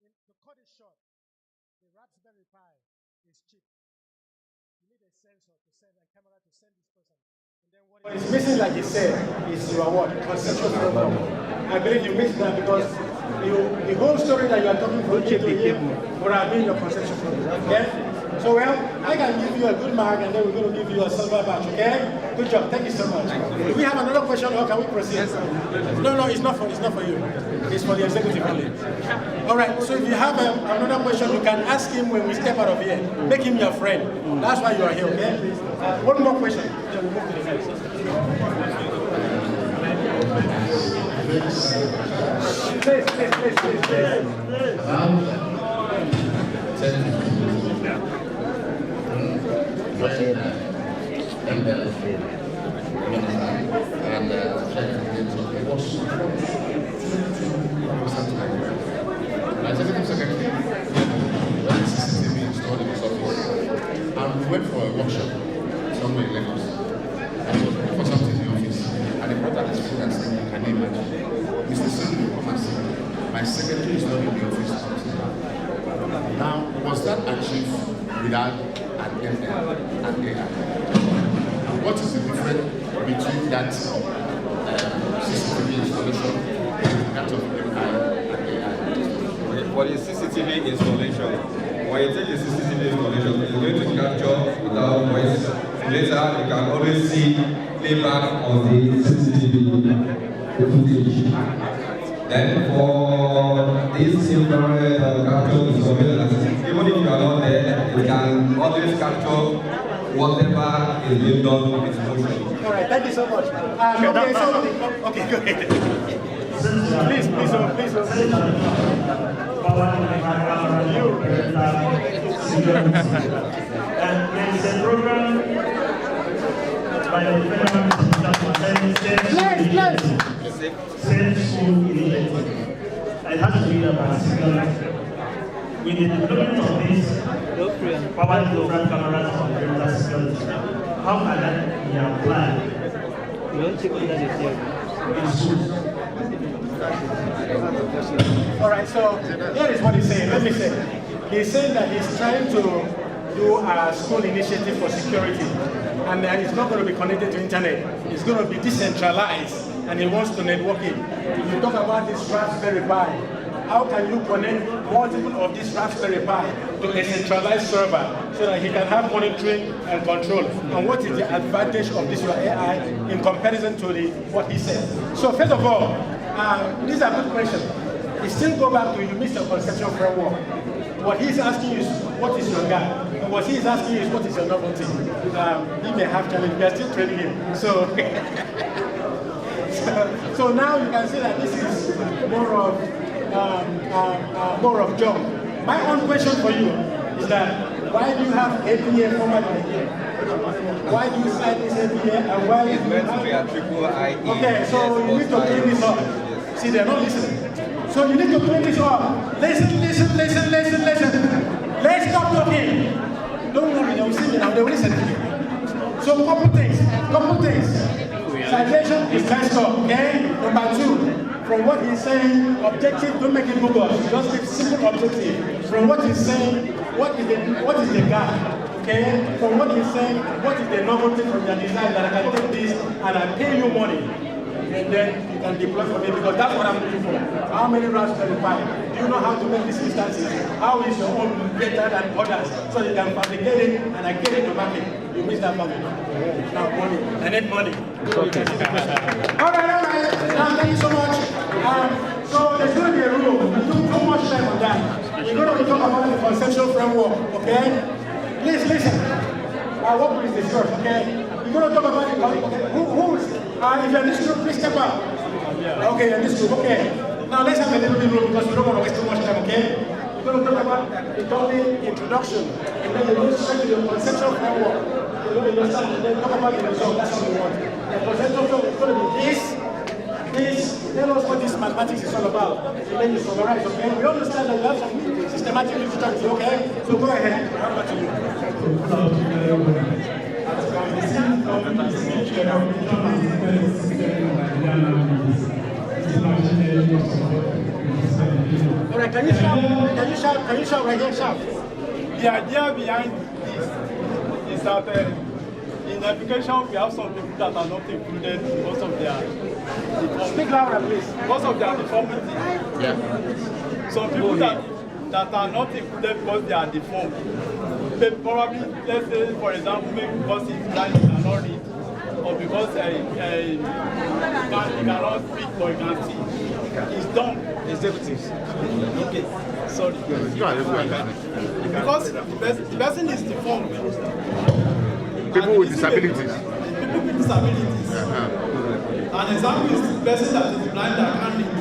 Speaker 11: to cut it short, the Raspberry Pi is cheap. You need a sensor to send a camera to send this person. And then what is missing, like you said, is your what? Conceptual framework. I believe you missed that because the whole story that you are talking about here would have been your conceptual framework. Okay? So well, I can give you a good mark and then we're going to give you a silver badge, okay? Good job, thank you so much. Do we have another question or can we proceed? Yes, no, it's not for you. It's for the executive only. All right, so if you have another question, you can ask him when we step out of here. Make him your friend. That's why you are here, okay? One more question. Then we move to the next.
Speaker 10: And we went for a workshop somewhere in Lagos. I was looking for something in the office, and they brought out this book and said, "Can you imagine? Mr. Sulu, come and see. My secretary is not in the office." Now, was that achieved without an ML and AI? And what is the difference between that CCTV installation and that of MI and AI?
Speaker 15: For the CCTV installation, when you take the CCTV installation, it's going to capture without voice. Later, you can always see playback of the CCTV footage. Then for this infrared capture surveillance, even if you are not there, you can always capture whatever is being done with motion.
Speaker 11: All right, thank you so much. Okay, go ahead. Please.
Speaker 18: And there is a program by the Federal Safe School Initiative. It has to be about security. With the development of these powered program cameras for greater security, how can that be applied in schools?
Speaker 11: All right, so here is what he's saying. Let me say. He's saying that he's trying to do a school initiative for security, and it's not going to be connected to internet. It's going to be decentralized, and he wants to network it. If you talk about this Raspberry Pi, how can you connect multiple of this Raspberry Pi to a centralized server so that he can have monitoring and control? And what is the advantage of this your AI in comparison to what he said? So first of all, these are good questions. We still go back to you missed the conceptual framework. What he's asking is, what is your gap? And what he's asking is, what is your novelty? He may have challenge. We are still training him. So, so now you can see that this is more of job. My own question for you is that why do you have APA format here? Why do you cite this APA and why
Speaker 15: it's meant to be a triple IE?
Speaker 11: Okay, so you need to clean this up. Yes. See, they're not listening. So you need to clean this up. Listen. Let's stop talking. Don't worry, they'll see me now, they will listen to me. So couple things. Citation is messed up, okay? Number 2, From what he's saying, objective, don't make it Google. Just give simple objective. From what he's saying, what is the gap? Okay? From what he's saying, what is the novelty from your design that I can take this and I pay you money? And then you can deploy for me because that's what I'm looking for. How many rounds can you buy? Do you know how to make these instances? How is your own better than others? So you can fabricate it and I get it to market. You miss that market. Now money. I need money. Okay. All right. Thank you so much. So there's going to be a rule. We took too much time on that. We're going to talk about the conceptual framework, okay? Please listen. Our work is the church, okay? We're going to talk about it. Okay. Who's if you're in this group, please step up. Okay, you're in this group, okay. Now let's have a little bit of room because we don't want to waste too much time, okay? We're going to talk about the topic introduction, and then we're going to straight to the conceptual framework. We're going to understand and then talk about the result. That's what we want. The conceptual framework is going to be this, tell us what this mathematics is all about. And then you summarize, okay? We understand that you have some systematic literature, okay? So go ahead. How about you? All right, can you shout right here, shout?
Speaker 19: The idea behind this is that in application we have some people that are not included because of their deformity.
Speaker 11: Speak louder, please.
Speaker 19: Because of their deformity.
Speaker 11: Yeah.
Speaker 19: Some people that are not included because they are deformed. They probably, let's say, for example, maybe because he's blind, he cannot read, or because he cannot speak or he can see. He's dumb. Executives. Okay. Sorry. Because the person is deformed.
Speaker 12: People with disabilities.
Speaker 19: People with disabilities. An example is the person that is blind that can read.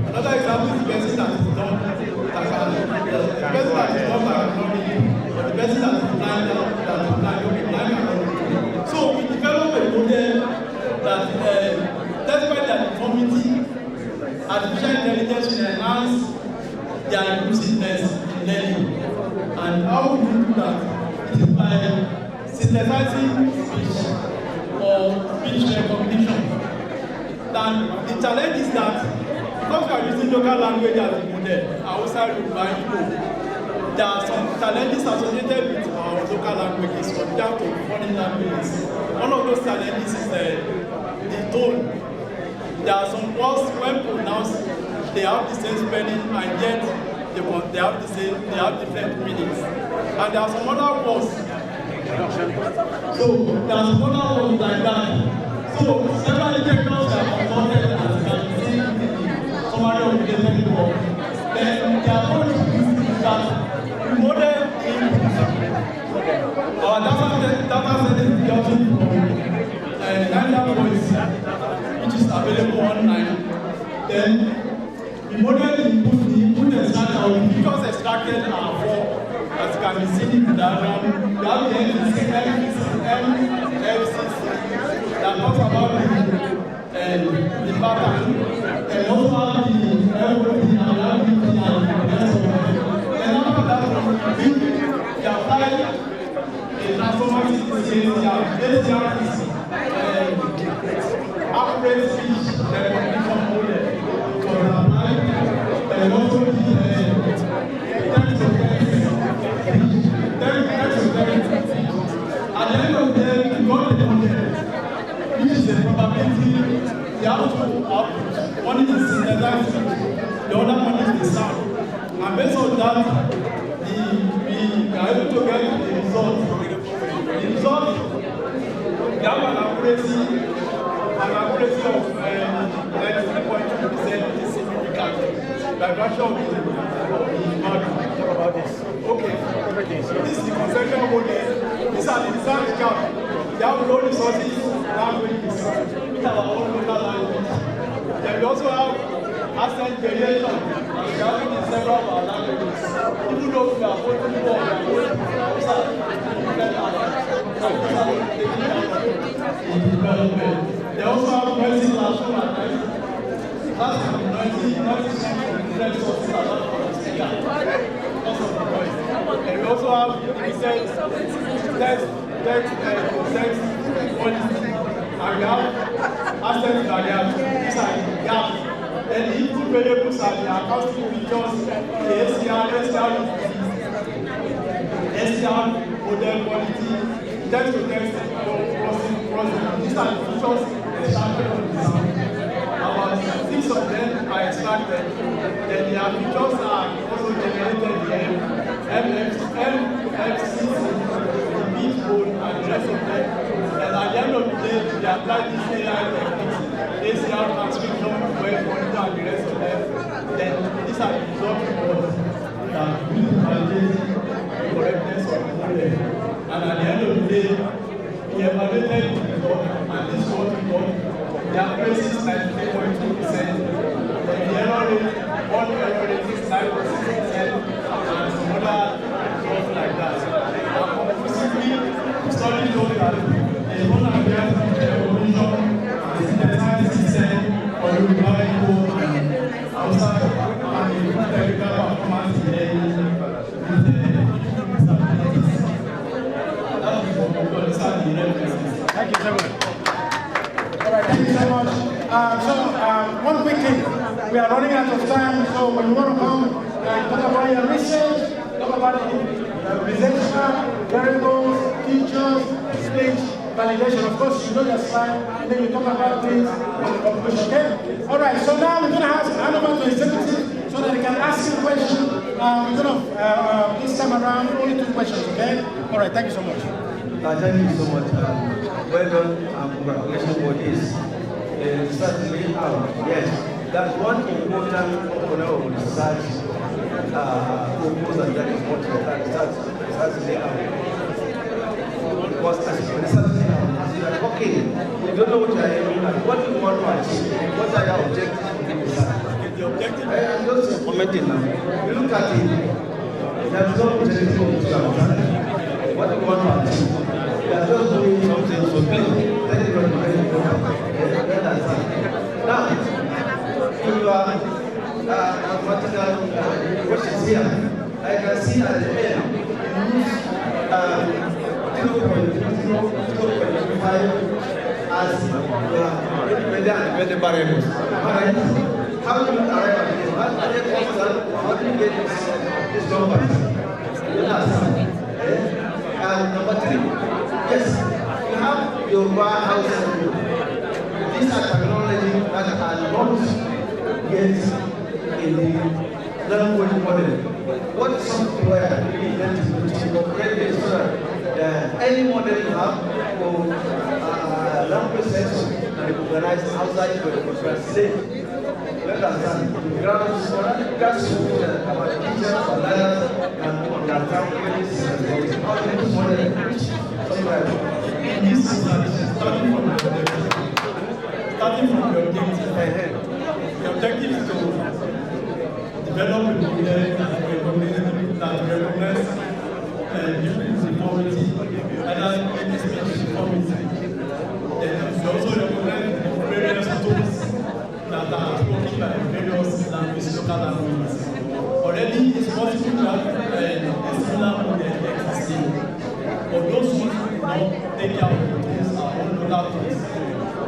Speaker 19: Another example is the person that is dumb that can read. The person that is dumb that cannot read. Or the person that is blind that is blind. Okay, blind cannot read. So we develop a model that despite their deformity, artificial intelligence will enhance their inclusiveness in learning. And how we do that? It is by synthesizing speech or speech recognition. Then the challenge is that because we are using local language as a model, outside Yoruba, Igbo, there are some challenges associated with our local languages compared to foreign languages. One of those challenges is the tone. There are some words when pronounced, they have the same spelling and yet they have different meanings. And there are some other words. So there are some other words like that. So several detectors are consulted as you can see the summary of the different words. Then the approach is that we model our data set is getting from Nigerian voice, which is available online. Then we model the input extractor, the features extracted are four, as you can be seen in the diagram. We have the Ncce that talks about the pattern, and also have the everything and everything and rest of it. Then after that, we apply a transformer system. ACR is accurate speech recognition model for apply, and also the text to text. At the end of the day, we got the model, which is the probability, the output. One is the synthesized speech, the other one is the sound. And based on that, we are able to get the result. The result, we have an accuracy of 93.2%, which is significant by virtue of the value. Talk about this. Okay. This is the conceptual model. These are the design count. They have low resources, languages, with our own local language. Then we also have accent variation, and we have it in several of our languages. Even though we are both people, we are both development. They also have noisy classroom at night. Noisy different sources are not from the speaker because of the noise. And we also have text policy. And we have access barriers. These are gaps. Then the variables are the acoustic features, the SCR model quality, text-to-text processing. These are the features extracted from the sound. About 6 of them are extracted. Then their features are also generated in MFCC, the beat code, and the rest of them. And at the end of the day, they apply these AI techniques, ACR transcription, web monitor, and the rest of them. Then these are the result reports that will validate the correctness of the model. And at the end of the day, we evaluated the result, and this was the result. The accuracy is 93.2%. The error rate, all error rate is 9.6%, and some other stuff like that. And conclusively, the study showed that there is one appearance of evolution and synthesized system for the reliable and outside and the technical performance in any disabilities. That is what we understand the references.
Speaker 14: Thank you so much. All right, thank you so much. One quick thing. We are running out of time, so when you want to come and talk about your research, talk about the presenter, variables, features, speech, validation. Of course, you know your slide, and then you talk about things on the conclusion, okay? All right, so now we're going to hand over to executive so that they can ask you questions. We're going to, this time around, only 2 questions, okay? All right, thank you so much.
Speaker 20: Thank you so much. Well done and congratulations for this. Certainly, yes, that's one important component of research proposal that is what you can certainly because as you certainly like, okay, you don't know what you are aiming at, what do you want to achieve, what are your objectives for the research? The objective, I am just commenting now. You look at it, there's no objective of what do you want to achieve? You are just doing something so please, let it run very important. Now, if you are mathematical questions here, I can see at the end, you use 0.0.25 as your independent variables. Alright? How do you arrive at this? How do you get this number? And number 3, yes, you have your warehouse. These are technology that are not yet in the language model. What software you need to operate this so that any model you have for language sensor can be organized outside for the translate. Let us understand. Grassroots about teachers or learners can understand what this is. How to use model software.
Speaker 19: This is starting from the objective. The objective is to develop a model that recognize different deformity, other speech deformity. Then we also recognize various tools that are spoken by various languages, local languages. Already it's possible to have a similar model existing, but those who do not take care of the tools are all local tools.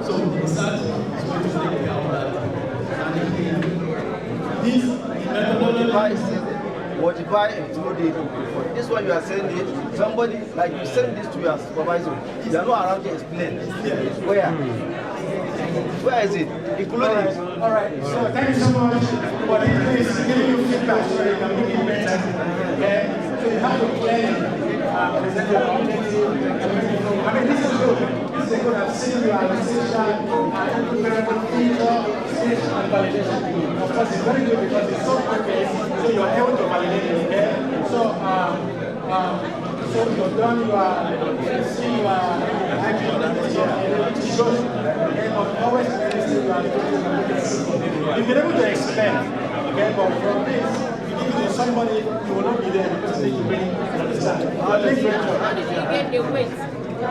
Speaker 19: So the research is going to take care of that. And this methodology
Speaker 20: modify and include it. This one you are sending somebody, like you send this to your supervisor, they are not around to explain. Where? Where is it? Include it.
Speaker 14: All right. So thank you so much for this giving you feedback so you can make it better. Okay? So you have to plan, present your objective. I mean, this is good. This is good. I've seen you are researcher, incredible feature, stage and validation. Of course, it's very good because it's software-based, so you are able to validate it. Okay? So you've done your see your activities here. It's good. Okay, but always you've been able to explain. Okay, but from this, if you give it to somebody, you will not be there because they can really understand.
Speaker 21: How did you get the weight?
Speaker 14: No,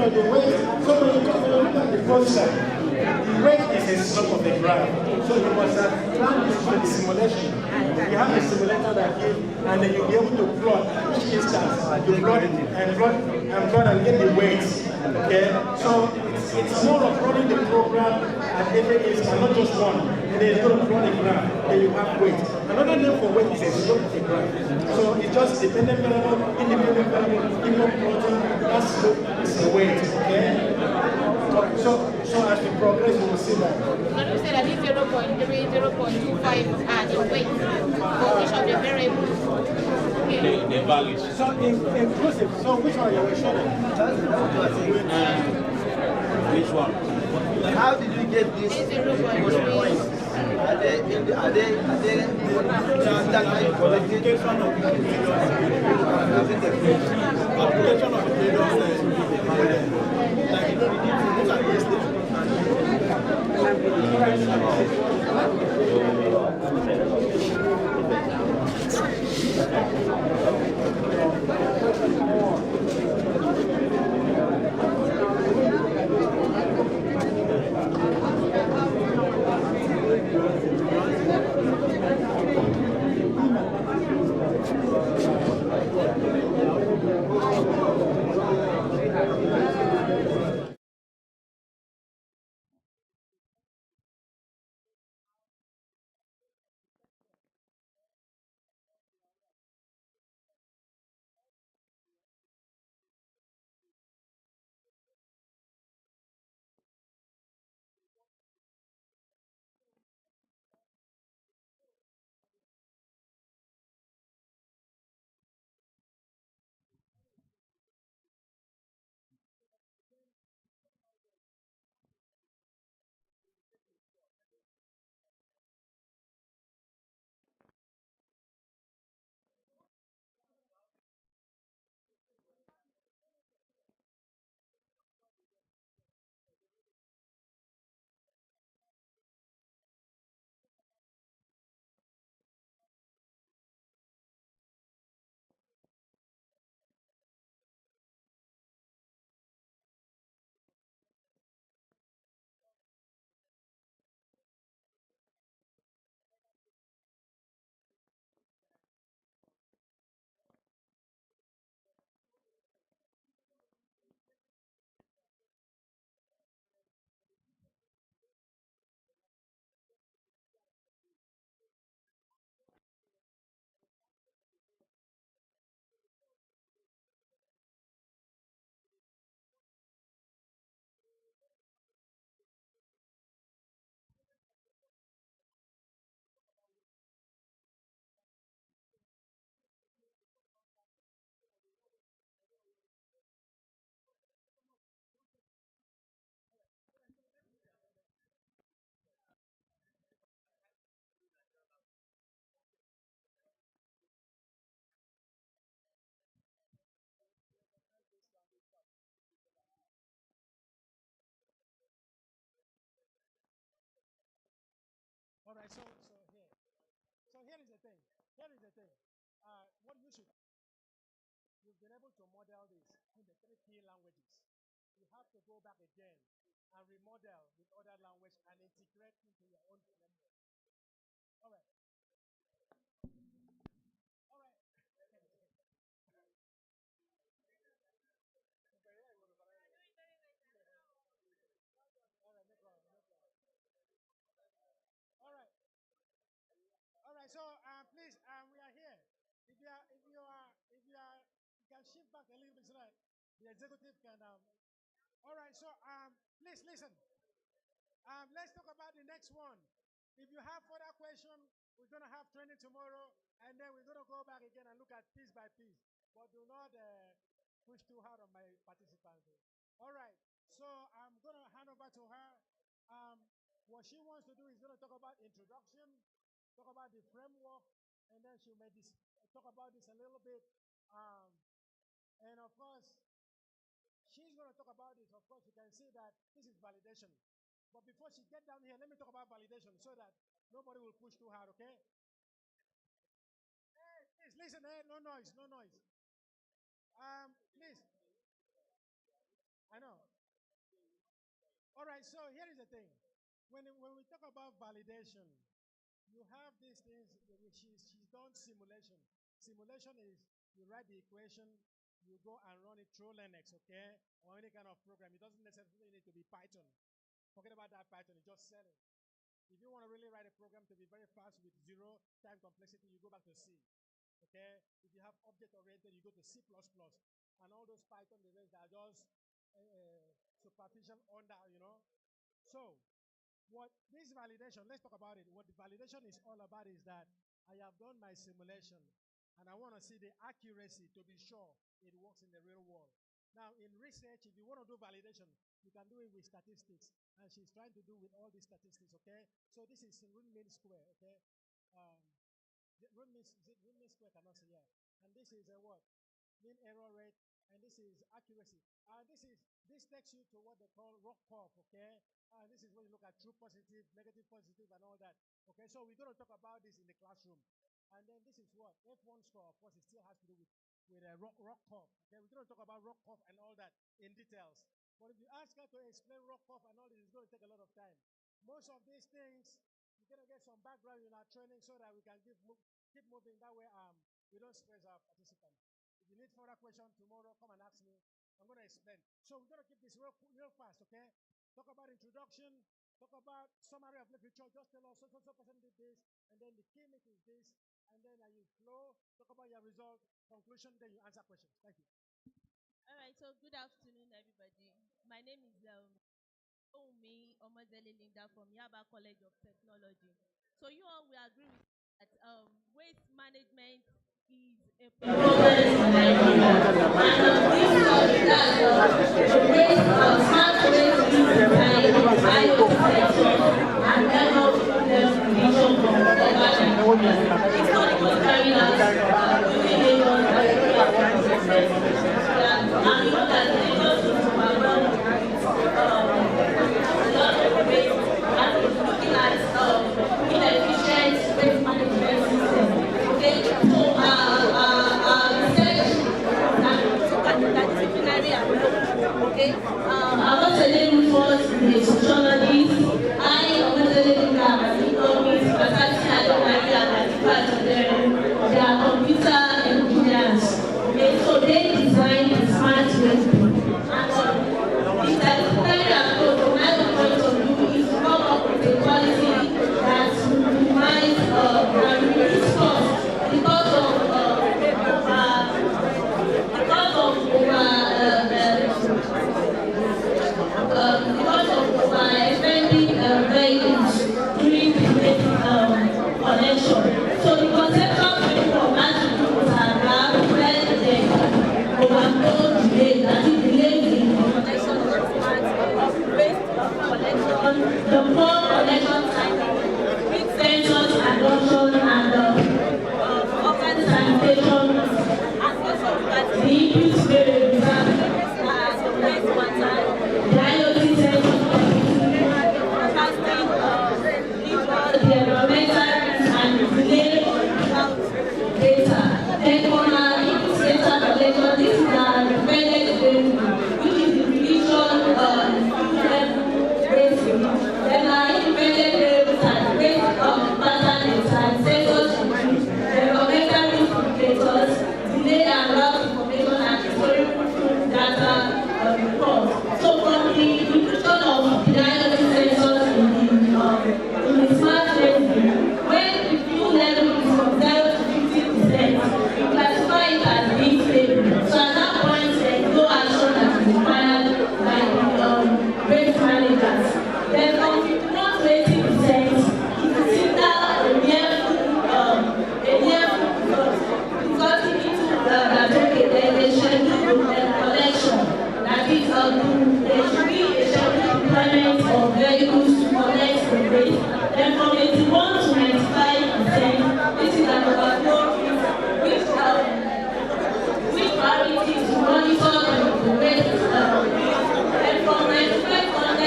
Speaker 14: the weight. So when you look at the process, the weight is a slope of the graph. So you must have planned this for the simulation. You have a simulator that gives, and then you'll be able to plot each instance. You plot and get the weights. Okay? So it's It's more of running the program at every age, not just one. And then you're going to run a graph, then you have weight. Another name for weight is a slope of a graph. So it's just dependent variable, independent variable, input protein, that slope is a weight, okay? So as we progress, we will see that.
Speaker 21: So you say that it's 0.3, 0.25 and the weight for each of the variables. Okay.
Speaker 14: The values. So inclusive. So which one are you showing?
Speaker 20: Which one? How did you get this? Are they that kind of application of
Speaker 14: All right, so here is the thing. Here is the thing. What you've been able to model this in the 3 key languages. You have to go back again and remodel with other language and integrate into your own framework. All right. All right. All right. All right. So please, we are here. If you can shift back a little bit so that the executive can. All right. So please listen. Let's talk about the next one. If you have further questions, we're gonna have training tomorrow, and then we're gonna go back again and look at piece by piece. But do not push too hard on my participants. All right. So I'm gonna hand over to her. What she wants to do is gonna talk about introduction, talk about the framework, and then she may talk about this a little bit. And of course, she's going to talk about this. Of course, you can see that this is validation. But before she gets down here, let me talk about validation so that nobody will push too hard, okay? Hey, please listen, no noise, no noise. Please. I know. All right, so here is the thing. When we talk about validation, you have these things, she's done simulation. Simulation is you write the equation, you go and run it through Linux, okay? Or any kind of program. It doesn't necessarily need to be Python. Forget about that Python, it's just selling. If you want to really write a program to be very fast with zero time complexity, you go back to C. Okay? If you have object-oriented, you go to C++. And all those Python designs are just superficial under, you know. So, what this validation, let's talk about it. What the validation is all about is that I have done my simulation, and I want to see the accuracy to be sure it works in the real world. Now, in research, if you want to do validation, you can do it with statistics, and she's trying to do with all these statistics, okay? So this is root mean square, okay? Root mean square cannot say, yeah. And this is a what? Mean error rate, and this is accuracy. This takes you to what they call ROC curve, okay? And this is when you look at true positive, negative positive, and all that. Okay, so we're going to talk about this in the classroom. And then this is what? F1 score, of course, it still has to do with a ROC curve. Okay, we're going to talk about ROC curve and all that in details. But if you ask her to explain ROC curve and all this, it's going to take a lot of time. Most of these things, we're going to get some background in our training so that we can keep moving. That way, we don't stress our participants. If you need further questions tomorrow, come and ask me. I'm going to explain. So we're going to keep this real fast, okay? Talk about introduction, talk about summary of literature, just tell us so person did this, and then the key myth is this, and then you flow, talk about your result, conclusion, then you answer questions. Thank you.
Speaker 2: All right, so good afternoon, everybody. My name is Moc Llc from Yaba College of Technology. So you all will agree with that waste management is a problem in Nigeria. And this waste smart waste design, IoT and development from this study was carried out within Lagos by and we know that Lagos is overwhelmed with a lot of waste and is looking at inefficient waste management system. Okay, so our research and interdisciplinary approach. Okay, I was a little first in the sociologist. I was a little economics, but I don't like that part of them. They are computer engineers. Okay, so they design a smart waste. And interdisciplinary approach, from my point of view, is to come up with a policy that minimize and reduce costs because of spending vehicles during the connection. So the conceptual framework has to do with our when they overflow delay, that is delay in the connection of waste collection, the poor connection cycle, with sensors adoption and organ sanitation, and also that the input variables and waste water, the IoT sensors, the environmental and delay data. Then on our input data collection, this is our dependent variable, which is the prediction rating. Then our independent variables are based on pattern data and sensors, environmental indicators, delay and route information, and historical data reports. So from the inclusion of the IoT sensors in the smart rating, when the fuel level is from 0 to 50%, you classify it as being stable. So at that point, there is no action that is required by the waste managers. Then from 51 to 80%, it is either a near resulting into a scheduled collection. That is, there should be a scheduled deployment of vehicles to collect the waste. Then from 81 to 95%, this is an overflow which priority is to monitor the waste. Then from 95 to 100%,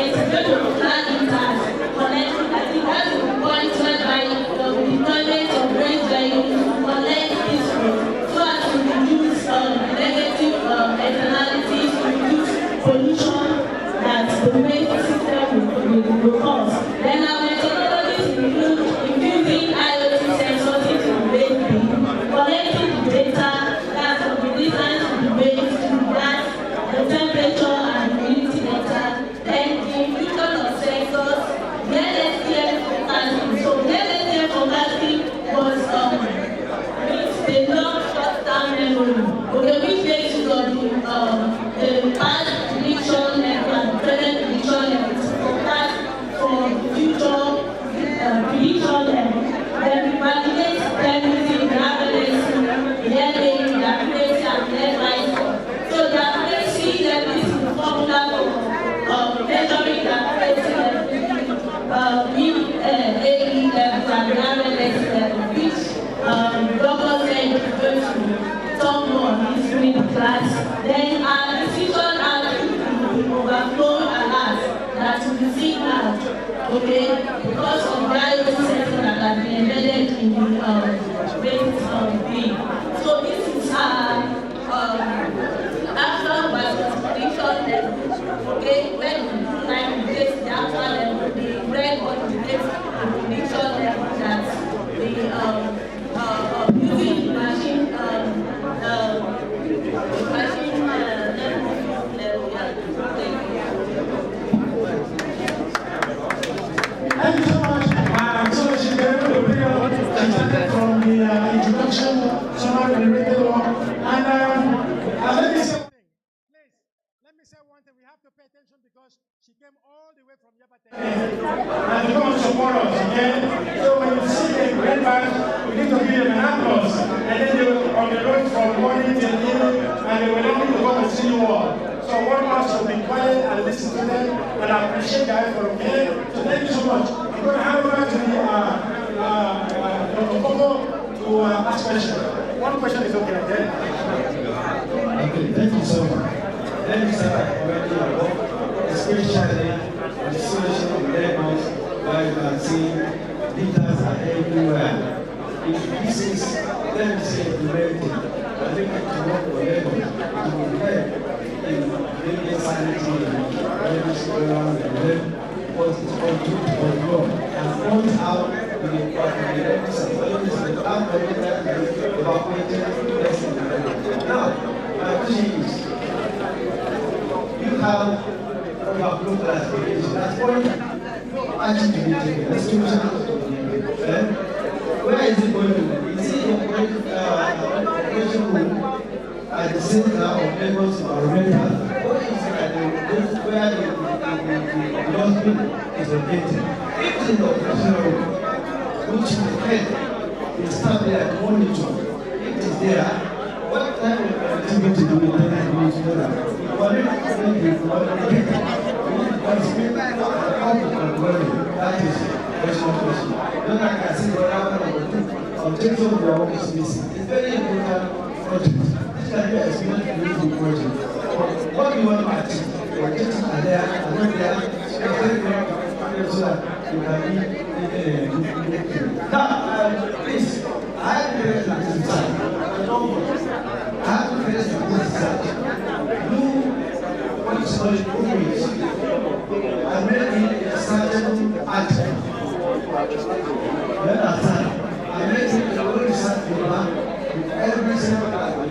Speaker 2: it's going to plan it as collecting. I think that's the point whereby the deployment of waste vehicles to collect this waste so as to reduce negative externalities, to reduce pollution that the waste system will cause. Then our methodologies include infusing IoT sensors into the waste bin, collecting the data that's from the distance okay, because of the IoT sensor that has been embedded in the base bill. So this is actual versus prediction level, okay, when you do line base the actual level, the red one indicates the prediction level that the using the machine
Speaker 14: Thank you so much. So she gave the video from the introduction, summary of the written law. And let me say one thing. We have to pay attention because she came all the way from Nbte and to come and support us, okay? So when you see the great badge, we need to give them an applause. And then they were on the road from morning till evening, and they were not going to come and see you all. So one of us will be quiet and listen to them, and I appreciate the effort, okay? So thank you so much. I'm going to hand over to the Dr. Kogo to ask questions. One question is okay, okay?
Speaker 20: Okay, thank you so much. Let me start already about, especially the situation of Lagos, where you can see leaders are everywhere. If this is, let me say, implemented, I think to work for Lagos, it will help in bringing sanity and everything around the world, because it's all to control and point out the disabilities that are evacuated lessons. Now, my question is, you have overflow classification. That's one action to be taken. That's two where is it going to be? Is it operation room at the center of Lagos environmental? Or is it at where the dustbin is located? If it's in the operation room, which will help the staff there to monitor, if it is there, what type of activity do we need to do? That is question. Then I can see what happened. Objective of the work is missing. It's very important project. This can be experienced in the project. What do you want to achieve? Objectives are there, are not there. So that you can be now, please, I have to face this side. I have to face this side. What is called movies and making a certain action. I make it a very certain one with every single act and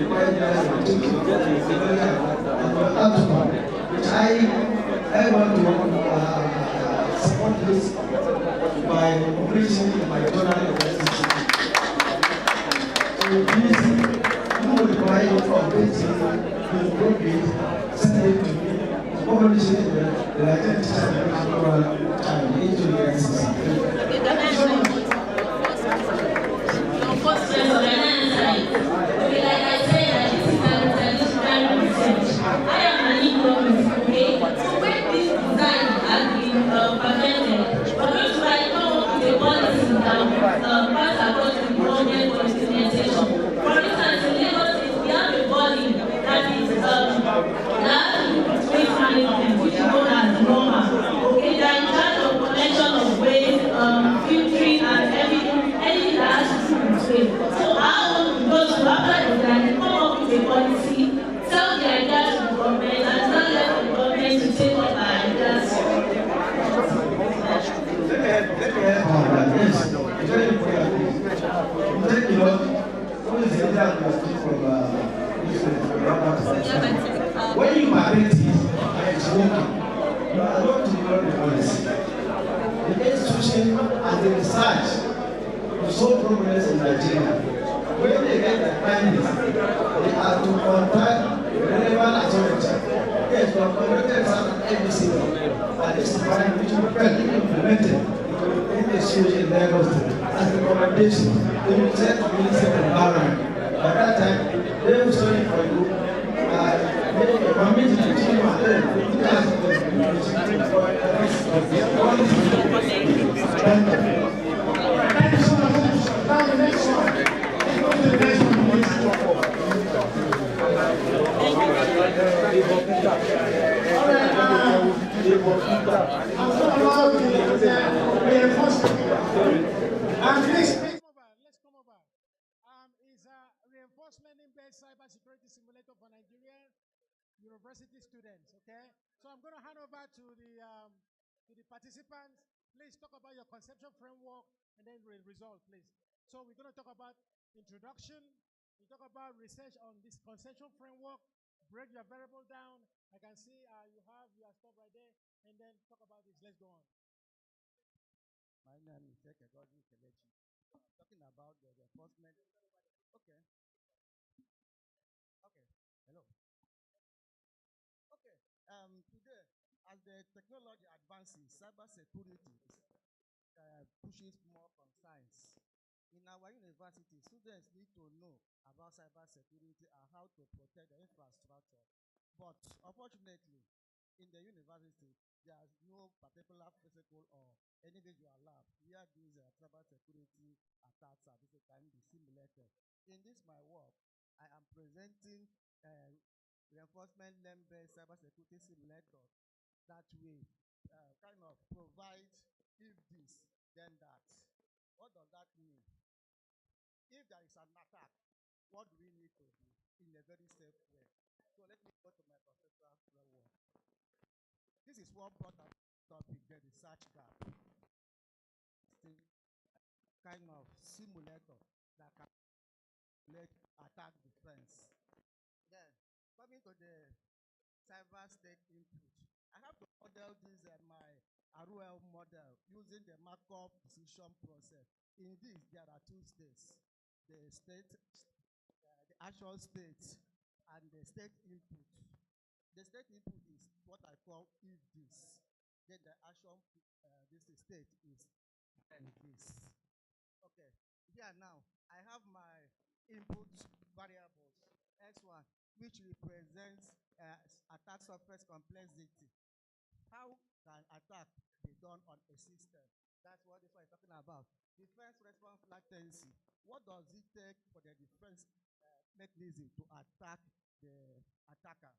Speaker 20: outcome, which I want to support this by publishing in my journal university. So please, you will require to update it, to improve it, send it to me. Publish it in the Lieutenant and into the Ncce. When you migrate it and it's working, you are not to learn the policy. The institution and the research to solve problems in Nigeria. When they get the findings, they are to contact the relevant authority. Yes, we have conducted some every single, and this is finding which will be implemented in the situation in Lagos as a recommendation to the Ministry of Environment. By that time, they will study for you. Thank
Speaker 14: you so much. Now the next one. All right, I'm going to allow the reinforcement. And please,
Speaker 11: Let's come over. Is reinforcement based cybersecurity simulator for Nigerian university students. Okay, so I'm going to hand over to the participants. Please talk about your conceptual framework and then result, please. So we're going to talk about introduction. We talk about research on this conceptual framework. Break your variable down. I can see you have your stuff right there, and then talk about this. Let's go on.
Speaker 3: My name is Ncce. Talking about the reinforcement. Okay. Okay. Hello. Okay. Today, as the technology advances, cybersecurity pushes more on science. In our university, students need to know about cybersecurity and how to protect the infrastructure. But unfortunately, in the university, there's no particular physical or individual lab where these cybersecurity attacks can be simulated. In this my work, I am presenting reinforcement learn-based cybersecurity simulator that will kind of provide if this, then that. What does that mean? If there is an attack, what do we need to do in a very safe way? So let me go to my conceptual framework. This is one important topic, the research gap. Still kind of simulator that can simulate attack defense. Then, coming to the cyber state input, I have to model this my ROL model using the Markov decision process. In this, there are two states. The actual state and the state input. The state input is what I call if this. Then the actual this state is and this. Okay, here now I have my input variables S1, which represents attack surface complexity. How can attack be done on a system? That's what this one is talking about. Defense response latency. What does it take for the defense mechanism to attack the attacker?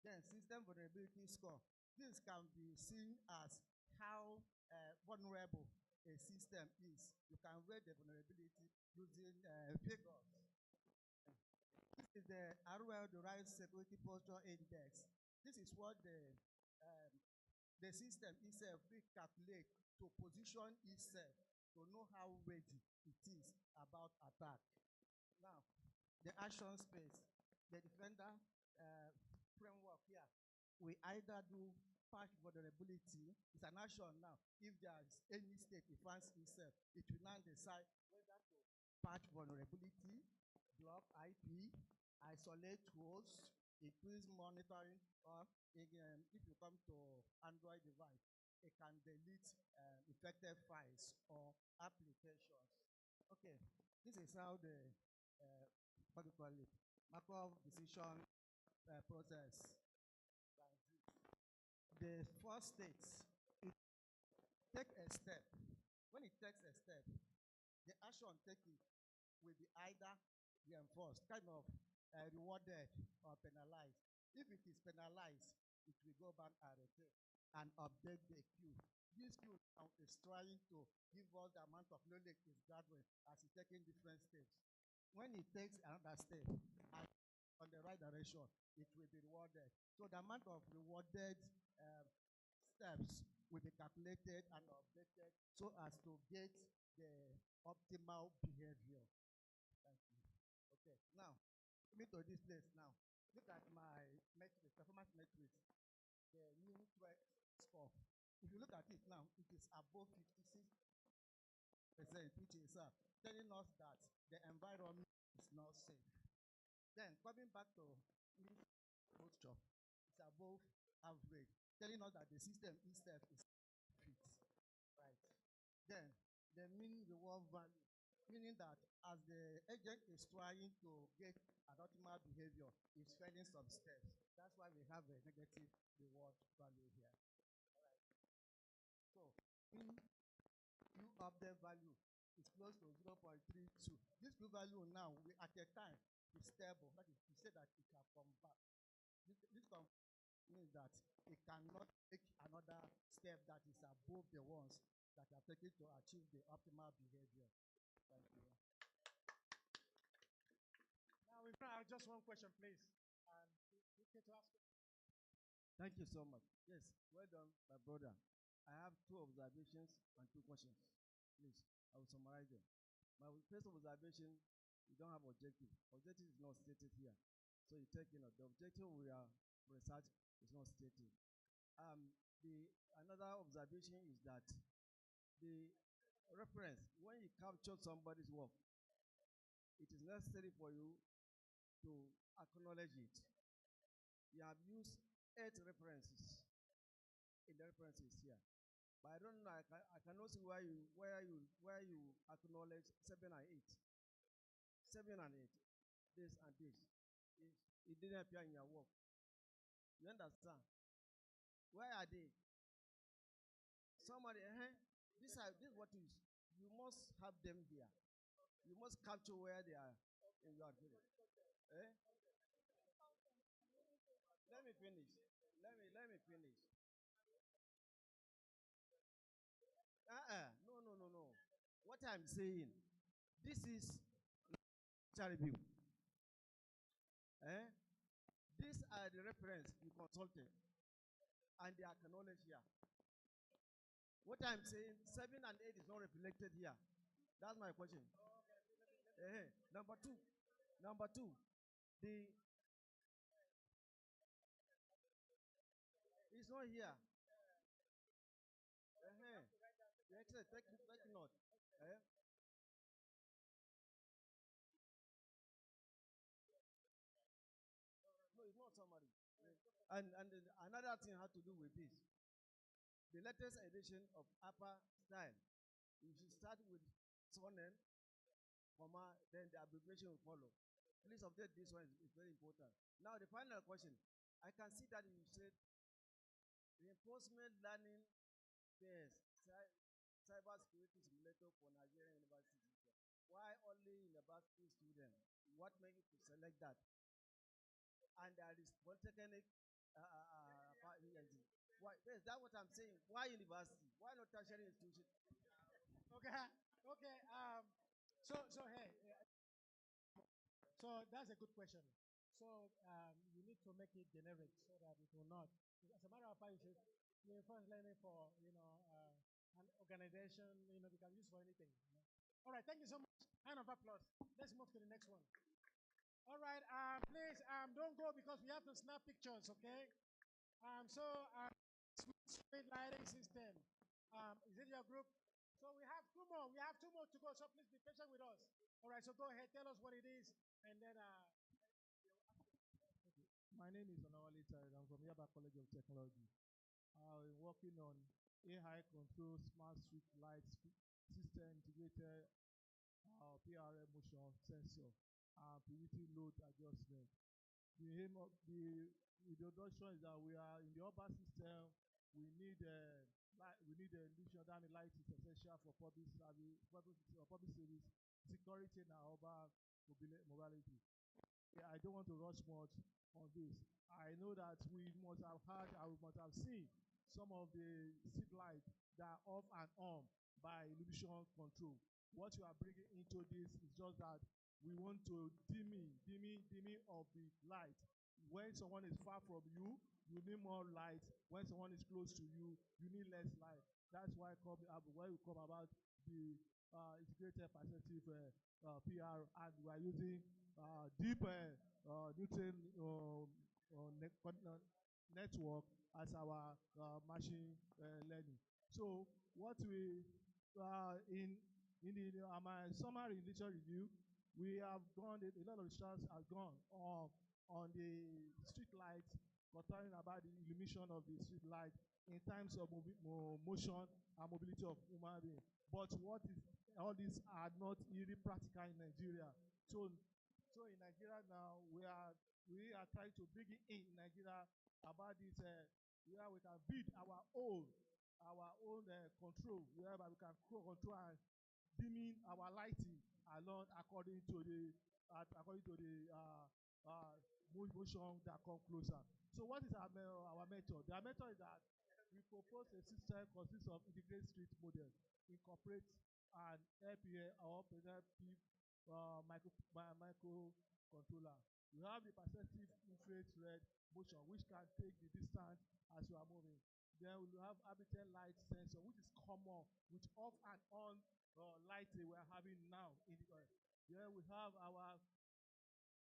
Speaker 3: Then system vulnerability score. This can be seen as how vulnerable a system is. You can rate the vulnerability using figures. This is the ROL derived security posture index. This is what the system itself will calculate to position itself to know how ready it is about attack. Now, the action space, the defender framework here, we either do patch vulnerability. It's an action now. If there's any state it finds itself, it will now decide whether to patch vulnerability, block IP, isolate hosts, increase monitoring, or if you come to Android device, it can delete infected files or applications. Okay, this is how the what do you call it? Markov decision process. The first state, it takes a step. When it takes a step, the action taken will be either reinforced, kind of rewarded or penalized. If it is penalized, it will go back and update the queue. This queue now is trying to give us the amount of knowledge it's gathering as it's taking different steps. When it takes another step on the right direction, it will be rewarded. So the amount of rewarded steps will be calculated and updated so as to get the optimal behavior. Thank you. Okay, now, coming to this place now. Look at my metrics, performance metrics, the new threat score. If you look at it now, it is above 56%, which is telling us that the environment is not safe. Then coming back to posture, it's above average, telling us that the system itself is fit. Right. Then the mean reward value, meaning that as the agent is trying to get an optimal behavior, it's failing some steps. That's why we have a negative reward value here. All right. So mean U update value is close to 0.32. This Q value now, at a time, is stable. That is to say that it can come back. This means that it cannot take another above the ones that are taken to achieve the optimal behavior. Thank you.
Speaker 14: Now we've got just one question, please. Okay to ask.
Speaker 17: Thank you so much. Yes, well done, my brother. I have 2 observations and 2 questions. Please, I will summarize them. My first observation, we don't have objective. Objective is not stated here. So you take, the objective we are research is not stated. Another observation is that the reference, when you capture somebody's work, it is necessary for you to acknowledge it. You have used 8 references in the references here, but I don't know. I cannot see where you acknowledge 7 and 8. 7 and 8, this and this. It didn't appear in your work. You understand? Where are they? Somebody, this is what is. You must have them here. You must capture where they are in your video. Let me finish. Let me finish. No. What I'm saying, this is review. These are the reference you consulted, and they are acknowledged here. What I'm saying, 7 and 8 is not reflected here. That's my question. Number two, it's not here. Take note. No, it's not summary. And another thing had to do with this. The latest edition of upper style, you should start with surname, comma, then the abbreviation will follow. Please update this one, it's very important. Now the final question. I can see that you said reinforcement learning based cyber security simulator for Nigerian universities. Why only university students? What makes you select that? And there is polytechnic. Why? Is that what I'm saying? Why university? Why not tertiary institution?
Speaker 14: Okay. So that's a good question. So you need to make it generic so that it will not. As a matter of fact, you should first learning for an organization they can use for anything. All right, thank you so much. Hand of applause. Let's move to the next one. All right, please don't go because we have to snap pictures, okay? Street lighting system. Is it your group? So we have 2 more. We have 2 more to go. So please be patient with us. All right. So go ahead. Tell us what it is, and then.
Speaker 4: Okay. My name is Moc Llc. I'm from Yaba College of Technology. I'm working on AI control smart street light system integrated PRM motion sensor and predictive load adjustment. The aim of the introduction is that we are in the urban system. We need illusion that light is essential for public service, security, and urban mobility. I don't want to rush much on this. I know that we must have heard and we must have seen some of the street lights that are off and on by illusion control. What you are bringing into this is just that we want to dimming of the light. When someone is far from you, you need more light. When someone is close to you, you need less light. That's why we come about the integrated perceptive PR, and we are using deep Newton network as our machine learning. So what we in my summary literature review, we have gone, a lot of research has gone on the street lights, concerning about the illumination of the street light in terms of motion and mobility of human beings. But all these are not really practical in Nigeria. So in Nigeria now, we are trying to bring it in Nigeria about this, where we can build our own control, whereby we can control and dimming our lighting along according to the motion that come closer. So what is our method? Our method is that we propose a system consists of integrated street model, incorporate an LPA or predictive microcontroller. We have the perceptive infrared motion, which can take the distance as you are moving. Then we have ambient light sensor, which is common with off and on lighting we are having now in the earth. Then we have our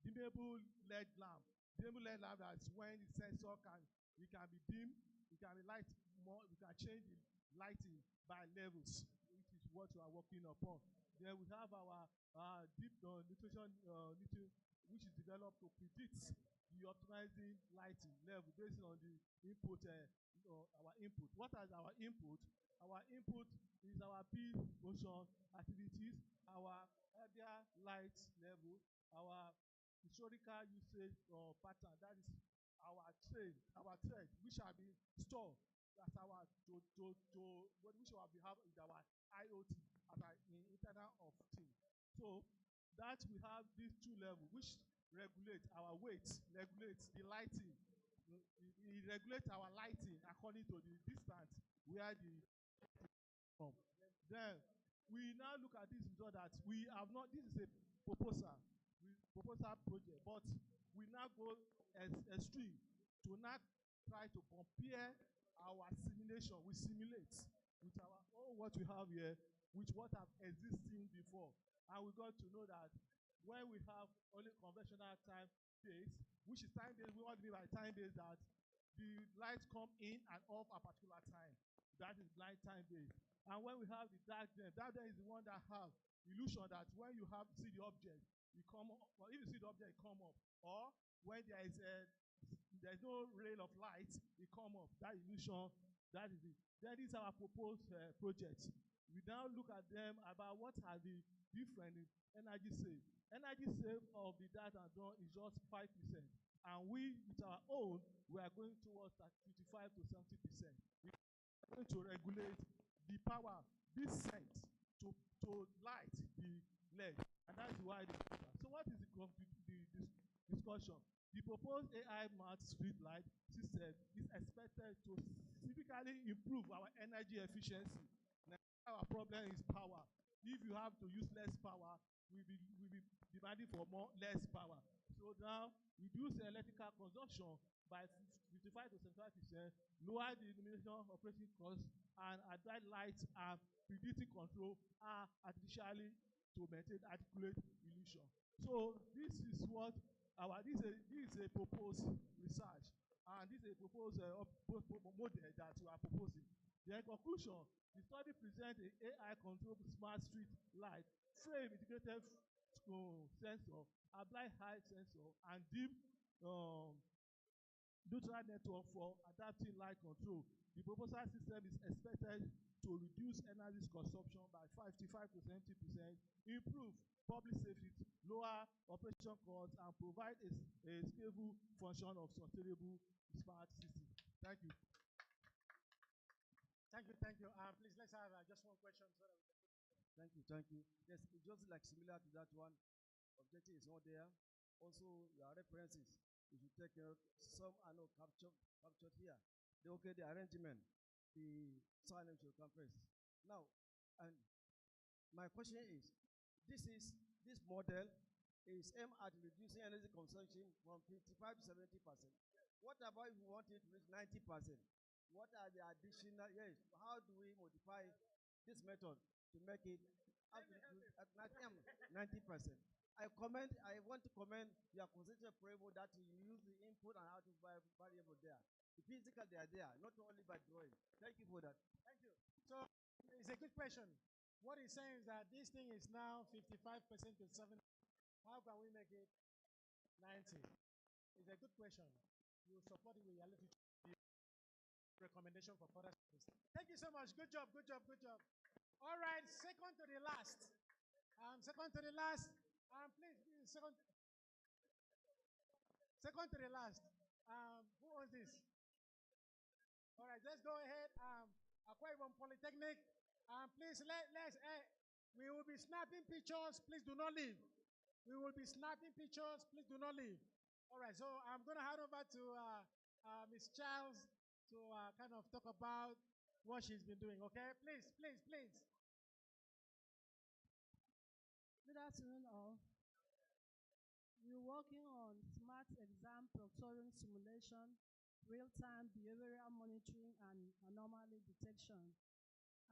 Speaker 4: dimmable LED lamp. Dimmable LED lamp, that's when the sensor can be dim, it can be light more, we can change the lighting by levels, which is what we are working upon. Then we have our deep nutrition, which is developed to predict the optimizing lighting level based on the input, our input. What is our input? Our input is our P motion activities, our area light level, our historical usage pattern, that is our trend, which shall be stored as our which shall be have in our IoT as our Internet of Things. So that we have these two levels which regulate our weight, regulates the lighting. It regulates our lighting according to the distance where the from. Then we now look at this so that we have not, this is a proposal project, but we now go extreme to now try to compare our simulation. We simulate with our all what we have here with what have existing before. And we got to know that when we have only conventional time base, which is time base, we want to be by time base that the lights come in and off a particular time. That is blind time base. And when we have the dark day is the one that have illusion that when you have see the object, you come up, or if you see the object, it come up. Or when there is no ray of light, it come up. That illusion, that is it. Then these are our proposed projects. We now look at them about what are the different energy save. Energy save of the data done is just 5%. And we, with our own, we are going towards that 55 to 70%. We are going to regulate the power, this sense, to light the LED. And that's why so what is the discussion? The proposed AI smart street light system is expected to significantly improve our energy efficiency. Now, our problem is power. If you have to use less power, we'll be demanding for less power. So now, reduce the electrical consumption by 55 to 75%, lower the illumination operating costs, and advanced lights and predictive control are artificially to maintain adequate illusion. So this is what this is a proposed research, and this is a proposed model that we are proposing. The conclusion: the study presents an AI-controlled smart street light, frame integrated sensor, applied height sensor, and deep neutral network for adapting light control. The proposal system is expected to reduce energy consumption by 55 to 70%, improve public safety, lower operation costs, and provide a scalable function of sustainable smart system. Thank you.
Speaker 14: Thank you. Please, let's have just one question. So that we can...
Speaker 17: Thank you. Yes, it's just like similar to that one. Objective is not there. Also, your references, you should take some are not captured here. The arrangement, the silence conference. Now, and my question is, this model is aimed at reducing energy consumption from 55 to 70%. What about if we want it to reach 90%? What are the additional, how do we modify this method to make it up to 90%? I want to commend your conceptual framework that you use the input and output variable there. The physical, they are there, not only by drawing. Thank you for that.
Speaker 14: Thank you. So it's a good question. What he's saying is that this thing is now 55% to 70%. How can we make it 90%? It's a good question. You support it with your recommendation for further studies. Thank you so much. Good job. All right, second to the last. Please, second to the last. Who owns this? All right, let's go ahead. Akwa Ibom Polytechnic. Please, we will be snapping pictures. Please do not leave. We will be snapping pictures. Please do not leave. All right, so I'm going to hand over to Ms. Charles to kind of talk about what she's been doing, okay? Please, please, please.
Speaker 7: Good afternoon, all. We're working on smart exam proctoring simulation, real-time behavioral monitoring, and anomaly detection.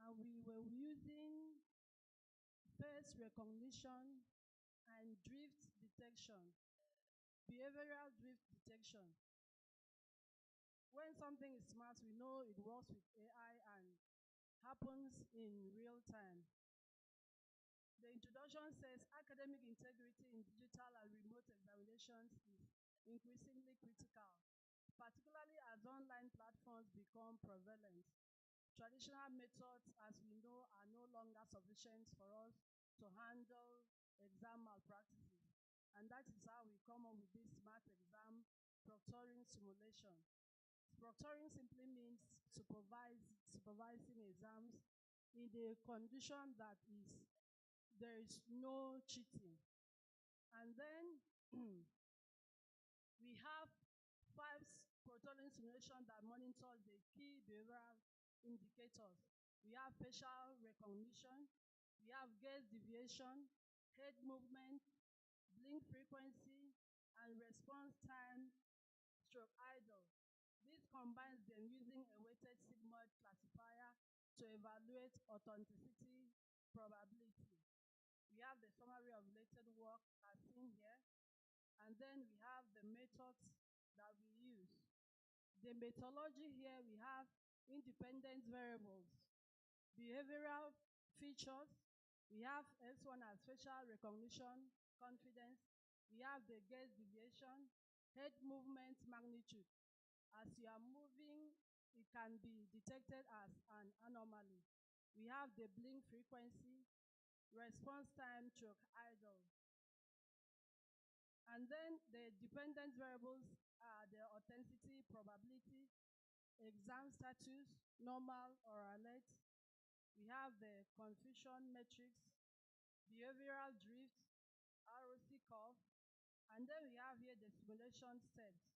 Speaker 7: And we were using face recognition and drift detection, behavioral drift detection. When something is smart, we know it works with AI and happens in real time. The introduction says academic integrity in digital and remote examinations is increasingly critical, particularly as online platforms become prevalent. Traditional methods, as we know, are no longer sufficient for us to handle exam malpractices. And that is how we come up with this smart exam proctoring simulation. Proctoring simply means supervising exams in a condition that there is no cheating. And then we have 5 proctoring simulation that monitors the key behavioral indicators. We have facial recognition, we have gaze deviation, head movement, blink frequency, and response time stroke idle. This combines them using a weighted sigmoid classifier to evaluate authenticity probability. We have the summary of related work as seen here, and then we have the methods that we use. The methodology here, we have independent variables, behavioral features, we have S1 as facial recognition, confidence, we have the gaze deviation, head movement magnitude. As you are moving, it can be detected as an anomaly. We have the blink frequency, response time stroke idle. And then the dependent variables are the authenticity probability, exam status, normal or alert. We have the confusion matrix, behavioral drift, ROC curve, and then we have here the simulation steps.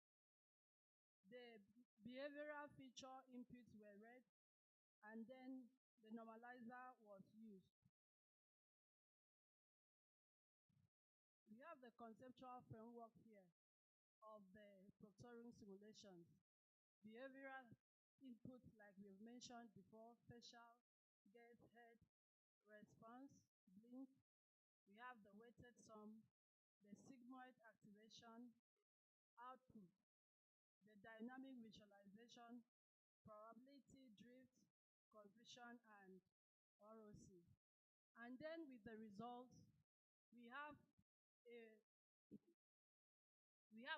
Speaker 7: The behavioral feature inputs were read, and then the normalizer was used. We have the conceptual framework here of the proctoring simulations. Behavioral inputs, like we've mentioned before, facial, gaze, head, response, blink. We have the weighted sum, the sigmoid activation, output, the dynamic visualization, probability drift, confusion, and ROC. And then with the results, we have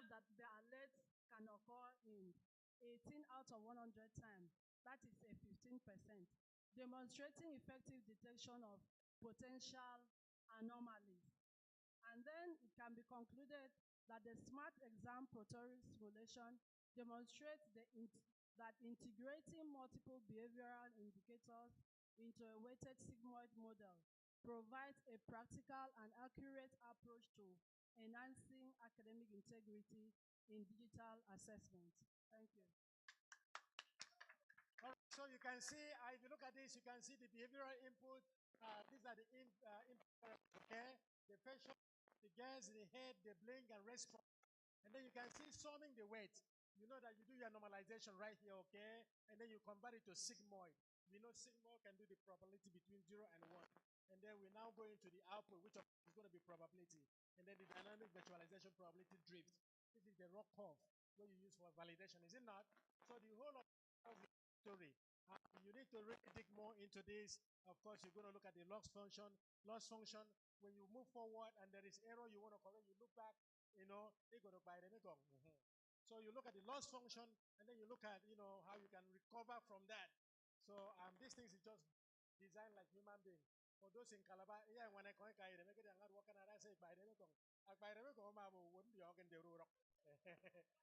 Speaker 7: that the alerts can occur in 18 out of 100 times. That is a 15%, demonstrating effective detection of potential anomalies. And then it can be concluded that the smart exam proctoring simulation demonstrates that integrating multiple behavioral indicators into a weighted sigmoid model provides a practical and accurate approach to enhancing academic integrity in digital assessment. Thank you.
Speaker 14: All right, so you can see, if you look at this, you can see the behavioral input. These are the input, okay? The facial, the gaze, the head, the blink, and response. And then you can see summing the weight. You know that you do your normalization right here, okay? And then you convert it to sigmoid. We know sigmoid can do the probability between 0 and 1. And then we now go into the output, which is going to be probability. And then the dynamic virtualization probability drift. This is the raw curve where you use for validation, is it not? So the whole of the story. You need to really dig more into this. Of course, you're going to look at the loss function. Loss function, when you move forward and there is error you want to correct, you look back, you know, they go to buy them. So you look at the loss function, and then you look at, you know, how you can recover from that. So these things is just designed like human being. For those in Calabar, yeah, when I connect, I make it and work and I say, buy them.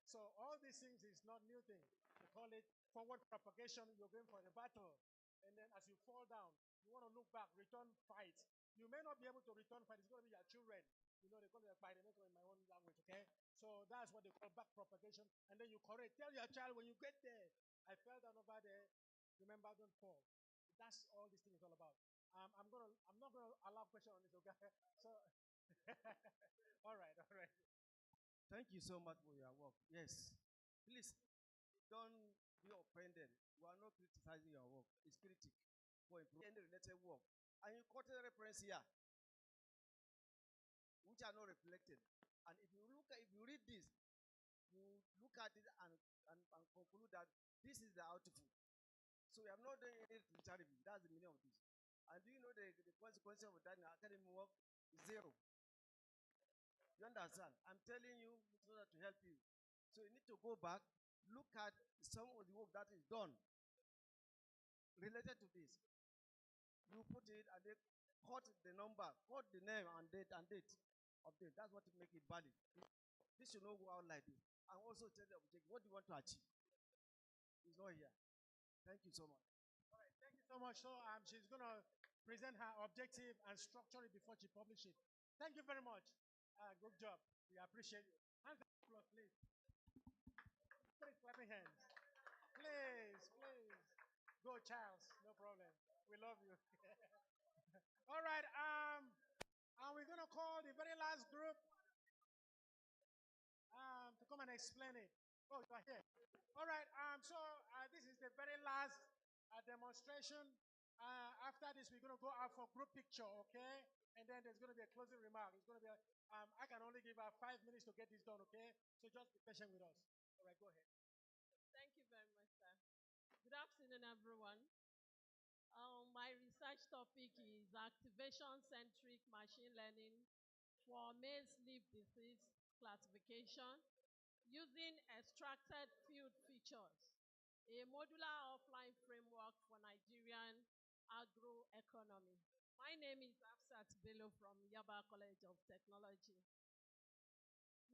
Speaker 14: So all these things is not new thing. We call it forward propagation. You're going for a battle, and then as you fall down, you want to look back, return fight. You may not be able to return fight. It's going to be your children. You know, they call it a pyramical in my own language, okay? So that's what they call back propagation. And then you correct. Tell your child when you get there, I fell down over there. Remember, don't fall. That's all this thing is all about. I'm not gonna allow question on this, okay? So, all right, all right.
Speaker 17: Thank you so much for your work. Yes. Please don't be offended. We are not criticizing your work. It's critic for improving any related work. And you quoted a reference here, which are not reflected. And if you read this, you look at it and conclude that this is the output. So we have not done any literary. That's the meaning of this. And do you know the consequence of that in academic work? Zero. You understand? I'm telling you so that to help you. So you need to go back, look at some of the work that is done related to this. You put it and they quote the number, quote the name and date of date. That's what to make it valid. This should not go out like this. And also tell the objective. What do you want to achieve? It's not here. Thank you so much.
Speaker 14: All right, thank you so much. So she's gonna present her objective and structure it before she publishes it. Thank you very much. Good job. We appreciate you. Hands up, please. Please, clapping hands. Please, please. Go, Charles. No problem. We love you. All right. And we're gonna call the very last group to come and explain it. Oh, you are here. All right. So this is the very last demonstration. After this, we're gonna go out for group picture, okay? And then there's gonna be a closing remark. It's gonna be I can only give her 5 minutes to get this done, okay? So just be patient with us. All right, go ahead.
Speaker 6: Thank you very much, sir. Good afternoon, everyone. My research topic is activation-centric machine learning for maize leaf disease classification using extracted field features, a modular offline framework for Nigerian agroeconomy. My name is Afsat Bello from Yaba College of Technology.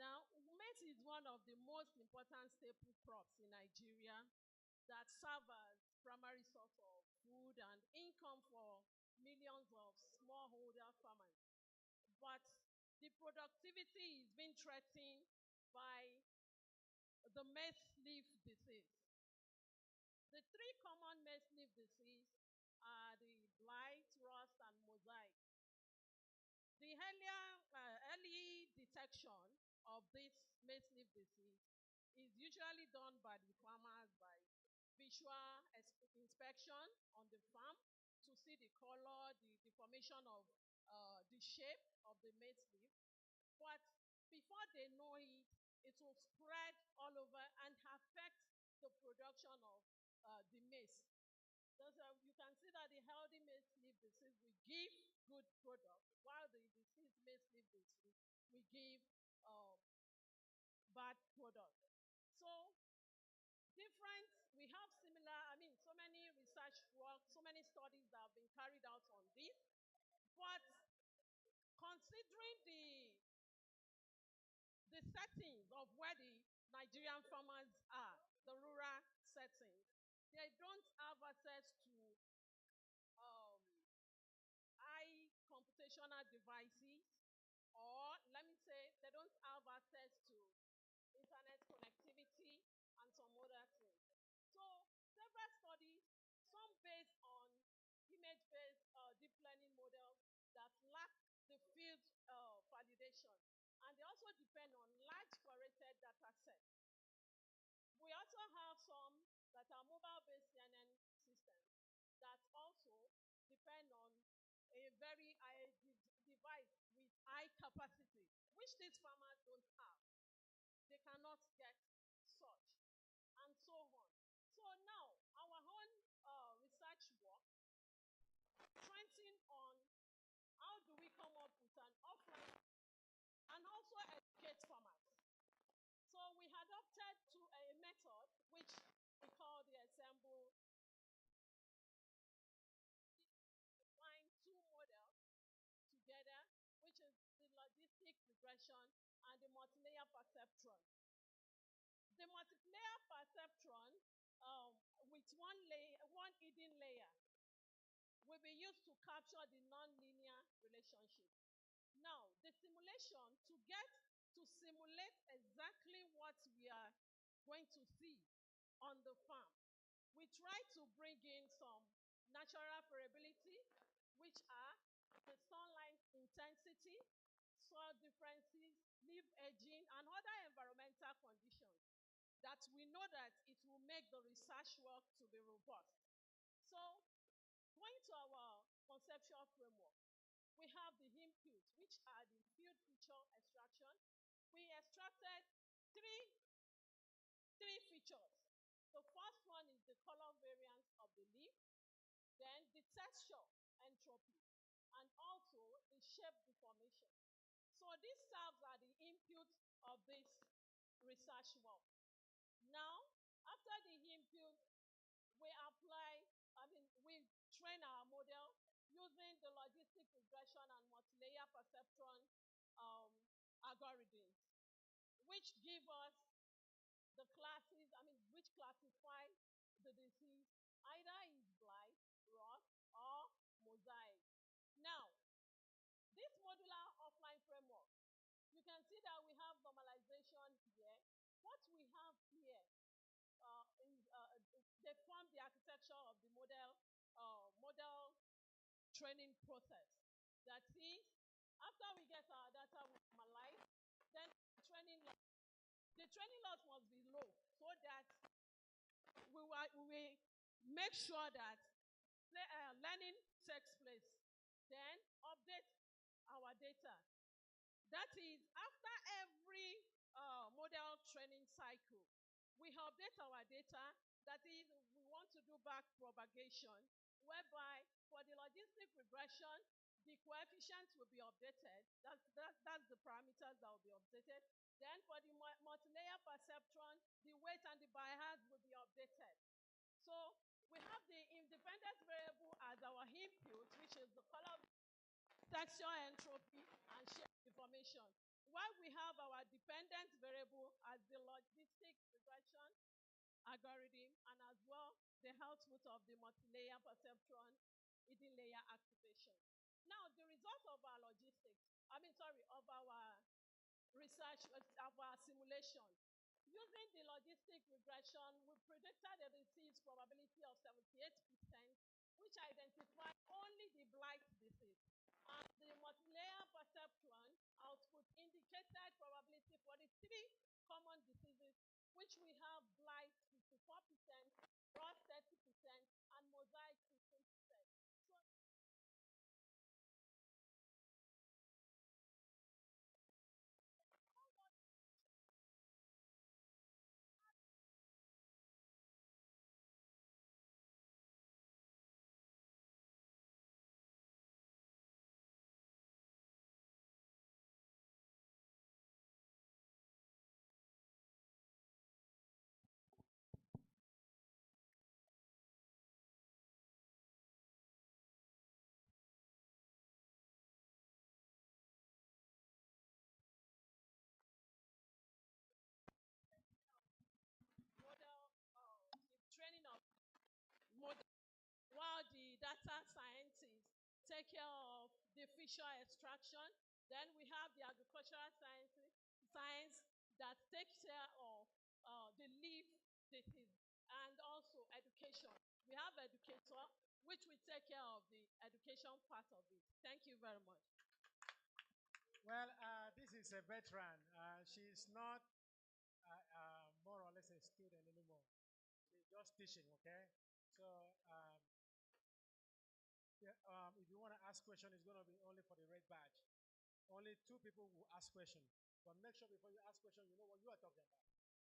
Speaker 6: Now, maize is one of the most important staple crops in Nigeria that serve as primary source of food and income for millions of smallholder farmers. But the productivity is being threatened by the maize leaf disease. The three common maize leaf disease are the blight, rust, and mosaic. The early detection of this maize leaf disease is usually done by the farmers by visual inspection on the farm to see the color, the formation of the shape of the maize leaf. But before they know it, it will spread all over and affect the production of the maize. You can see that the healthy maize leaf disease will give good product, while the diseased maize leaf disease will give bad product. So we have so many research work, so many studies that have been carried out on this, but considering the settings of where the Nigerian farmers are, the rural setting, they don't have access to high computational devices, or let me say, they don't have access to internet connectivity and some other things. So several studies, some based on image-based deep learning models that lack the field validation, and they also depend on large curated data sets. We also have some that are mobile-based CNN systems that also depend on a very high device with high capacity, which these farmers don't have. They cannot get such, and so on. So now, our own research work trending on how do we come up with an offline and also educate farmers. So we adopted to a method which we call the ensemble. Combine two models together, which is the logistic regression and the multilayer perceptron. The multilayer perceptron with one hidden layer will be used to capture the nonlinear relationship. Now, the simulation, to simulate exactly what we are going to see on the farm, we try to bring in some natural variability, which are the sunlight intensity, soil differences, leaf edging, and other environmental conditions that we know that it will make the research work to be robust. So, going to our conceptual framework, we have the input, which are the field feature extraction. We extracted three features. The first one is the color variance of the leaf, then the texture entropy, and also the shape deformation. So this serves as the input of this research work. Now, after the input, we train our model using the logistic regression and multi-layer perceptron algorithms, which give us the classes, which classify the disease either is blight, rot, or mosaic. Now, this modular offline framework, you can see that we have normalization here. What we have here they form the architecture of the model training process. That is, after we get our data, we normalize, then the training loss must be low so that we make sure that learning takes place. Then update our data. That is, after every model training cycle, we update our data. That is, we want to do back propagation, whereby for the logistic regression, the coefficients will be updated. That's the parameters that will be updated. Then for the multi-layer perceptron, the weight and the bias will be updated. So we have the independent variable as our input, which is the color, texture entropy, and shape deformation. While we have our dependent variable as the logistic regression algorithm and as well the output of the multi-layer perceptron hidden layer activation. Now, the result of our of our research, of our simulation, using the logistic regression, we predicted a disease probability of 78%, which identified only the blight disease. And the multi-layer perceptron output indicated probability for the three common diseases, which we have blight 54%, rot 30%, and mosaic 15%. So training of model, while the data scientists take care of the feature extraction. Then we have the agricultural science that takes care of the leaf disease and also education. We have educator, which will take care of the education part of it. Thank you very much.
Speaker 14: Well, this is a veteran. She's not more or less a student anymore. She's just teaching, okay? So if you want to ask question, it's going to be only for the red badge. Only 2 people will ask question. But make sure before you ask question, you know what you are talking about.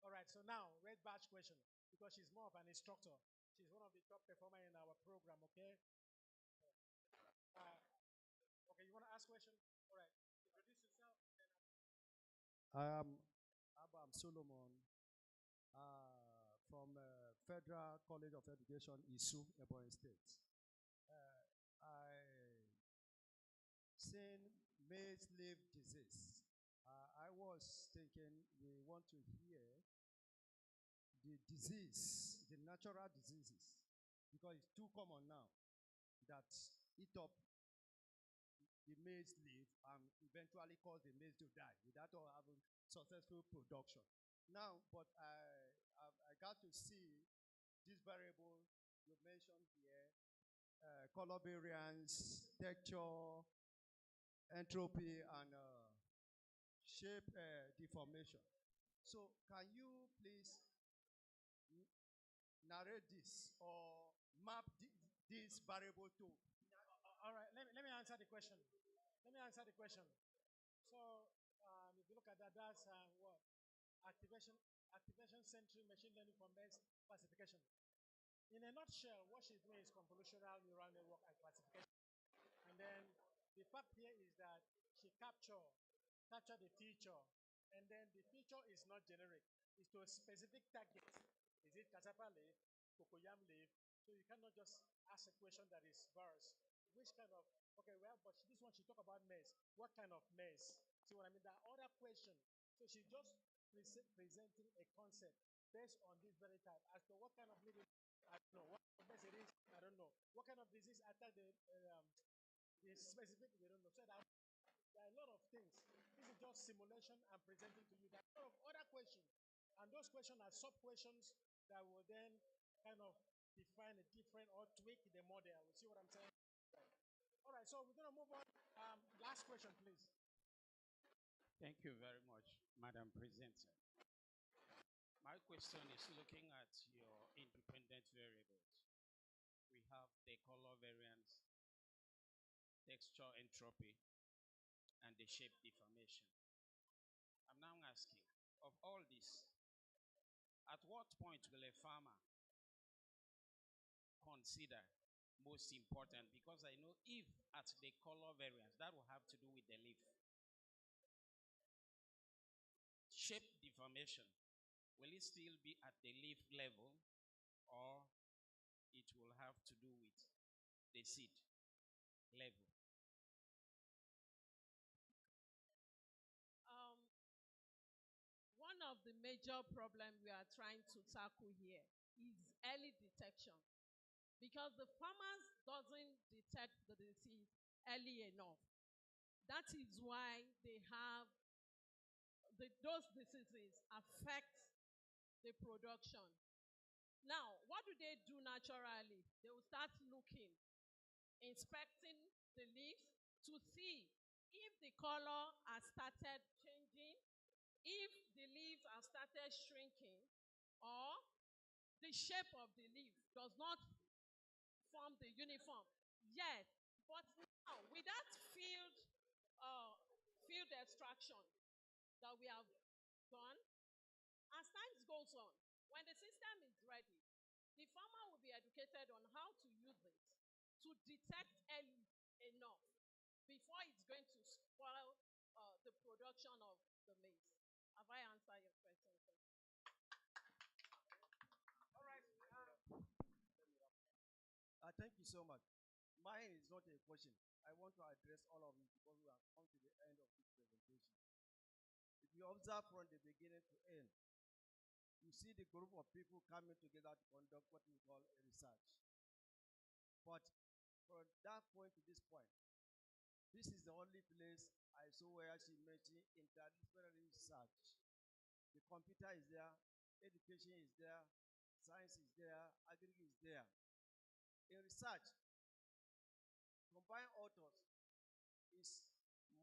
Speaker 14: All right, so now, red badge question, because she's more of an instructor. She's one of the top performers in our program, okay? Okay, you want to ask question? All right, introduce yourself.
Speaker 3: I'm Solomon from Federal College of Education, Isu, Ebonyi State. I seen maize leaf disease. I was thinking we want to hear the disease, the natural diseases, because it's too common now that eat up the maize leaf and eventually cause the maize to die without having successful production. Now, but I got to see these variables you mentioned here, color variance, texture, entropy, and shape deformation. So can you please narrate this or map this variable to?
Speaker 14: All right, let me answer the question. Let me answer the question. So if you look at that, that's what? Activation-centric machine learning for mass classification. In a nutshell, what she's doing is convolutional neural network and classification. And then the fact here is that she capture the feature, and then the feature is not generic. It's to a specific target. Is it cassava leaf, cocoyam leaf? So you cannot just ask a question that is verse. Which kind of, okay, well, but this one she talk about mess. What kind of mess? See what I mean? There are other questions. So she's just presenting a concept based on this very type. As to what kind of meeting, I don't know. What kind of mess it is, I don't know. What kind of disease attack the specific, they don't know. So there are a lot of things. This is just simulation I'm presenting to you. There are a lot of other questions. And those questions are sub-questions that will then kind of define a different or tweak the model. You see what I'm saying? All right, so we're going to move on. Last question, please.
Speaker 8: Thank you very much, Madam Presenter. My question is looking at your independent variables. We have the color variance, texture entropy, and the shape deformation. I'm now asking, of all this, at what point will a farmer consider most important? Because I know if at the color variance, that will have to do with the leaf. Shape deformation, will it still be at the leaf level, or it will have to do with the seed level?
Speaker 6: One of the major problems we are trying to tackle here is early detection, because the farmers doesn't detect the disease early enough. That is why they have those diseases affect the production. Now, what do they do naturally? They will start looking, inspecting the leaf to see if the color has started changing, if the leaves have started shrinking, or the shape of the leaf does not form the uniform yet. But now, with that field extraction that we have done, as time goes on, when the system is ready, the farmer will be educated on how to use it to detect early enough before it's going to spoil the production of the maize. Have I answered your question, sir?
Speaker 3: All right. Thank you so much. Mine is not a question. I want to address all of you because we have come to the end of this presentation. If you observe from the beginning to end, you see the group of people coming together to conduct what we call a research. But from that point to this point, this is the only place I saw where she mentioned interdisciplinary research. The computer is there, education is there, science is there, agri is there. In research, combined authors is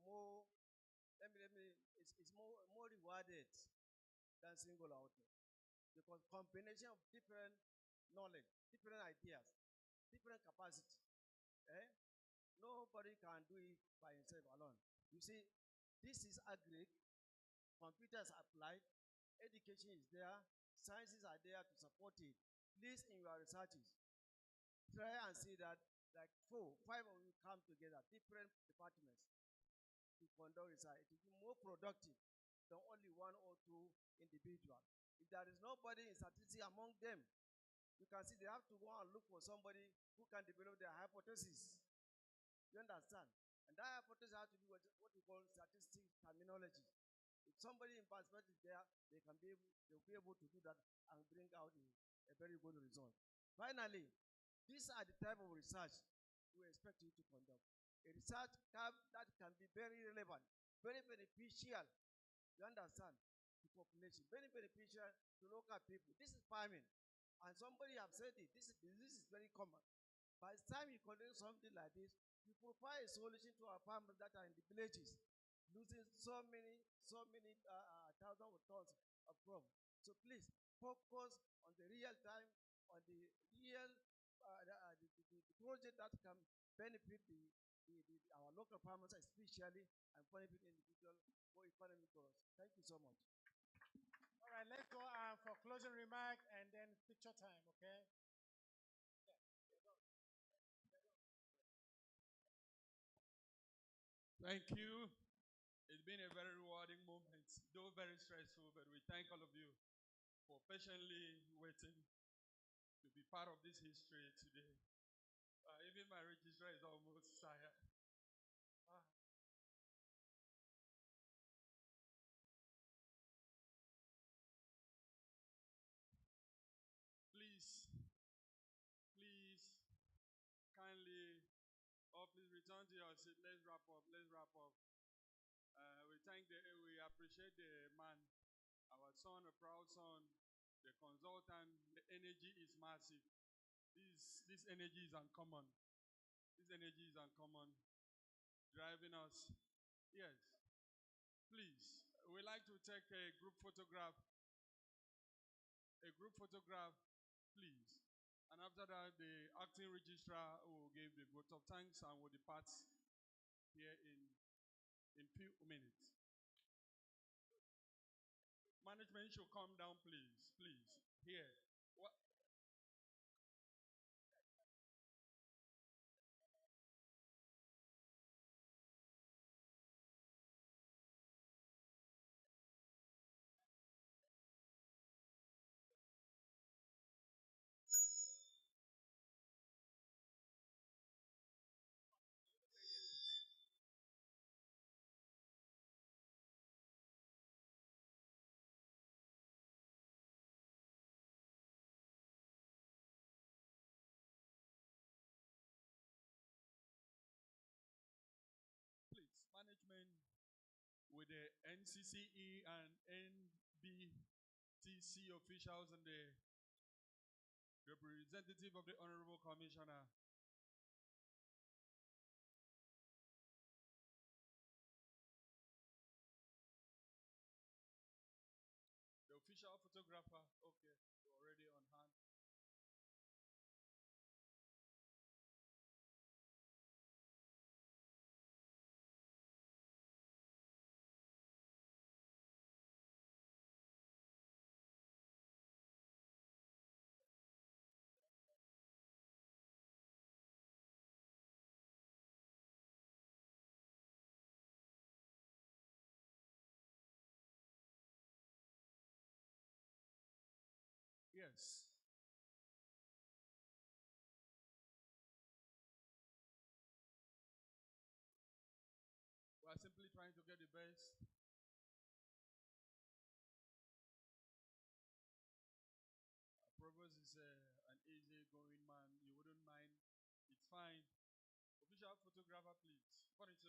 Speaker 3: more, it's more rewarded than single author, because combination of different knowledge, different ideas, different capacity, nobody can do it by himself alone. You see, this is agri, computers applied, education is there, sciences are there to support it. Please, in your researches, try and see that like 4, 5 of you come together, different departments, to conduct research. It will be more productive than only 1 or 2 individuals. If there is nobody in statistics among them, you can see they have to go and look for somebody who can develop their hypothesis. You understand? And that hypothesis has to be what we call statistics terminology. If somebody in perspective is there, they'll be able to do that and bring out a very good result. Finally, these are the type of research we expect you to conduct. A research that can be very relevant, very beneficial, you understand, to population, very beneficial to local people. This is farming. And somebody have said it, this is very common. By the time you conduct something like this, you provide a solution to our farmers that are in the villages, losing so many thousands of tons of crop. So please focus on the real time, on the real the project that can benefit our local farmers especially, and benefit individual for economic growth. Thank you so much.
Speaker 14: All right, let's go for closing remark and then picture time, okay?
Speaker 1: Thank you. It's been a very rewarding moment, though very stressful, but we thank all of you for patiently waiting to be part of this history today. Even my registrar is almost tired. Please, kindly, please return to your seat. Let's wrap up. We appreciate the man, our son, a proud son, the consultant. The energy is massive. This energy is uncommon. Driving us. Yes. Please, we like to take a group photograph. Please. And after that, the acting registrar will give the vote of thanks and will depart here in few minutes. Management should come down, please. Here. What? Please, management with the Ncce and Nbte officials and the representative of the Honorable Commissioner. The official photographer, okay, already on hand. Yes. We are simply trying to get the best. Provost is an easy-going man. You wouldn't mind. It's fine. Official photographer, please. 42.